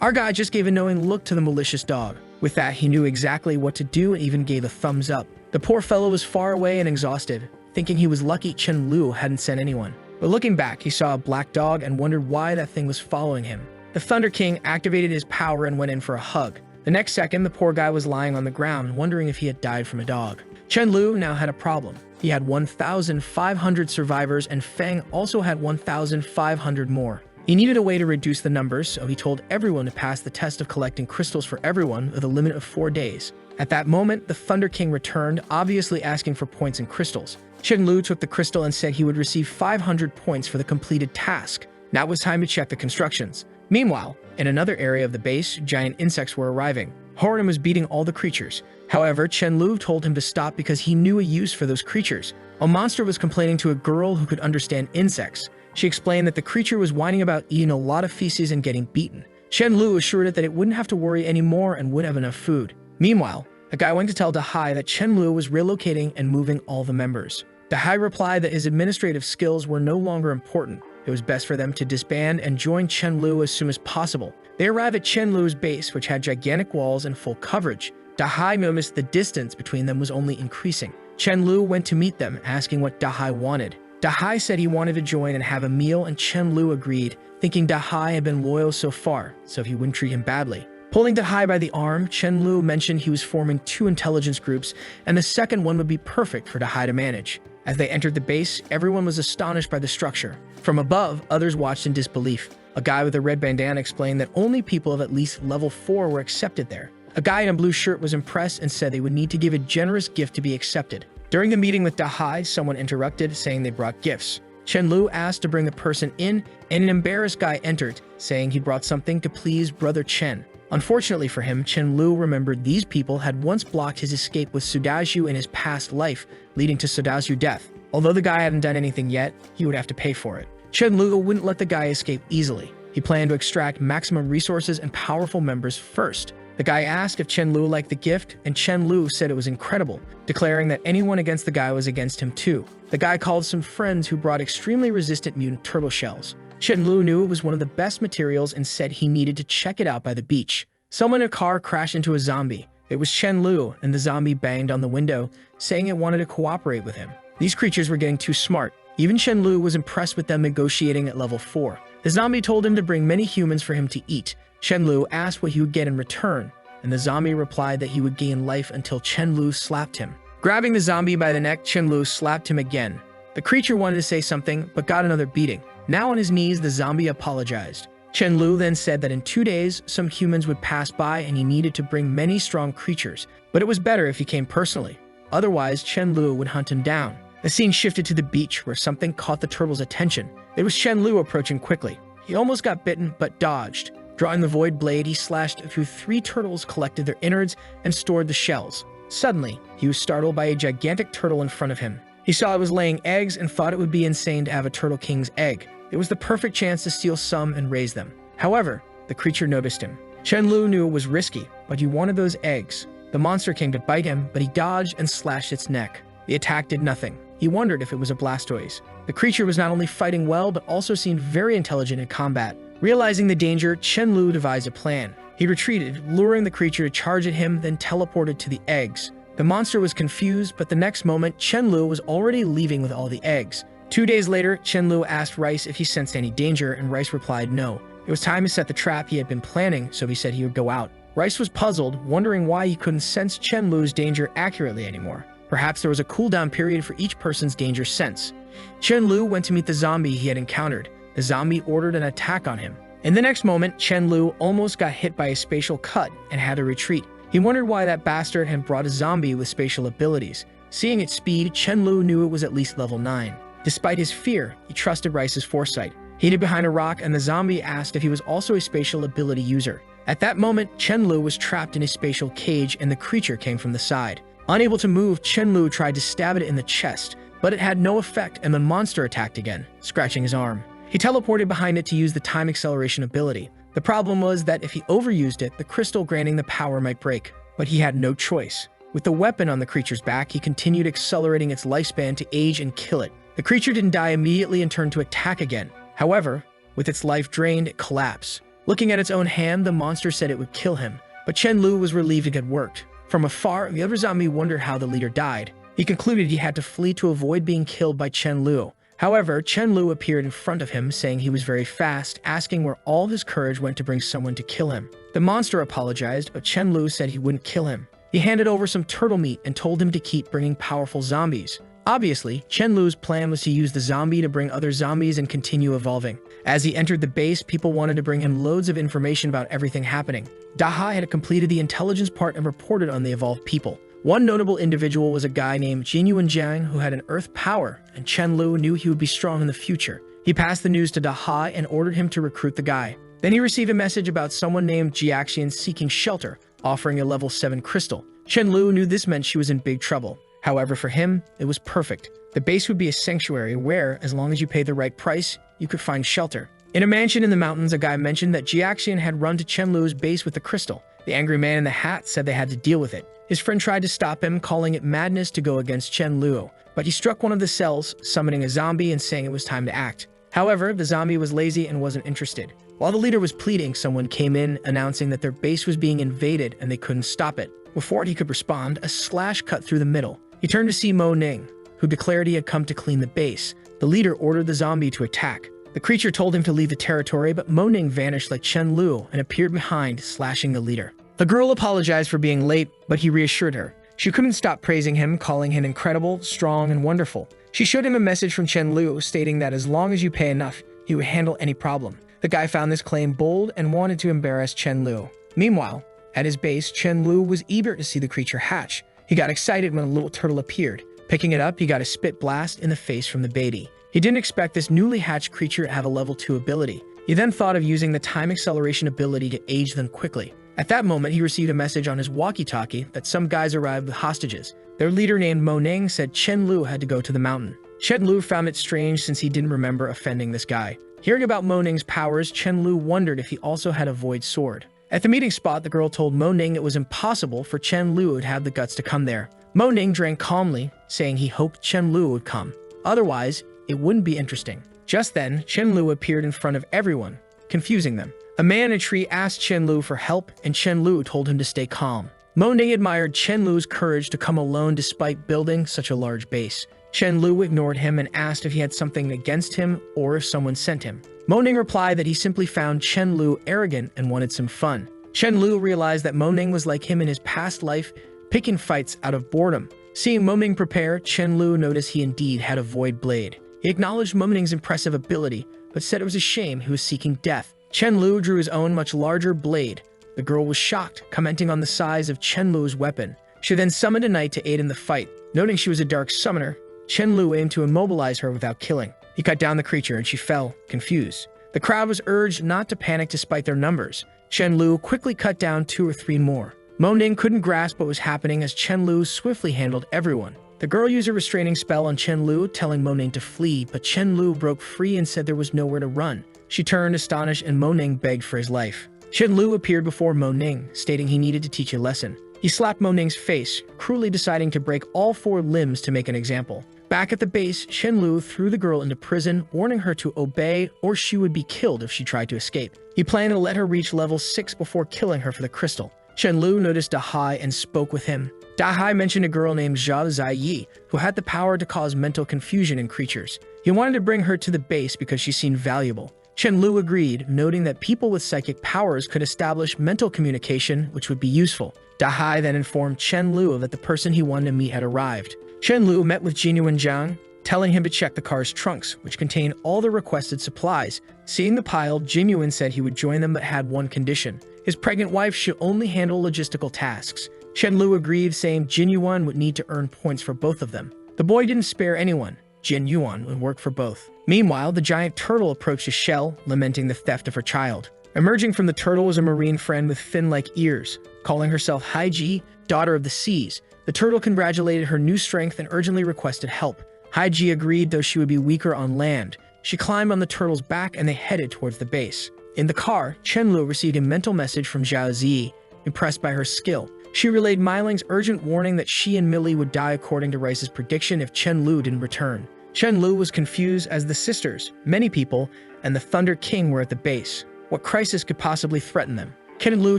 Our guy just gave a knowing look to the malicious dog. With that, he knew exactly what to do and even gave a thumbs up. The poor fellow was far away and exhausted, thinking he was lucky Chen Lu hadn't sent anyone. But looking back, he saw a black dog and wondered why that thing was following him. The Thunder King activated his power and went in for a hug. The next second, the poor guy was lying on the ground, wondering if he had died from a dog. Chen Lu now had a problem. He had 1,500 survivors, and Feng also had 1,500 more. He needed a way to reduce the numbers, so he told everyone to pass the test of collecting crystals for everyone with a limit of 4 days. At that moment, the Thunder King returned, obviously asking for points and crystals. Chen Lu took the crystal and said he would receive 500 points for the completed task. Now it was time to check the constructions. Meanwhile, in another area of the base, giant insects were arriving. Horan was beating all the creatures. However, Chen Lu told him to stop because he knew a use for those creatures. A monster was complaining to a girl who could understand insects. She explained that the creature was whining about eating a lot of feces and getting beaten. Chen Lu assured it that it wouldn't have to worry anymore and would have enough food. Meanwhile, a guy went to tell Dahai that Chen Lu was relocating and moving all the members. Dahai replied that his administrative skills were no longer important. It was best for them to disband and join Chen Lu as soon as possible. They arrived at Chen Lu's base, which had gigantic walls and full coverage. Dahai noticed the distance between them was only increasing. Chen Lu went to meet them, asking what Dahai wanted. Dahai said he wanted to join and have a meal, and Chen Lu agreed, thinking Dahai had been loyal so far, so he wouldn't treat him badly. Pulling Dahai by the arm, Chen Lu mentioned he was forming 2 intelligence groups, and the second one would be perfect for Dahai to manage. As they entered the base, everyone was astonished by the structure. From above, others watched in disbelief. A guy with a red bandana explained that only people of at least level 4 were accepted there. A guy in a blue shirt was impressed and said they would need to give a generous gift to be accepted. During the meeting with Dahai, someone interrupted, saying they brought gifts. Chen Lu asked to bring the person in, and an embarrassed guy entered, saying he brought something to please Brother Chen. Unfortunately for him, Chen Lu remembered these people had once blocked his escape with Sudazu in his past life, leading to Sudazu's death. Although the guy hadn't done anything yet, he would have to pay for it. Chen Lu wouldn't let the guy escape easily. He planned to extract maximum resources and powerful members first. The guy asked if Chen Lu liked the gift, and Chen Lu said it was incredible, declaring that anyone against the guy was against him too. The guy called some friends who brought extremely resistant mutant turtle shells. Chen Lu knew it was one of the best materials and said he needed to check it out by the beach. Someone in a car crashed into a zombie. It was Chen Lu, and the zombie banged on the window, saying it wanted to cooperate with him. These creatures were getting too smart. Even Chen Lu was impressed with them negotiating at level 4. The zombie told him to bring many humans for him to eat. Chen Lu asked what he would get in return, and the zombie replied that he would gain life until Chen Lu slapped him. Grabbing the zombie by the neck, Chen Lu slapped him again. The creature wanted to say something, but got another beating. Now on his knees, the zombie apologized. Chen Lu then said that in 2 days, some humans would pass by and he needed to bring many strong creatures, but it was better if he came personally. Otherwise, Chen Lu would hunt him down. The scene shifted to the beach, where something caught the turtle's attention. It was Chen Lu approaching quickly. He almost got bitten, but dodged. Drawing the void blade, he slashed through 3 turtles, collected their innards, and stored the shells. Suddenly, he was startled by a gigantic turtle in front of him. He saw it was laying eggs and thought it would be insane to have a turtle king's egg. It was the perfect chance to steal some and raise them. However, the creature noticed him. Chen Lu knew it was risky, but he wanted those eggs. The monster came to bite him, but he dodged and slashed its neck. The attack did nothing. He wondered if it was a Blastoise. The creature was not only fighting well, but also seemed very intelligent in combat. Realizing the danger, Chen Lu devised a plan. He retreated, luring the creature to charge at him, then teleported to the eggs. The monster was confused, but the next moment, Chen Lu was already leaving with all the eggs. 2 days later, Chen Lu asked Rice if he sensed any danger, and Rice replied no. It was time to set the trap he had been planning, so he said he would go out. Rice was puzzled, wondering why he couldn't sense Chen Lu's danger accurately anymore. Perhaps there was a cooldown period for each person's danger sense. Chen Lu went to meet the zombie he had encountered. The zombie ordered an attack on him. In the next moment, Chen Lu almost got hit by a spatial cut and had to retreat. He wondered why that bastard had brought a zombie with spatial abilities. Seeing its speed, Chen Lu knew it was at least level 9. Despite his fear, he trusted Rice's foresight. He hid behind a rock, and the zombie asked if he was also a spatial ability user. At that moment, Chen Lu was trapped in a spatial cage, and the creature came from the side. Unable to move, Chen Lu tried to stab it in the chest, but it had no effect, and the monster attacked again, scratching his arm. He teleported behind it to use the time acceleration ability. The problem was that if he overused it, the crystal granting the power might break. But he had no choice. With the weapon on the creature's back, he continued accelerating its lifespan to age and kill it. The creature didn't die immediately and turned to attack again. However, with its life drained, it collapsed. Looking at its own hand, the monster said it would kill him. But Chen Lu was relieved it had worked. From afar, the other zombie wondered how the leader died. He concluded he had to flee to avoid being killed by Chen Lu. However, Chen Lu appeared in front of him, saying he was very fast, asking where all of his courage went to bring someone to kill him. The monster apologized, but Chen Lu said he wouldn't kill him. He handed over some turtle meat and told him to keep bringing powerful zombies. Obviously, Chen Lu's plan was to use the zombie to bring other zombies and continue evolving. As he entered the base, people wanted to bring him loads of information about everything happening. Daha had completed the intelligence part and reported on the evolved people. One notable individual was a guy named Jinyuan Jiang who had an earth power, and Chen Lu knew he would be strong in the future. He passed the news to Daha and ordered him to recruit the guy. Then he received a message about someone named Jiaxian seeking shelter, offering a level 7 crystal. Chen Lu knew this meant she was in big trouble. However, for him, it was perfect. The base would be a sanctuary where, as long as you paid the right price, you could find shelter. In a mansion in the mountains, a guy mentioned that Jiaxian had run to Chen Lu's base with the crystal. The angry man in the hat said they had to deal with it. His friend tried to stop him, calling it madness to go against Chen Lu, but he struck one of the cells, summoning a zombie and saying it was time to act. However, the zombie was lazy and wasn't interested. While the leader was pleading, someone came in, announcing that their base was being invaded and they couldn't stop it. Before he could respond, a slash cut through the middle. He turned to see Mo Ning, who declared he had come to clean the base. The leader ordered the zombie to attack. The creature told him to leave the territory, but Mo Ning vanished like Chen Lu and appeared behind, slashing the leader. The girl apologized for being late, but he reassured her. She couldn't stop praising him, calling him incredible, strong, and wonderful. She showed him a message from Chen Lu, stating that as long as you pay enough, he would handle any problem. The guy found this claim bold and wanted to embarrass Chen Lu. Meanwhile, at his base, Chen Lu was eager to see the creature hatch. He got excited when a little turtle appeared. Picking it up, he got a spit blast in the face from the baby. He didn't expect this newly hatched creature to have a level 2 ability. He then thought of using the time acceleration ability to age them quickly. At that moment, he received a message on his walkie-talkie that some guys arrived with hostages. Their leader named Mo Ning said Chen Lu had to go to the mountain. Chen Lu found it strange since he didn't remember offending this guy. Hearing about Mo Ning's powers, Chen Lu wondered if he also had a void sword. At the meeting spot, the girl told Mo Ning it was impossible for Chen Lu to have the guts to come there. Mo Ning drank calmly, saying he hoped Chen Lu would come. Otherwise, it wouldn't be interesting. Just then, Chen Lu appeared in front of everyone, confusing them. A man in a tree asked Chen Lu for help, and Chen Lu told him to stay calm. Mo Ning admired Chen Lu's courage to come alone despite building such a large base. Chen Lu ignored him and asked if he had something against him or if someone sent him. Mo Ning replied that he simply found Chen Lu arrogant and wanted some fun. Chen Lu realized that Mo Ning was like him in his past life, picking fights out of boredom. Seeing Mo Ning prepare, Chen Lu noticed he indeed had a void blade. He acknowledged Mo Ning's impressive ability, but said it was a shame he was seeking death. Chen Lu drew his own much larger blade. The girl was shocked, commenting on the size of Chen Lu's weapon. She then summoned a knight to aid in the fight. Noting she was a dark summoner, Chen Lu aimed to immobilize her without killing. He cut down the creature and she fell, confused. The crowd was urged not to panic despite their numbers. Chen Lu quickly cut down 2 or 3 more. Mo Ning couldn't grasp what was happening as Chen Lu swiftly handled everyone. The girl used a restraining spell on Chen Lu, telling Mo Ning to flee, but Chen Lu broke free and said there was nowhere to run. She turned astonished and Mo Ning begged for his life. Chen Lu appeared before Mo Ning, stating he needed to teach a lesson. He slapped Mo Ning's face, cruelly deciding to break all 4 limbs to make an example. Back at the base, Chen Lu threw the girl into prison, warning her to obey or she would be killed if she tried to escape. He planned to let her reach level 6 before killing her for the crystal. Chen Lu noticed Dahai and spoke with him. Dahai mentioned a girl named Zhao Zaiyi, who had the power to cause mental confusion in creatures. He wanted to bring her to the base because she seemed valuable. Chen Lu agreed, noting that people with psychic powers could establish mental communication, which would be useful. Dahai then informed Chen Lu that the person he wanted to meet had arrived. Chen Lu met with Jinyuan Jiang, telling him to check the car's trunks, which contained all the requested supplies. Seeing the pile, Jinyuan said he would join them but had one condition. His pregnant wife should only handle logistical tasks. Chen Lu agreed, saying Jinyuan would need to earn points for both of them. The boy didn't spare anyone. Jinyuan would work for both. Meanwhile, the giant turtle approached his shell, lamenting the theft of her child. Emerging from the turtle was a marine friend with fin-like ears. Calling herself Haiji, daughter of the seas, the turtle congratulated her new strength and urgently requested help. Haiji agreed, though she would be weaker on land. She climbed on the turtle's back and they headed towards the base. In the car, Chen-Lu received a mental message from Zhao Zi. Impressed by her skill, she relayed Miling's urgent warning that she and Millie would die according to Rice's prediction if Chen-Lu didn't return. Chen-Lu was confused as the sisters, many people, and the Thunder King were at the base. What crisis could possibly threaten them? Chen-Lu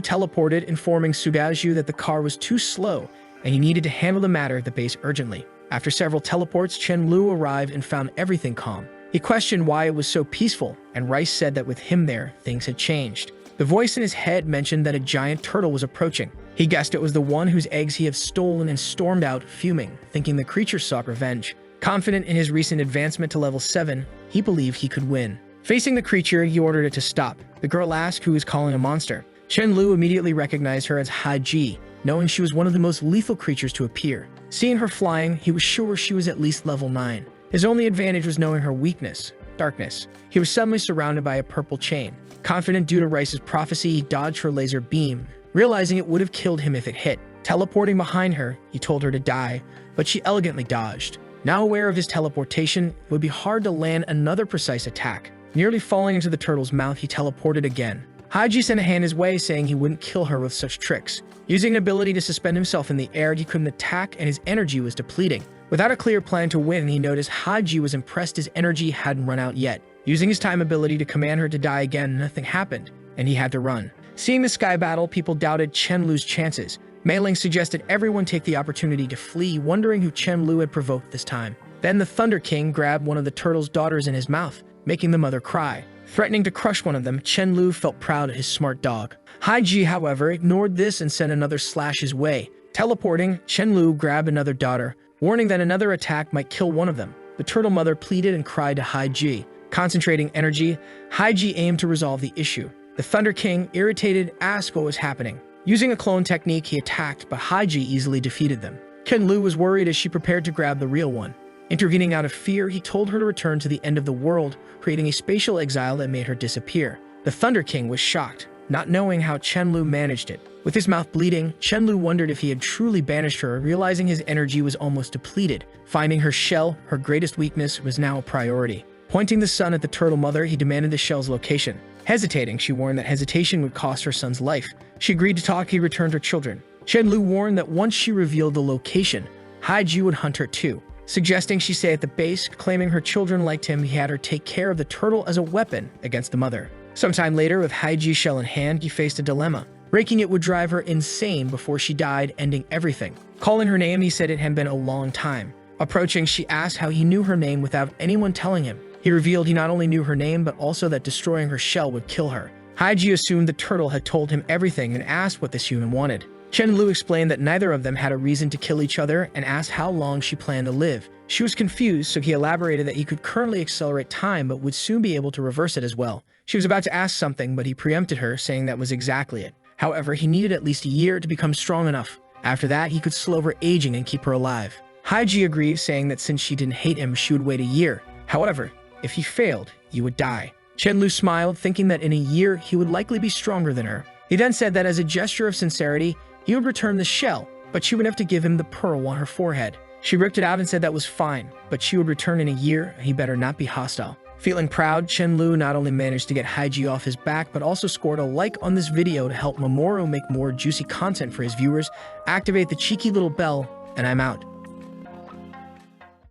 teleported, informing Sugaju that the car was too slow and he needed to handle the matter at the base urgently. After several teleports, Chen-Lu arrived and found everything calm. He questioned why it was so peaceful, and Rice said that with him there, things had changed. The voice in his head mentioned that a giant turtle was approaching. He guessed it was the one whose eggs he had stolen and stormed out, fuming, thinking the creature sought revenge. Confident in his recent advancement to level 7, he believed he could win. Facing the creature, he ordered it to stop. The girl asked who was calling a monster. Chen-Lu immediately recognized her as Haji, knowing she was one of the most lethal creatures to appear. Seeing her flying, he was sure she was at least level 9. His only advantage was knowing her weakness, darkness. He was suddenly surrounded by a purple chain. Confident due to Rice's prophecy, he dodged her laser beam, realizing it would have killed him if it hit. Teleporting behind her, he told her to die, but she elegantly dodged. Now aware of his teleportation, it would be hard to land another precise attack. Nearly falling into the turtle's mouth, he teleported again. Haji sent a hand his way, saying he wouldn't kill her with such tricks. Using an ability to suspend himself in the air, he couldn't attack and his energy was depleting. Without a clear plan to win, he noticed Haji was impressed his energy hadn't run out yet. Using his time ability to command her to die again, nothing happened, and he had to run. Seeing the sky battle, people doubted Chen-Lu's chances. Mei Ling suggested everyone take the opportunity to flee, wondering who Chen-Lu had provoked this time. Then the Thunder King grabbed one of the turtle's daughters in his mouth, making the mother cry. Threatening to crush one of them, Chen-Lu felt proud of his smart dog. Haji, however, ignored this and sent another slash his way. Teleporting, Chen-Lu grabbed another daughter, warning that another attack might kill one of them. The turtle mother pleaded and cried to Haji. Concentrating energy, Haji aimed to resolve the issue. The Thunder King, irritated, asked what was happening. Using a clone technique, he attacked, but Haji easily defeated them. Chen-Lu was worried as she prepared to grab the real one. Intervening out of fear, he told her to return to the end of the world, creating a spatial exile that made her disappear. The Thunder King was shocked, not knowing how Chen-Lu managed it. With his mouth bleeding, Chen-Lu wondered if he had truly banished her, realizing his energy was almost depleted. Finding her shell, her greatest weakness, was now a priority. Pointing the sun at the turtle mother, he demanded the shell's location. Hesitating, she warned that hesitation would cost her son's life. She agreed to talk. He returned her children. Chen-Lu warned that once she revealed the location, Haiji would hunt her too. Suggesting she stay at the base, claiming her children liked him, he had her take care of the turtle as a weapon against the mother. Sometime later, with Haiji's shell in hand, he faced a dilemma. Breaking it would drive her insane before she died, ending everything. Calling her name, he said it had been a long time. Approaching, she asked how he knew her name without anyone telling him. He revealed he not only knew her name, but also that destroying her shell would kill her. Haiji assumed the turtle had told him everything and asked what this human wanted. Chen-Lu explained that neither of them had a reason to kill each other and asked how long she planned to live. She was confused, so he elaborated that he could currently accelerate time but would soon be able to reverse it as well. She was about to ask something, but he preempted her, saying that was exactly it. However, he needed at least a year to become strong enough. After that, he could slow her aging and keep her alive. Haiji agreed, saying that since she didn't hate him, she would wait a year. However, if he failed, he would die. Chen-Lu smiled, thinking that in a year, he would likely be stronger than her. He then said that as a gesture of sincerity, he would return the shell, but she would have to give him the pearl on her forehead. She ripped it out and said that was fine, but she would return in a year, and he better not be hostile. Feeling proud, Chen-Lu not only managed to get Haiji off his back, but also scored a like on this video to help Mamoru make more juicy content for his viewers. Activate the cheeky little bell, and I'm out.